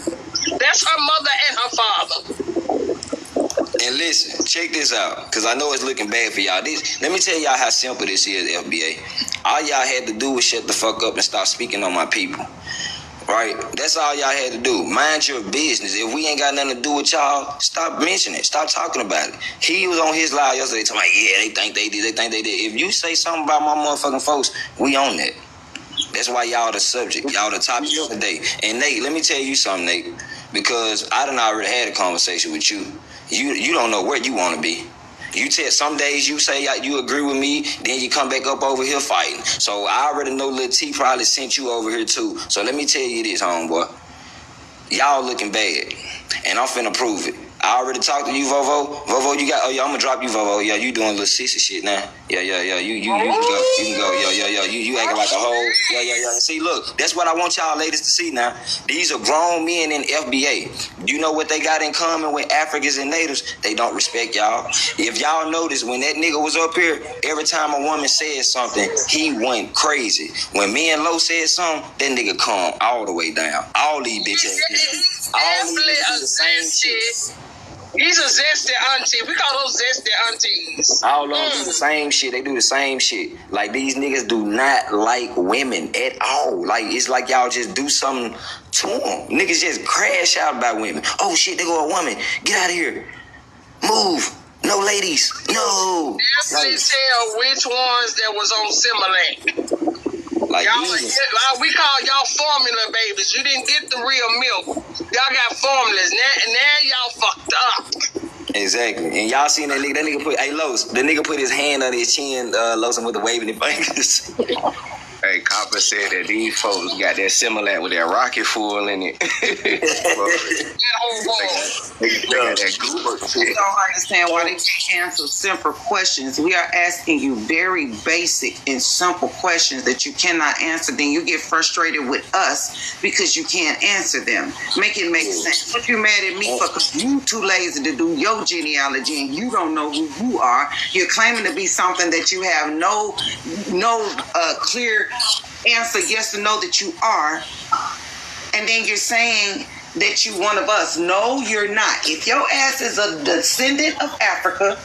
That's her mother and her father. And listen, check this out, because I know it's looking bad for y'all. Let me tell y'all how simple this is, FBA. All y'all had to do was shut the fuck up and stop speaking on my people. Right? That's all y'all had to do. Mind your business. If we ain't got nothing to do with y'all, stop mentioning it. Stop talking about it. He was on his live yesterday talking about, yeah, they think they did. If you say something about my motherfucking folks, we own that. That's why y'all the subject. Y'all the topic of the day. And Nate, let me tell you something, Nate, because I done already had a conversation with you. You don't know where you want to be. You tell some days you say you agree with me, then you come back up over here fighting. So I already know Lil T probably sent you over here too. So let me tell you this, homeboy. Y'all looking bad, and I'm finna prove it. I already talked to you, Vovo. Vovo, I'm gonna drop you, Vovo. Yeah, you doing little sissy shit now. Yeah. You can go. Yeah. You acting like a hoe. Yeah. See, look, that's what I want y'all ladies to see now. These are grown men in FBA. You know what they got in common with Africans and natives? They don't respect y'all. If y'all notice, when that nigga was up here, every time a woman said something, he went crazy. When me and Lo said something, that nigga calm all the way down. All these bitches. All these bitches do the same shit. He's a zesty auntie. We call those zesty aunties. All of them do the same shit. They do the same shit. Like, these niggas do not like women at all. Like, it's like y'all just do something to them. Niggas just crash out about women. Oh shit, they go a woman. Get out of here. Move. No ladies. No. Definitely tell which ones that was on Similac. Like, y'all, we call y'all formula babies. You didn't get the real milk. Y'all got formulas. Now y'all fucked up. Exactly. And y'all seen that nigga? That nigga put, hey, Los, the nigga put his hand on his chin, Los, with the waving his fingers. Hey, Copper said that these folks got that Similac with that rocket fuel in it. We don't understand why they can't answer simple questions. We are asking you very basic and simple questions that you cannot answer. Then you get frustrated with us because you can't answer them. Make it make sense. What you mad at me for? Because you too lazy to do your genealogy and you don't know who you are. You're claiming to be something that you have no clear answer, yes or no, that you are. And then you're saying that you one of us. No, you're not. If your ass is a descendant of Africa,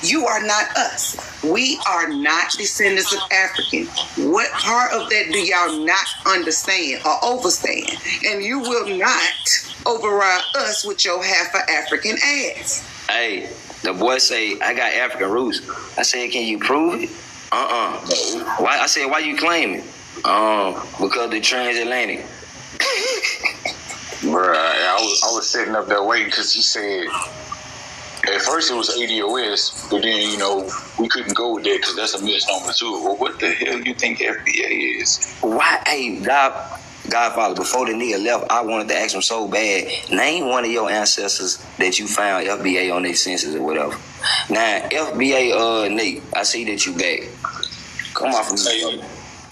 you are not us. We are not descendants of African. What part of that do y'all not understand or overstand? And you will not override us with your half of African ass. Hey, the boy say, I got African roots. I said, can you prove it? Why? I said, why you claiming? Because the transatlantic. Bruh, I was sitting up there waiting because he said at first it was ADOS, but then we couldn't go with that because that's a misnomer too. Well, what the hell you think FBA is? Why? Hey, Godfather, before the nigga left, I wanted to ask him so bad. Name one of your ancestors that you found FBA on their census or whatever. Now, FBA, Nate, I see that you back. Come off of me.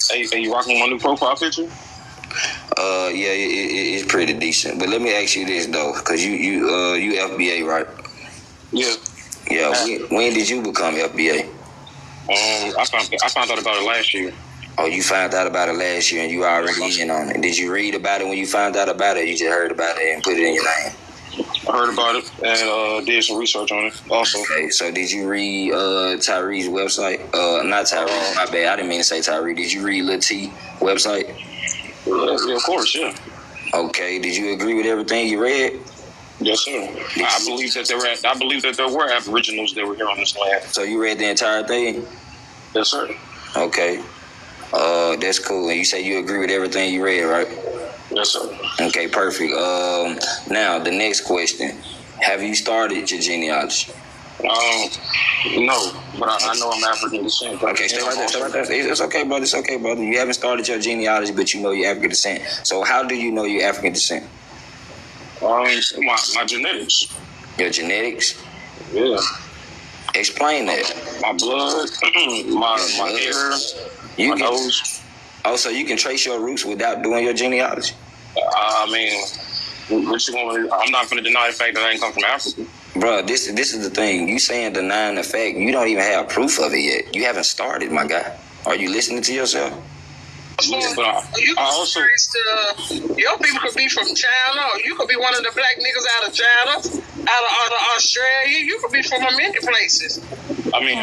Hey, you rocking my new profile picture? Yeah, it's pretty decent. But let me ask you this though, because you FBA, right? Yeah. Yeah. When did you become FBA? I found out about it last year. Oh, you found out about it last year and you already in on it. Did you read about it when you found out about it? You just heard about it and put it in your name? I heard about it and did some research on it also. Okay, so did you read Tyree's website? Not Tyree, my bad. I didn't mean to say Tyree. Did you read Lil T website? Yeah, of course, yeah. Okay, did you agree with everything you read? Yes, sir. I believe that there were Aboriginals that were here on this land. So you read the entire thing? Yes, sir. Okay. That's cool. And you say you agree with everything you read, right? Yes, sir. Okay, perfect. Now the next question: have you started your genealogy? No, but I know I'm African descent. Okay, stay right there. It's okay, brother. It's okay, brother. You haven't started your genealogy, but you know you're African descent. So how do you know you're African descent? My genetics. Your genetics? Yeah. Explain that. My blood, my hair, my nose. Oh, so you can trace your roots without doing your genealogy? I mean, I'm not going to deny the fact that I ain't come from Africa. Bro, this is the thing. You saying denying the fact, you don't even have proof of it yet. You haven't started, my guy. Are you listening to yourself? Yeah, but I also... Your people could be from China, or you could be one of the black niggas out of China, out of Australia. You could be from many places. I mean,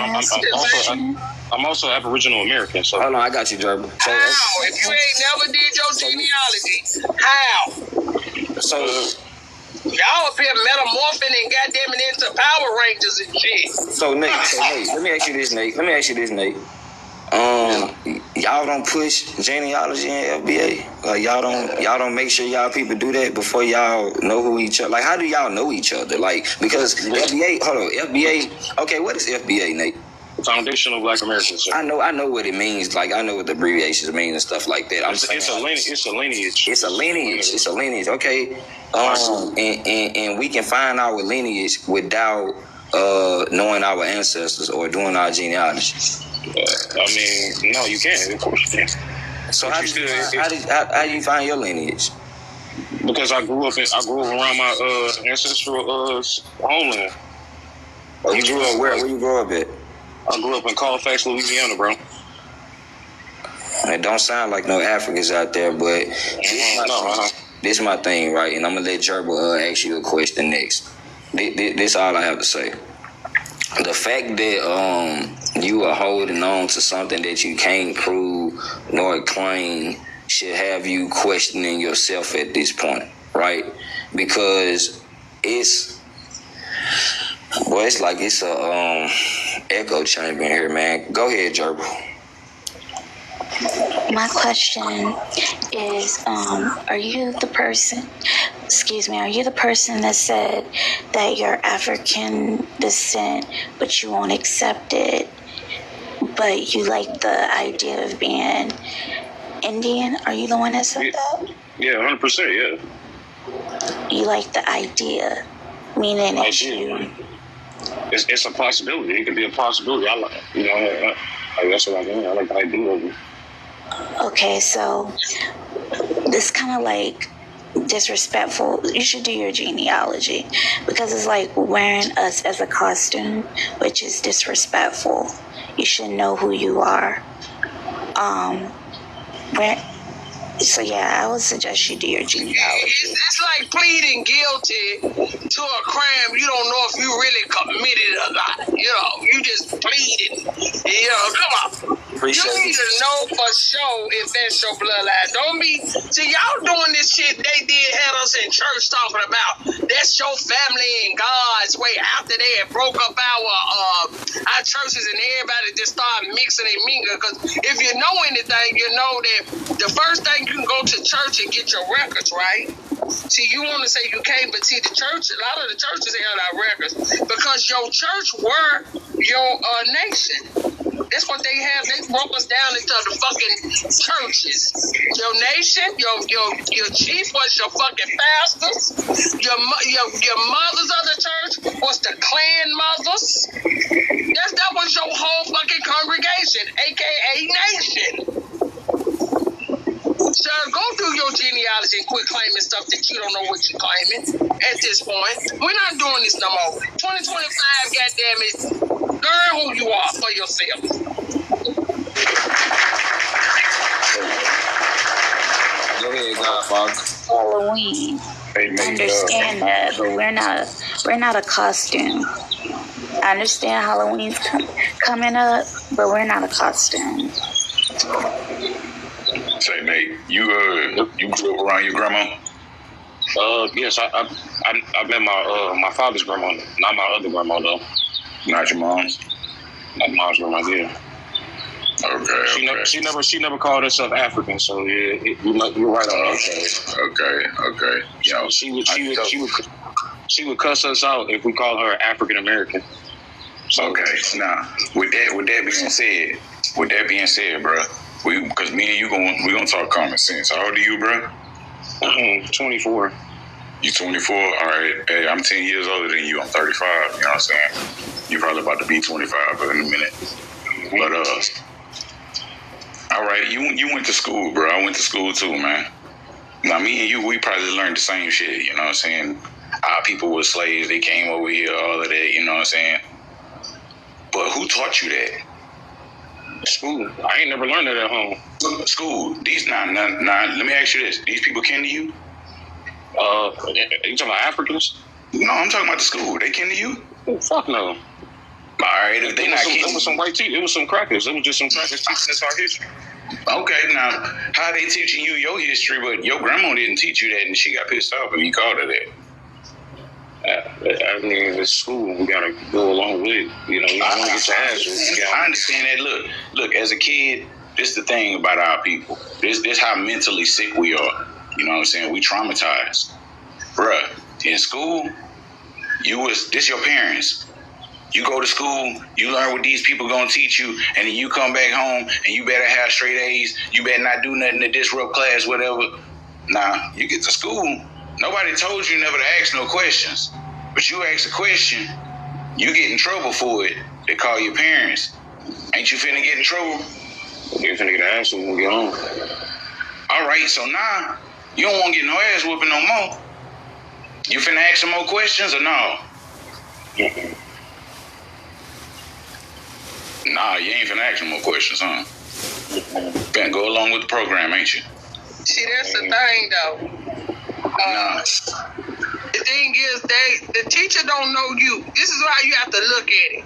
I'm also Aboriginal American. So hold on, I got you, Jeremy. So, how? If you ain't never did your genealogy, how? So y'all up here metamorphing and goddamn it into Power Rangers and shit. So Nate, let me ask you this, Nate. Y'all don't push genealogy in FBA. Like y'all don't make sure y'all people do that before y'all know who each other. Like how do y'all know each other? Like because FBA. Okay, what is FBA, Nate? Foundational Black Americans. I know what it means. Like I know what the abbreviations mean and stuff like that. It's a lineage. It's a lineage. Okay. And we can find our lineage without knowing our ancestors or doing our genealogy. I mean, no, you can't. Of course you can. So how do you find your lineage? Because I grew up around my ancestral homeland. Oh, you grew up where? Where you grew up at? I grew up in Colfax, Louisiana, bro. It don't sound like no Africans out there, but this is my thing, right? And I'm gonna let Gerbil ask you a question next. This all I have to say. The fact that you are holding on to something that you can't prove nor claim should have you questioning yourself at this point, right? Because it's like it's a echo chamber in here, man. Go ahead, Gerbil. My question is, are you the person that said that you're African descent, but you won't accept it, but you like the idea of being Indian? Are you the one that said that? Yeah, 100%, yeah. You like the idea, meaning it's you. It's a possibility. It could be a possibility. I like, that's what I mean. I like the idea of it. Okay, so this kind of like disrespectful. You should do your genealogy because it's like wearing us as a costume, which is disrespectful. You should know who you are. So yeah, I would suggest you do your genealogy. It's like pleading guilty to a crime you don't know if you really committed or not. You just pleaded. Come on. You need to know for sure if that's your bloodline. Don't be. See, y'all doing this shit they did had us in church talking about. That's your family and God's way. After they had broke up our churches and everybody just started mixing and mingling. Because if you know anything, you know that the first thing you can go to church and get your records, right? See, you want to say you can't, but see, the church, a lot of the churches held our records because your church were your nation. That's what they have. They broke us down into the fucking churches. Your nation, your chief was your fucking pastors. Your mothers of the church was the clan mothers. That was your whole fucking congregation, aka nation. Sir, go through your genealogy and quit claiming stuff that you don't know what you're claiming at this point. We're not doing this no more. 2025, goddammit. Learn who you are for yourself. Go ahead, Godfather. Halloween. Understand that, but we're not a costume. I understand Halloween's coming up, but we're not a costume. Say, Nate, you grew up around your grandma? Yes, I met my father's grandma, not my other grandma though. Not your mom's? Not mom's grandma, yeah. Okay. She never called herself African, so yeah, you're right on that. Okay. She would cuss us out if we call her African American. So, okay. Now, with that being said, bro, because me and you we gonna talk common sense. How old are you, bro? 24. You 24? All right. Hey, I'm 10 years older than you. I'm 35. You know what I'm saying? You're probably about to be 25 in a minute. But all right. You went to school, bro. I went to school too, man. Now, me and you, we probably learned the same shit. You know what I'm saying? Our people were slaves. They came over here. All of that. You know what I'm saying? But who taught you that? School. I ain't never learned that at home. School. These let me ask you this. These people kin to you? You talking about Africans? No, I'm talking about the school. They kin to you? Oh, fuck no. All right, if they not kin. It was some white teachers. It was some crackers. It was just some crackers teaching us our history. Okay, now how they teaching you your history, but your grandma didn't teach you that, and she got pissed off and you called her that. I mean, it's school. We gotta go along with it. You want to get your ass. I understand that. Look. As a kid, this the thing about our people. This how mentally sick we are. You know what I'm saying? We traumatized, bruh. In school, this your parents. You go to school, you learn what these people gonna teach you, and then you come back home and you better have straight A's. You better not do nothing to disrupt class, whatever. Nah, you get to school. Nobody told you never to ask no questions. But you ask a question, you get in trouble for it. They call your parents. Ain't you finna get in trouble? You finna get an ass when we get home. All right, so now you don't want to get no ass whooping no more. You finna ask some more questions or no? Nah, you ain't finna ask no more questions, huh? Finna go along with the program, ain't you? See, that's the thing, though. The thing is, the teacher don't know you. This is how you have to look at it.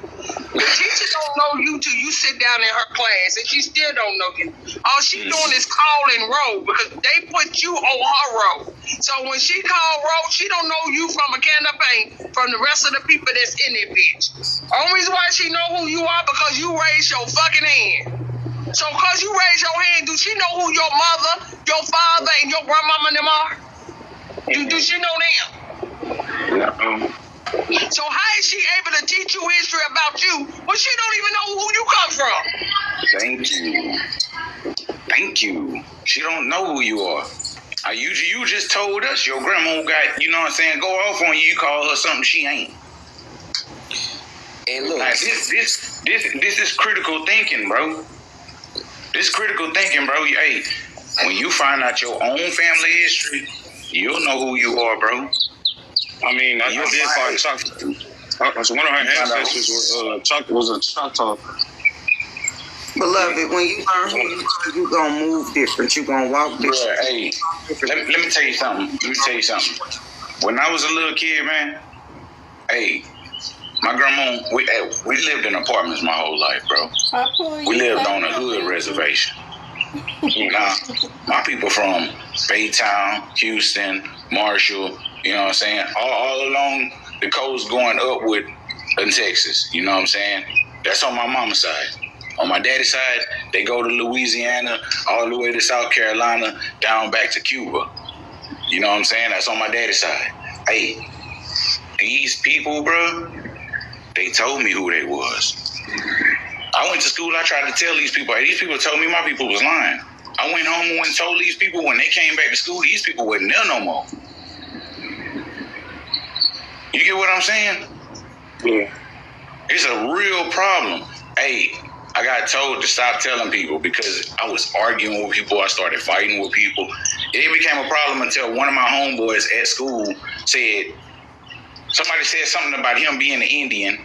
The teacher don't know you till you sit down in her class, and she still don't know you. All she doing is calling roll because they put you on her roll. So when she call roll, she don't know you from a can of paint from the rest of the people that's in that bitch. Only reason why she know who you are because you raised your fucking hand. So because you raised your hand, do she know who your mother, your father, and your grandmama and them are? Do she know them? No. So how is she able to teach you history about you when she don't even know who you come from? Thank you. Thank you. She don't know who you are. You just told us your grandma got, you know what I'm saying, go off on you. You call her something she ain't. And look, like, this is critical thinking, bro. This critical thinking, bro. Hey, when you find out your own family history, you'll know who you are, bro. I mean, I did find Choctaw. So one of her ancestors was a Choctaw. Beloved, when you learn who you are, you gonna move different. You gonna walk different. Bruh, hey, let me tell you something. When I was a little kid, man, hey, my grandma, we lived in apartments my whole life, bro. We lived on a hood reservation. Now, my people from Baytown, Houston, Marshall, you know what I'm saying, all along the coast going upward in Texas, you know what I'm saying? That's on my mama's side. On my daddy's side, they go to Louisiana, all the way to South Carolina, down back to Cuba. You know what I'm saying? That's on my daddy's side. Hey, these people, bro, they told me who they was. I went to school, I tried to tell these people, hey, these people told me my people was lying. I went home and told these people when they came back to school, these people wasn't there no more. You get what I'm saying? Yeah. It's a real problem. Hey, I got told to stop telling people because I was arguing with people. I started fighting with people. It became a problem until one of my homeboys at school said, somebody said something about him being an Indian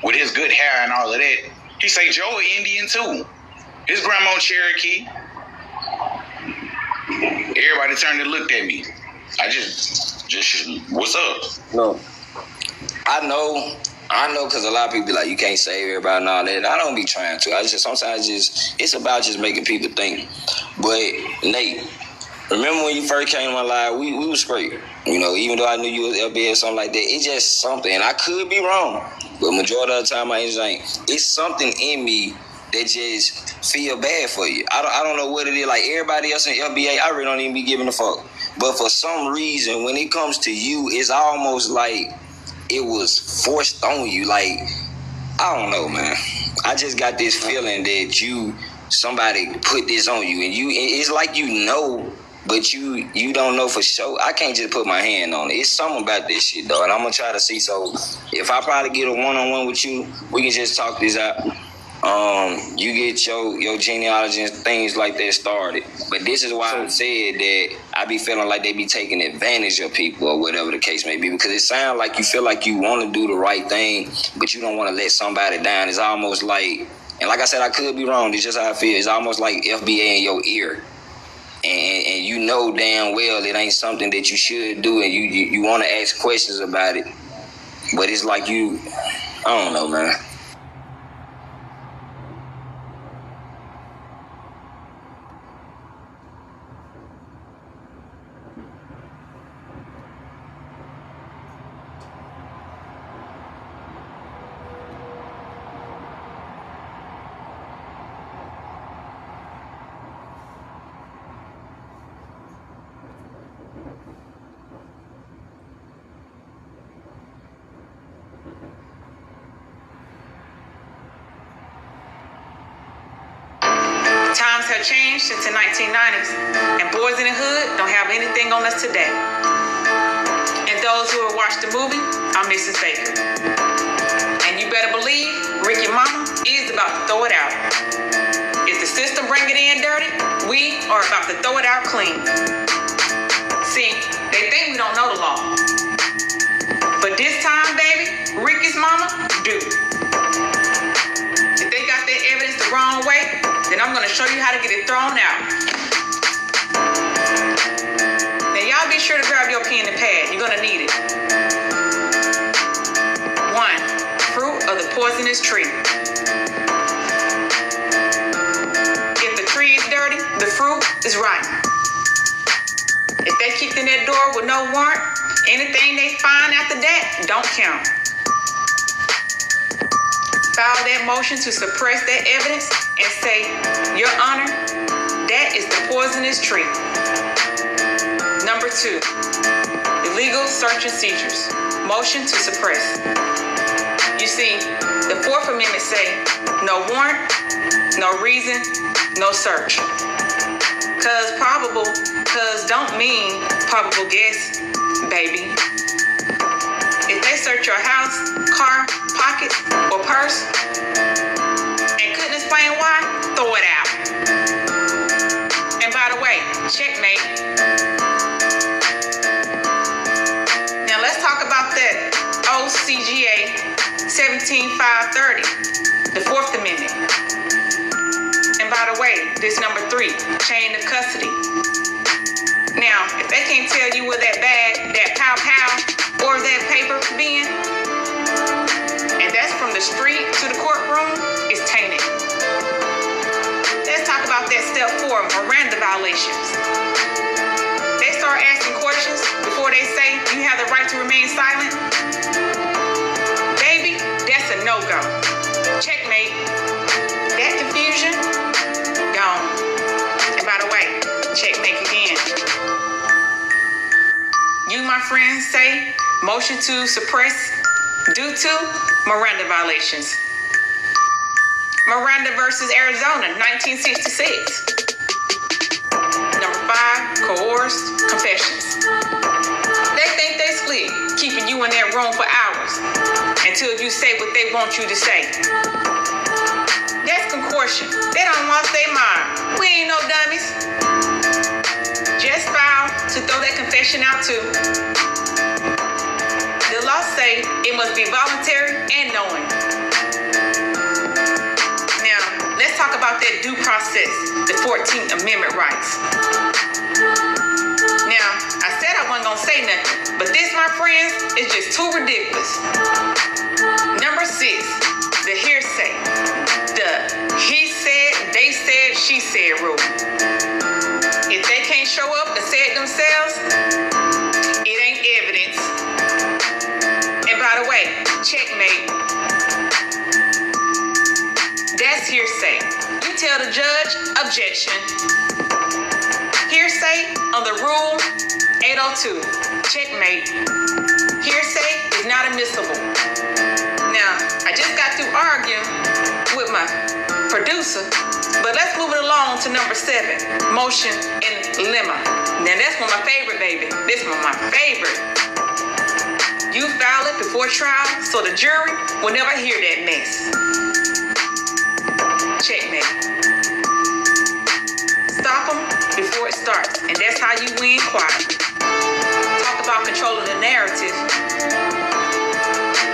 with his good hair and all of that. He said, Joe an Indian too. His grandma Cherokee. Everybody turned and looked at me. I just what's up? No. I know because a lot of people be like, you can't save everybody and all that. I don't be trying to. Sometimes it's about just making people think. But Nate, remember when you first came to my life, we was straight. You know, even though I knew you was LB or something like that, it's just something. And I could be wrong, but majority of the time I ain't. It's something in me that just feel bad for you. I don't know what it is. Like everybody else in LBA, I really don't even be giving a fuck. But for some reason, when it comes to you, it's almost like it was forced on you. Like, I don't know, man. I just got this feeling that somebody put this on you, and it's like you know, but you don't know for sure. I can't just put my hand on it. It's something about this shit, though, and I'm gonna try to see. So if I probably get a one-on-one with you, we can just talk this out. You get your genealogy and things like that started. But this is why I said that I be feeling like they be taking advantage of people or whatever the case may be, because it sounds like you feel like you want to do the right thing, but you don't want to let somebody down. It's almost like, and like I said, I could be wrong. It's just how I feel. It's almost like FBA in your ear. And you know damn well it ain't something that you should do, and you want to ask questions about it. But it's like I don't know, man. Times have changed since the 1990s, and Boys in the Hood don't have anything on us today. And those who have watched the movie are Mrs. Baker. And you better believe Ricky Mama is about to throw it out. If the system bring it in dirty, we are about to throw it out clean. See, they think we don't know the law. But this time, baby, Ricky's mama do. If they got their evidence the wrong way, then I'm going to show you how to get it thrown out. Now, y'all be sure sure to grab your pen and pad. You're gonna need it. 1. Fruit of the poisonous tree. If the tree is dirty, the fruit is rotten. If they kicked in that door with no warrant, anything they find after that don't count. File that motion to suppress that evidence and say, Your Honor, that is the poisonous tree. Number 2, illegal search and seizures. Motion to suppress. You see, the Fourth Amendment say, no warrant, no reason, no search. Cause don't mean probable guess, baby. If they search your house, car, pocket, or purse, and couldn't explain why, throw it out. And by the way, checkmate. Now let's talk about that OCGA 17530, the Fourth Amendment. And by the way, this number 3, chain of custody. Now, if they can't tell you where that bag, that pow, or that paper bin, and that's from the street to the courtroom, it's tainted. Let's talk about that step 4, Miranda violations. They start asking questions before they say you have the right to remain silent. Baby, that's a no-go. Checkmate. That confusion, gone. And by the way, checkmate again. You, my friends, say motion to suppress due to Miranda violations. Miranda versus Arizona, 1966. Number 5, coerced confessions. They think they split, keeping you in that room for hours until you say what they want you to say. That's concoction. They don't want their mind. We ain't no dummies. Just file to throw that confession out too. The law say it must be voluntary and knowing. Now, let's talk about that due process, the 14th Amendment rights. Now, I said I wasn't gonna say nothing, but this, my friends, is just too ridiculous. Number 6, the hearsay. The he said, they said, she said rule. If they can't show up and say it themselves, it ain't evidence. And by the way, checkmate. That's hearsay. You tell the judge, objection. Hearsay on the rule 802, checkmate. Hearsay is not admissible. Now, I just got through arguing with my producer, but let's move it along to number 7, motion in limma. Now that's one of my favorite, baby. This one of my favorite. You file it before trial so the jury will never hear that mess. Checkmate. Stop them before it starts, and that's how you win quiet. Talk about controlling the narrative.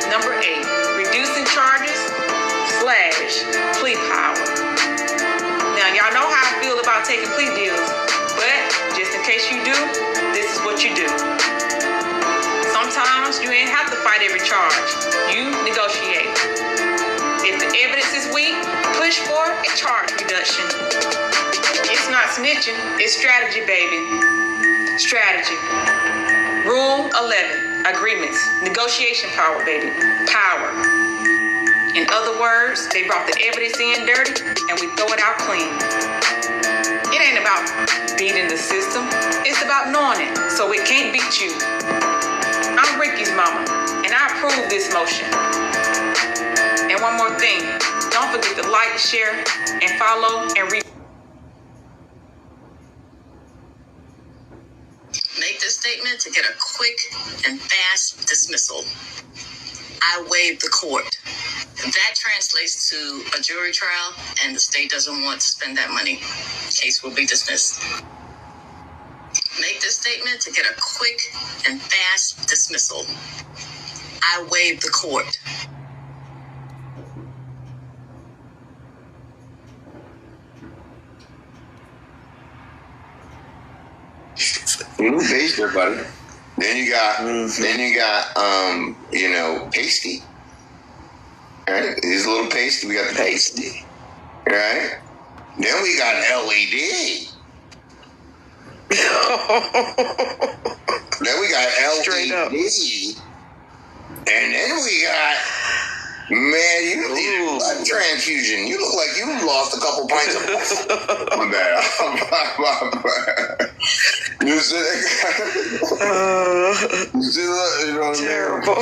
Number 8, reducing charges / plea power. Now, y'all know how I feel about taking plea deals, but just in case you do, this is what you do. Sometimes you ain't have to fight every charge. You negotiate. If the evidence is weak, push for a charge reduction. It's not snitching, it's strategy, baby. Strategy. Rule 11, agreements. Negotiation power, baby. Power. In other words, they brought the evidence in dirty and we throw it out clean. It ain't about beating the system. It's about knowing it so it can't beat you. I'm Ricky's mama and I approve this motion. And one more thing, don't forget to like, share, and follow and read. Make this statement to get a quick and fast dismissal. I waive the court. That translates to a jury trial, and the state doesn't want to spend that money. Case will be dismissed. Make this statement to get a quick and fast dismissal. I waive the court. Pasty, buddy. Then you got, pasty. Right? There's a little pasty. We got the pasty. Right? Then we got LED. Then we got LED. And then we got, man, you need a blood transfusion. You look like you lost a couple pints of blood. My bad. You see that? You see that? You know what I mean? Terrible.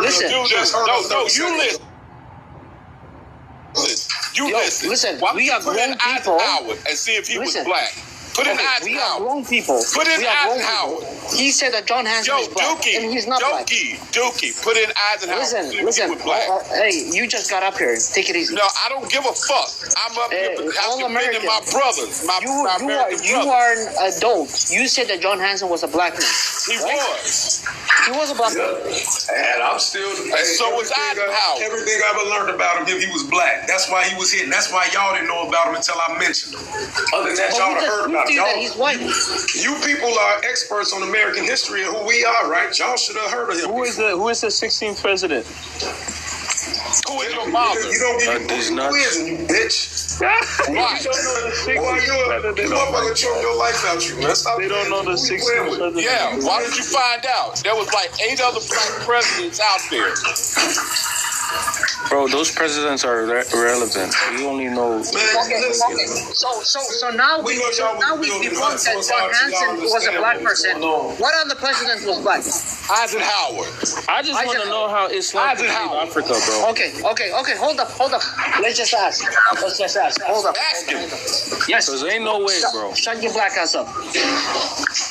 Listen. You listen. We are grown people. And see if he Listen. was black. Put in Eisenhower. We are grown people. Put in We are grown Eisenhower. people. He said that John Hanson is black, and he's not black. Dookie. Put in Eisenhower. Listen. See if he was black. Hey, you just got up here. Take it easy. No, I don't give a fuck. I'm up here because I'm defending my brothers. You are an adult. You said that John Hanson was a black man. He was. He was a black man. And I'm still. And so was Eisenhower. Everything I ever learned about him, if he was black. That's why he was hitting. That's why y'all didn't know about him until I mentioned him. Other than that, y'all would have heard about him. That he's white. You people are experts on American history and who we are, right? Y'all should have heard of him. Who is the 16th president? Who is your mother? You don't give me quiz, you bitch. Why? You motherfucker choke your life out, you man. Stop. They don't know the 16th president. Yeah, why did you find out? There was like 8 other black presidents out there. Bro, those presidents are irrelevant. We only know. So now we debunked that John Hanson was a black person. What other president was black? Eisenhower. I just want to know how Islam came to Africa, bro. Okay. Hold up. Let's just ask. Hold up. Ask him. Yes. Because ain't no way, bro. Shut your black ass up.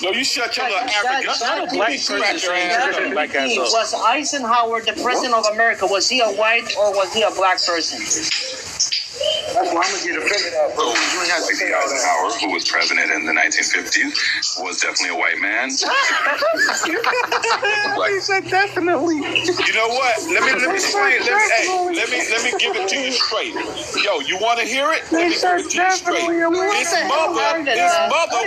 No, you shut your little African. Not a black person saying shut your black ass up. Was Eisenhower the president of America? Was he a white or was he a black person? That's why I'm gonna get offended at, bro. You ain't have to say all that. Eisenhower, who was president in the 1950s, was definitely a white man. He said definitely. You know what? Let me explain. Let me give it to you straight. Yo, you want to hear it? Let me give it to you straight. His mother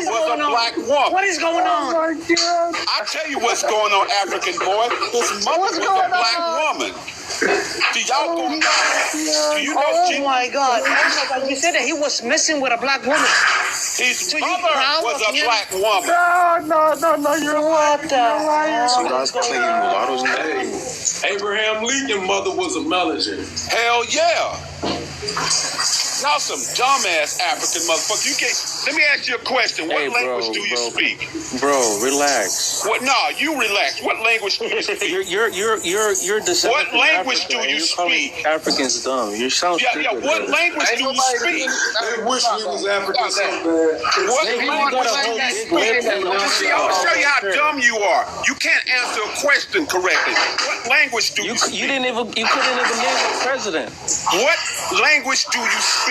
was a black woman. What is going on? I tell you what's going on, African boy. His mother was a black woman. Do y'all go back? Do you know? Oh my God! You said that he was messing with a black woman. His mother was a black woman. No! You're what the hell? So that's clean mulattoes. Hey, Abraham Lincoln's mother was a Mellinger. Hell yeah! Y'all some dumbass African motherfucker. You can't. Let me ask you a question. What language do you speak? Bro, relax. What? No, you relax. What language do you speak? You're descendant. What language do you speak? Africans dumb. You sound stupid. Yeah. What language do you speak? They wish we was African so bad. What language do you speak? See, I'm gonna show you how dumb you are. You can't answer a question correctly. What language do you speak? You couldn't even name the president. What language do you speak?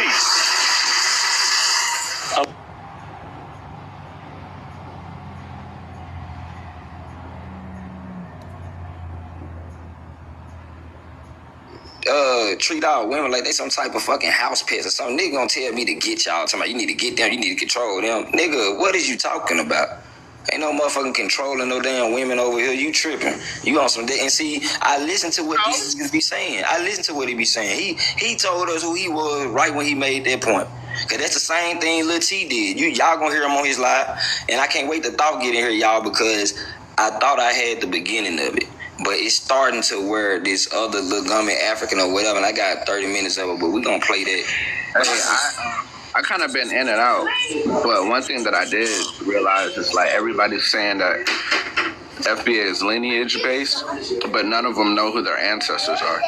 Treat all women like they some type of fucking house pets or something. Nigga gonna tell me to get y'all. Talking about you need to get them, you need to control them. Nigga, what is you talking about? Ain't no motherfucking controlling no damn women over here. You tripping. You on some and see, I listen to what these niggas be saying. I listen to what he be saying. He told us who he was right when he made that point. Cause that's the same thing Lil T did. Y'all gonna hear him on his live. And I can't wait to thought get in here, y'all, because I thought I had the beginning of it. But it's starting to where this other little gummy African or whatever, and I got 30 minutes of it, but we gonna play that. Hey, I kind of been in and out, but one thing that I did realize is like everybody's saying that FBA is lineage based, but none of them know who their ancestors are.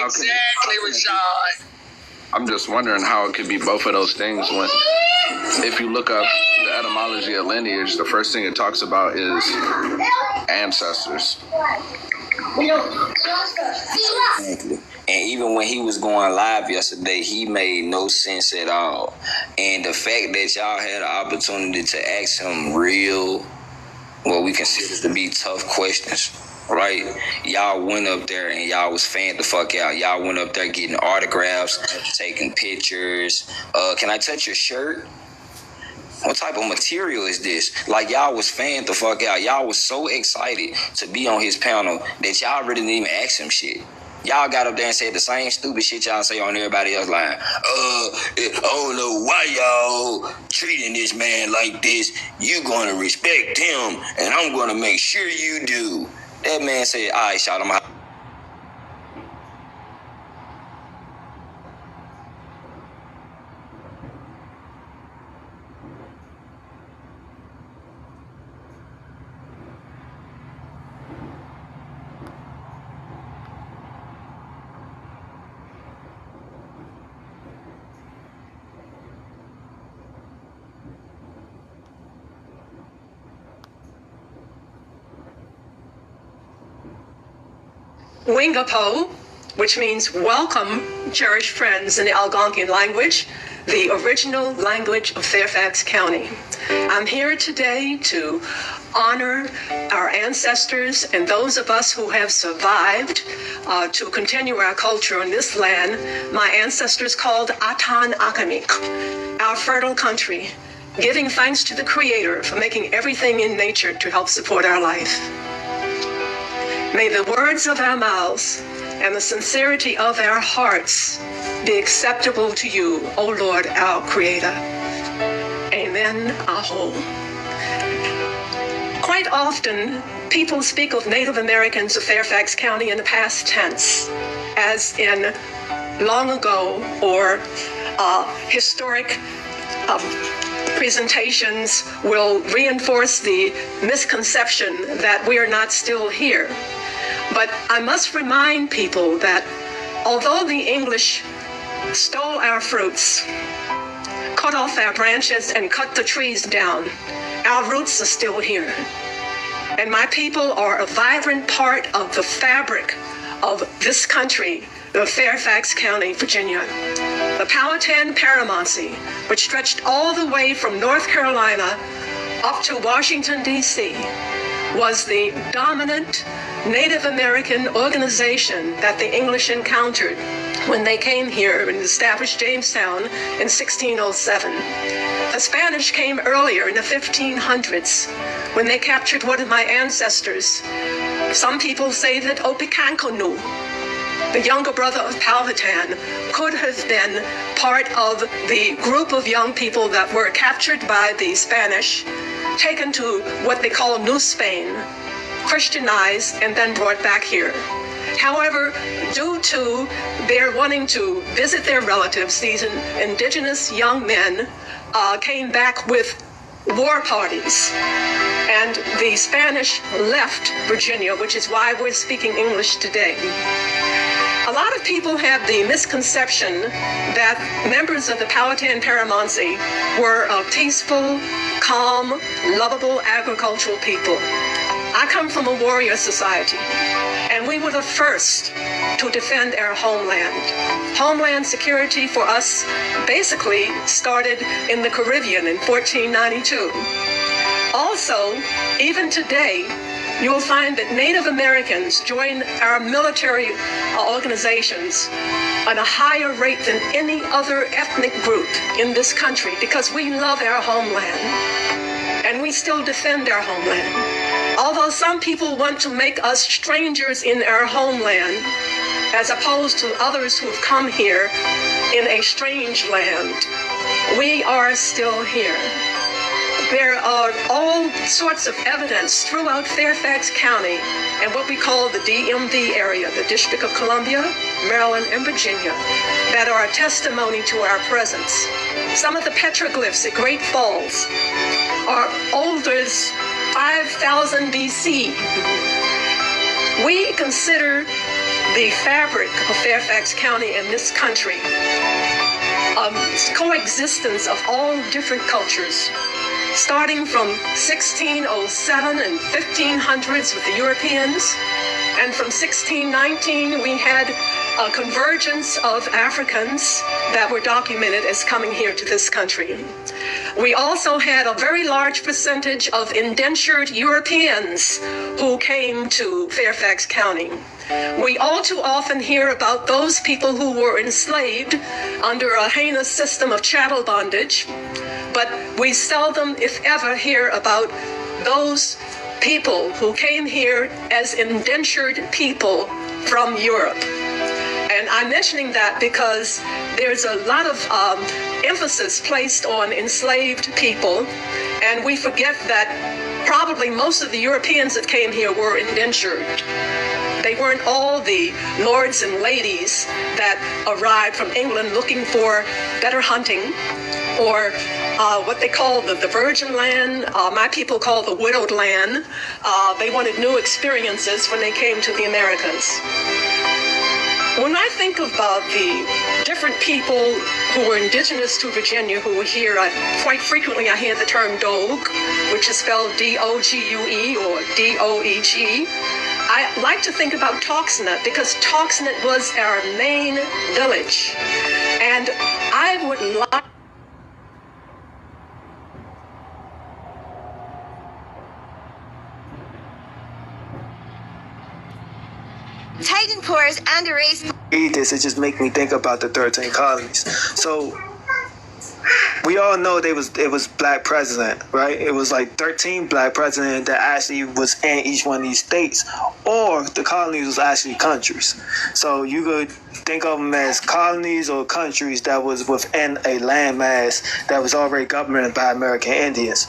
Exactly, Rashad. I'm just wondering how it could be both of those things when, if you look up the etymology of lineage, the first thing it talks about is ancestors. Exactly. And even when he was going live yesterday, he made no sense at all. And the fact that y'all had an opportunity to ask him real, what we consider to be tough questions, right? Y'all went up there and y'all was fanned the fuck out. Y'all went up there getting autographs, taking pictures. Can I touch your shirt? What type of material is this? Like, y'all was fanned the fuck out. Y'all was so excited to be on his panel that y'all really didn't even ask him shit. Y'all got up there and said the same stupid shit y'all say on everybody else line. I don't know why y'all treating this man like this. You gonna respect him, and I'm gonna make sure you do. That man said, all right, shout him out. Wingapo, which means welcome, cherished friends in the Algonquian language, the original language of Fairfax County. I'm here today to honor our ancestors and those of us who have survived to continue our culture in this land. My ancestors called Atan Akamik, our fertile country, giving thanks to the Creator for making everything in nature to help support our life. May the words of our mouths and the sincerity of our hearts be acceptable to you, O Lord, our Creator. Amen. Aho. Quite often, people speak of Native Americans of Fairfax County in the past tense, as in long ago, or historic presentations will reinforce the misconception that we are not still here. But I must remind people that although the English stole our fruits, cut off our branches, and cut the trees down, our roots are still here. And my people are a vibrant part of the fabric of this country, the Fairfax County, Virginia. The Powhatan Paramountcy, which stretched all the way from North Carolina up to Washington, D.C., was the dominant Native American organization that the English encountered when they came here and established Jamestown in 1607. The Spanish came earlier in the 1500s when they captured one of my ancestors. Some people say that Opechancanough, the younger brother of Powhatan, could have been part of the group of young people that were captured by the Spanish, taken to what they call New Spain, Christianized, and then brought back here. However, due to their wanting to visit their relatives, these indigenous young men came back with war parties, and the Spanish left Virginia, which is why we're speaking English today. A lot of people have the misconception that members of the Powhatan Paramountcy were a peaceful, calm, lovable agricultural people. I come from a warrior society, and we were the first to defend our homeland. Homeland security for us basically started in the Caribbean in 1492. Also, even today, you'll find that Native Americans join our military organizations at a higher rate than any other ethnic group in this country because we love our homeland and we still defend our homeland. Although some people want to make us strangers in our homeland as opposed to others who have come here in a strange land, we are still here. There are all sorts of evidence throughout Fairfax County and what we call the DMV area, the District of Columbia, Maryland, and Virginia, that are a testimony to our presence. Some of the petroglyphs at Great Falls are older as 5,000 BC. We consider the fabric of Fairfax County and this country coexistence of all different cultures, starting from 1607 and 1500s with the Europeans, and from 1619 we had a convergence of Africans that were documented as coming here to this country. We also had a very large percentage of indentured Europeans who came to Fairfax County. We all too often hear about those people who were enslaved under a heinous system of chattel bondage, but we seldom, if ever, hear about those people who came here as indentured people from Europe. And I'm mentioning that because there's a lot of emphasis placed on enslaved people, and we forget that probably most of the Europeans that came here were indentured. They weren't all the lords and ladies that arrived from England looking for better hunting or what they call the virgin land. My people call the widowed land. They wanted new experiences when they came to the Americas. When I think about the different people who were indigenous to Virginia who were here, quite frequently I hear the term Dogue, which is spelled D-O-G-U-E or D-O-E-G. I like to think about Toxnet because Toxnet was our main village. And I would like Titan pores and erase. Read this, it just make me think about the 13 colonies. So we all know it was black president, right? It was like 13 black president that actually was in each one of these states, or the colonies was actually countries. So you could think of them as colonies or countries that was within a landmass that was already governed by American Indians.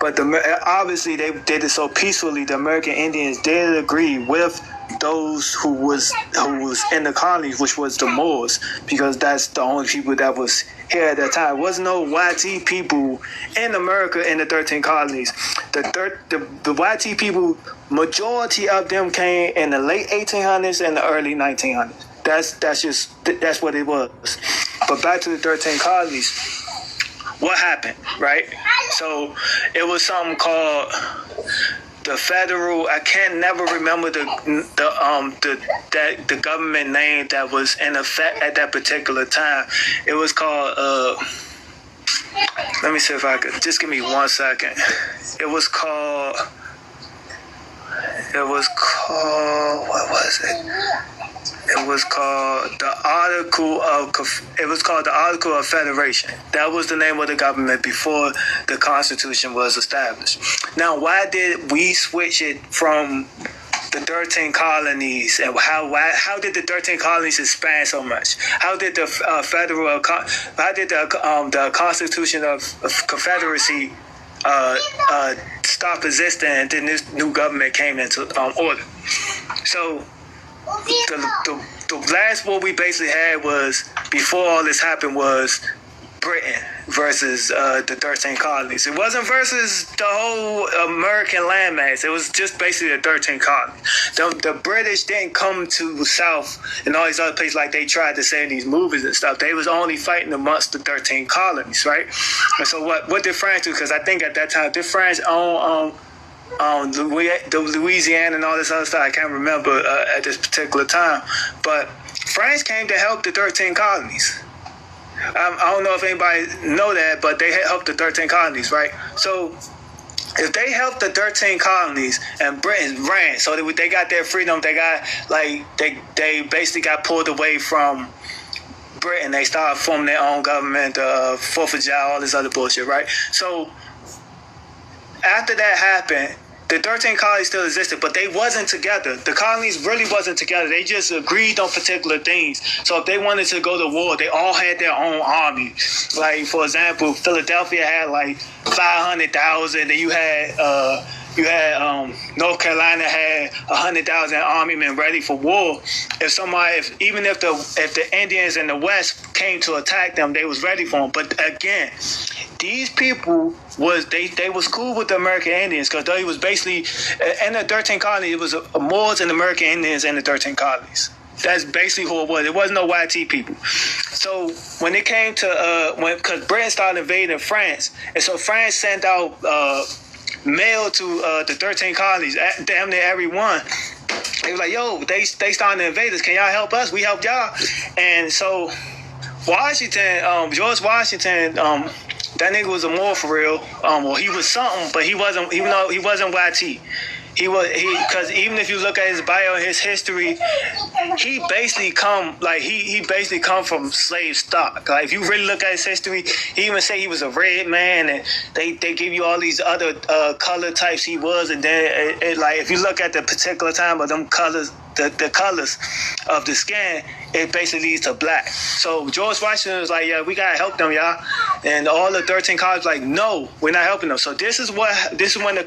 But obviously they did it so peacefully. The American Indians did agree with those who was in the colonies, which was the Moors, because that's the only people that was here at that time. There was no YT people in America in the 13 colonies. The YT people, majority of them came in the late 1800s and the early 1900s. That's what it was. But back to the 13 colonies, what happened, right? So it was something called the federal. I can't never remember the government name that was in effect at that particular time. It was called. Let me see if I could. Just give me 1 second. It was called. What was it? It was called the Article of Federation. That was the name of the government before the Constitution was established. Now, why did we switch it from the 13 colonies, and how did the 13 colonies expand so much? How did the the Constitution of Confederacy stop existing, and then this new government came into order? So the last war we basically had was, before all this happened, was Britain versus the 13 colonies. It wasn't versus the whole American landmass. It was just basically the 13 colonies. The British didn't come to the South and all these other places like they tried to say in these movies and stuff. They was only fighting amongst the 13 colonies, right? And so what did France do? Because I think at that time, did France own Louisiana and all this other stuff? I can't remember at this particular time. But France came to help the 13 colonies. I don't know if anybody know that, but they helped the 13 colonies, right? So if they helped the 13 colonies and Britain ran, so they got their freedom, they got they basically got pulled away from Britain. They started forming their own government, 4th of July, all this other bullshit, right? So after that happened, the 13 colonies still existed, but they wasn't together. The colonies really wasn't together. They just agreed on particular things. So if they wanted to go to war, they all had their own army. Like, for example, Philadelphia had like 500,000, and you had North Carolina had 100,000 army men ready for war. Even if the Indians in the West came to attack them, they was ready for them. But again, these people was cool with the American Indians, because they was basically in the 13 colonies. It was Moors and American Indians in the 13 colonies. That's basically who it was. It wasn't no YT people. So when it came to because Britain started invading France, and so France sent out mail to the 13 colonies, damn near every one. They was like, yo, they starting to invade us. Can y'all help us? We helped y'all. And so Washington, George Washington, that nigga was a more for real. Well, he was something, but he wasn't. Even though he wasn't YT, because even if you look at his bio and his history, he basically come from slave stock. Like if you really look at his history, he even say he was a red man, and they give you all these other color types he was, and then like if you look at the particular time of them colors. The colors of the skin, it basically leads to black. So George Washington was like, yeah, we gotta help them, y'all. And all the 13 colonies like, no, we're not helping them. So this is when the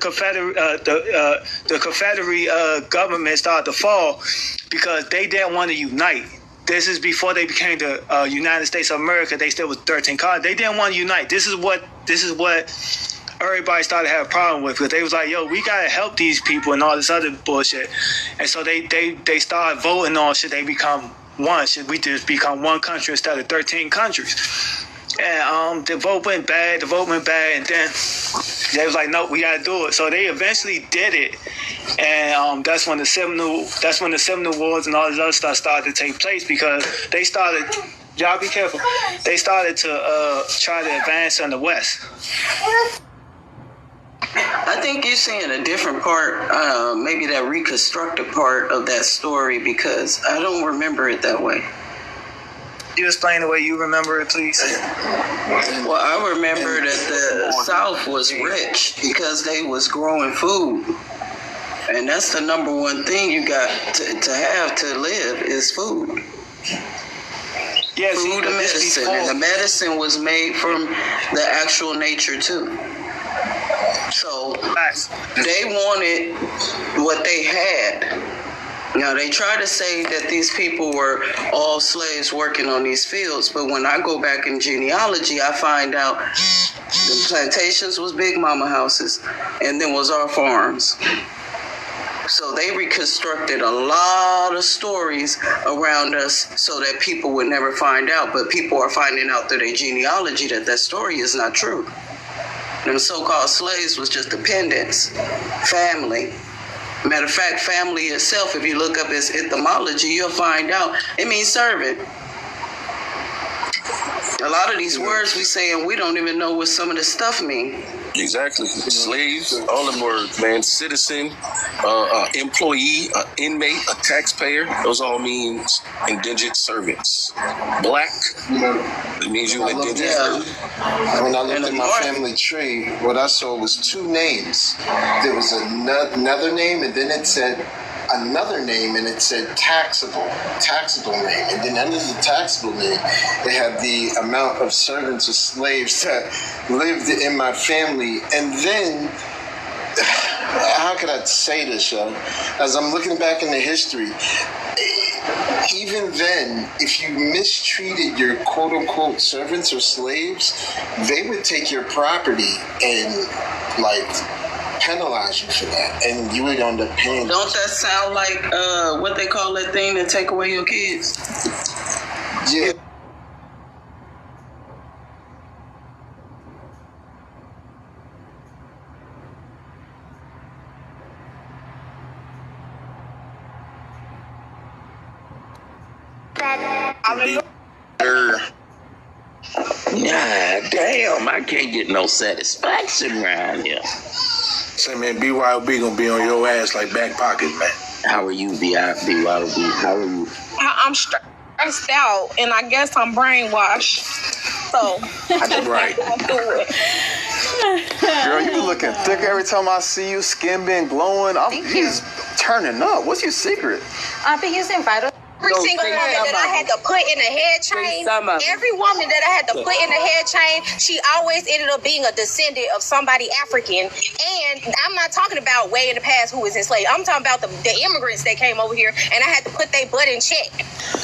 Confederate government started to fall, because they didn't want to unite. This is before they became the United States of America. They still was 13 colonies. They didn't want to unite. This is what everybody started to have a problem with, because they was like, yo, we gotta help these people and all this other bullshit. And so they started voting on, should they become one? Should we just become one country instead of 13 countries? And the vote went bad, and then they was like, no, we gotta do it. So they eventually did it, and that's when the Seminole Wars and all this other stuff started to take place, because they started. Y'all be careful. They started to try to advance in the West. I think you're seeing a different part, maybe that reconstructed part of that story, because I don't remember it that way. You explain the way you remember it, please. Well, I remember that the South was rich because they was growing food. And that's the number one thing you got to have to live is food. Yes, food and medicine. And the medicine was made from the actual nature too. So they wanted what they had. Now, they try to say that these people were all slaves working on these fields, but when I go back in genealogy, I find out the plantations was big mama houses, and then was our farms. So they reconstructed a lot of stories around us so that people would never find out, but people are finding out through their genealogy that that story is not true. And the so-called slaves was just dependents, family. Matter of fact, family itself, if you look up its etymology, you'll find out it means servant. A lot of these words we say, and we don't even know what some of this stuff mean. Exactly. Slaves, all them words, man. Citizen, employee, inmate, a taxpayer. Those all means indigent servants. Black, it means you indigent servant. When I looked at my family tree, what I saw was two names. There was another name, and then it said another name, and it said taxable name, and then under the taxable name it had the amount of servants or slaves that lived in my family. And then, how could I say this, yo? As I'm looking back in the history, even then, if you mistreated your quote-unquote servants or slaves, they would take your property and penalize you for that, and you would end up paying. Don't that sound like what they call that thing to take away your kids? Yeah. Nah, damn, I can't get no satisfaction around here. Say, man, BYOB gonna be on your ass like back pocket, man. How are you, BYOB? How are you? I'm stressed out, and I guess I'm brainwashed. So I just right. don't do it. Girl, you looking thick every time I see you. Skin been glowing. He's turning up. What's your secret? I've been using Vital. Every single woman that I had to put in a head chain, every woman that I had to put in a head chain, she always ended up being a descendant of somebody African. And I'm not talking about way in the past who was enslaved. I'm talking about the immigrants that came over here, and I had to put their butt in check.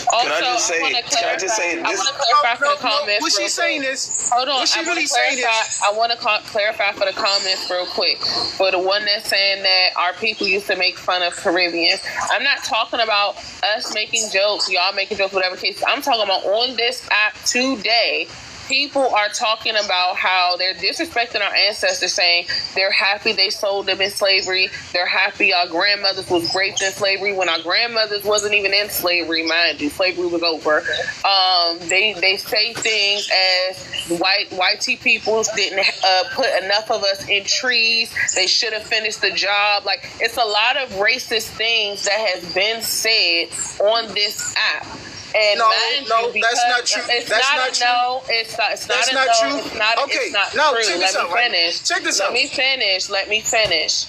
Also, I want to clarify for the comments. Was she saying this? Hold on. Was she really saying this? I want to clarify for the comments real quick. For the one that's saying that our people used to make fun of Caribbeans, I'm not talking about us making jokes, y'all making jokes, whatever case. I'm talking about on this app today. People are talking about how they're disrespecting our ancestors, saying they're happy they sold them in slavery. They're happy our grandmothers was raped in slavery when our grandmothers wasn't even in slavery, mind you. Slavery was over. They say things as white people didn't put enough of us in trees. They should have finished the job. Like, it's a lot of racist things that has been said on this app. And no, that's not true. It's that's not not a true. no. It's not. It's That's not a not no. true. It's not. Okay, It's not now true. check this Let out, me right? finish. Check this Let out. me finish. Let me finish.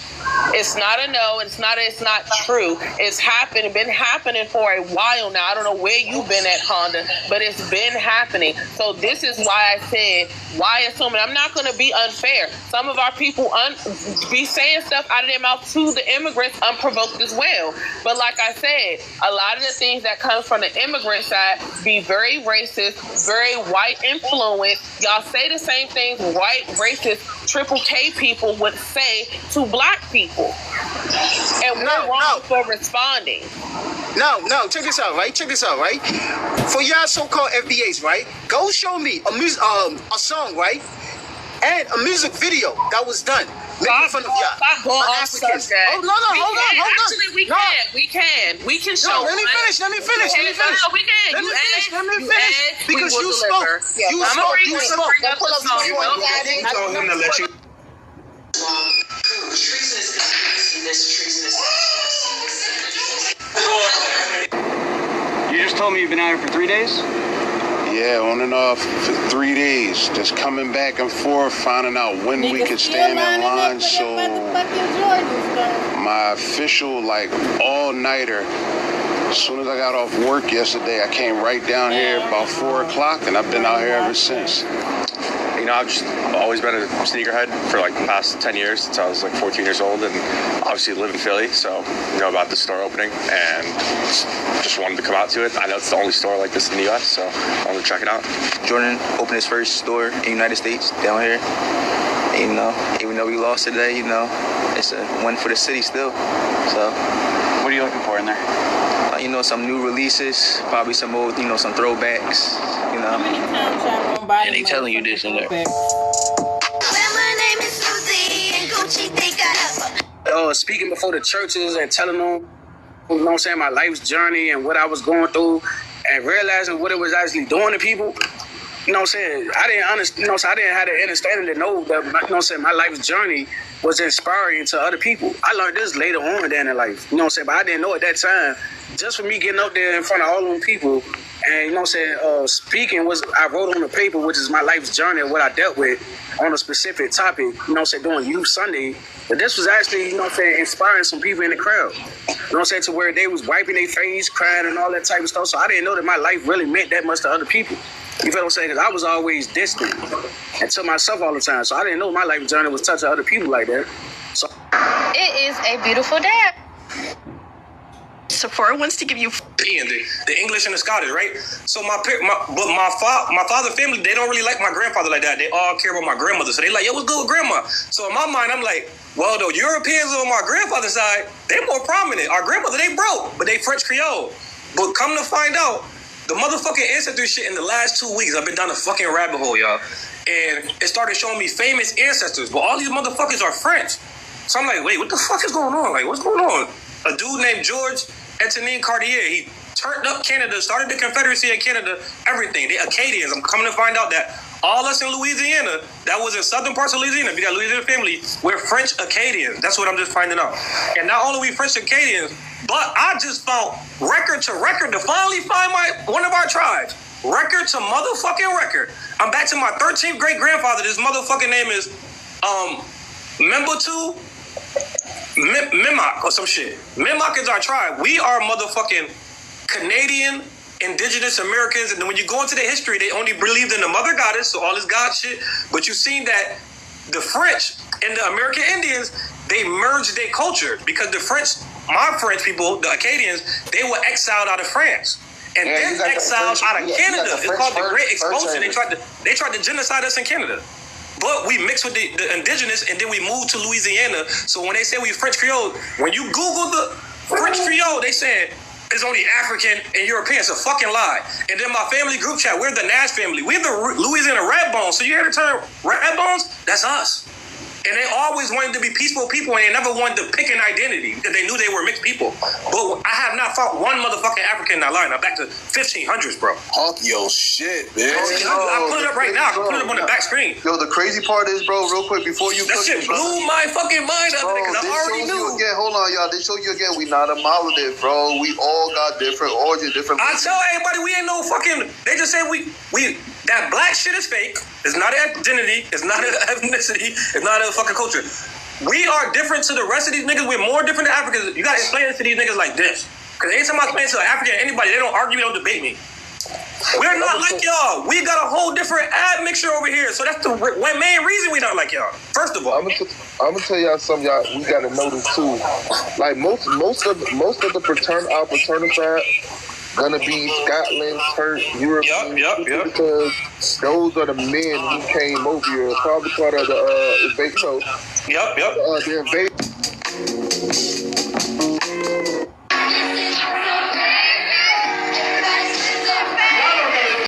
It's not a no. It's not. It's not true. It's happened. Been happening for a while now. I don't know where you've been at, Honda, but it's been happening. So this is why I said, why assuming? I'm not going to be unfair. Some of our people be saying stuff out of their mouth to the immigrants unprovoked as well. But like I said, a lot of the things that come from the immigrant side be very racist, very white influenced. Y'all say the same things white, racist, triple K people would say to black people. And we're wrong for responding. No, check this out, right? Check this out, right? For y'all so-called FBAs, right? Go show me a song, right? And a music video that was done. Making fun of y'all. Stop going off subject. Oh, no, hold on. Actually, we can show. No, let me finish. No, we can. Let me finish. Because you spoke. You spoke. told him to let you. You just told me you've been out here for 3 days? Yeah, on and off for 3 days. Just coming back and forth, finding out when we can stand in line. So my official, all-nighter, as soon as I got off work yesterday, I came right down here about 4 o'clock, and I've been out here ever since. You know, I've just always been a sneakerhead for the past 10 years since I was 14 years old, and obviously live in Philly, so know about the store opening and just wanted to come out to it. I know it's the only store like this in the US, so I wanted to check it out. Jordan opened his first store in the United States down here. And, even though we lost today, it's a win for the city still. So, what are you looking for in there? Some new releases, probably some old, some throwbacks, And they telling you this in there. Speaking before the churches and telling them, my life's journey and what I was going through, and realizing what it was actually doing to people. I didn't understand. I didn't have the understanding to know that. My life's journey was inspiring to other people. I learned this later on in life. But I didn't know at that time. Just for me getting up there in front of all them people, and speaking was I wrote on the paper, which is my life's journey, what I dealt with on a specific topic. Doing Youth Sunday. But this was actually, inspiring some people in the crowd. To where they was wiping their face, crying, and all that type of stuff. So I didn't know that my life really meant that much to other people. You feel what I'm saying? Because I was always distant and to myself all the time. So I didn't know my life journey was touching other people like that. So it is a beautiful day. Sephora wants to give you the English and the Scottish, right? So my father family, they don't really like my grandfather like that. They all care about my grandmother. So they like, yo, what's good with grandma? So in my mind, I'm like, well, the Europeans on my grandfather's side, they more prominent. Our grandmother, they broke, but they French Creole. But come to find out, the motherfucking ancestor shit in the last 2 weeks, I've been down a fucking rabbit hole, y'all. And it started showing me famous ancestors. But all these motherfuckers are French. So I'm like, wait, what the fuck is going on? Like, what's going on? A dude named George Antonin Cartier, he turned up Canada, started the Confederacy of Canada, everything. They Acadians. I'm coming to find out that all us in Louisiana, that was in southern parts of Louisiana, we got Louisiana family, we're French Acadians. That's what I'm just finding out. And not only we French Acadians, but I just found record to record to finally find one of our tribes. Record to motherfucking record. I'm back to my 13th great grandfather. This motherfucking name is Membatu Mimak or some shit. Mimak is our tribe. We are motherfucking Canadian Indigenous Americans, and then when you go into the history, they only believed in the mother goddess, so all this god shit. But you seen that the French and the American Indians, they merged their culture because the French, my French people, the Acadians, they were exiled out of France. And then exiled out of Canada. It's called the Great Expulsion. They tried to genocide us in Canada. But we mixed with the indigenous, and then we moved to Louisiana. So when they say we French Creole, when you Google the French Creole, they said is only African and European. It's a fucking lie. And then my family group chat, we're the Nash family. We're the Louisiana Red Bones. So you hear the term Red Bones? That's us. And they always wanted to be peaceful people, and they never wanted to pick an identity because they knew they were mixed people. But I have not fought one motherfucking African in that line. I'm back to 1500s, bro. Talk your shit, man. I put it up right now. I can put it up on the back screen. Yo, the crazy part is, bro, real quick, before you that shit blew my fucking mind out of it because I already knew. Again, hold on, y'all. They show you again, we not a monolith, bro. We all got different origins, different. I tell everybody we ain't no fucking. They just say we that black shit is fake. It's not an identity. It's not an ethnicity. It's not a fucking culture. We are different to the rest of these niggas. We're more different than Africans. You gotta explain it to these niggas like this. Because anytime I explain it to an African, anybody, they don't argue, they don't debate me. We're not like y'all. We got a whole different admixture over here. So that's the main reason we not like y'all. First of all, I'm gonna tell y'all something, y'all. We gotta notice too. Like most of the fraternal side gonna be Scotland, Turk, European, because those are the men who came over here, probably part of the invasion. The invasion.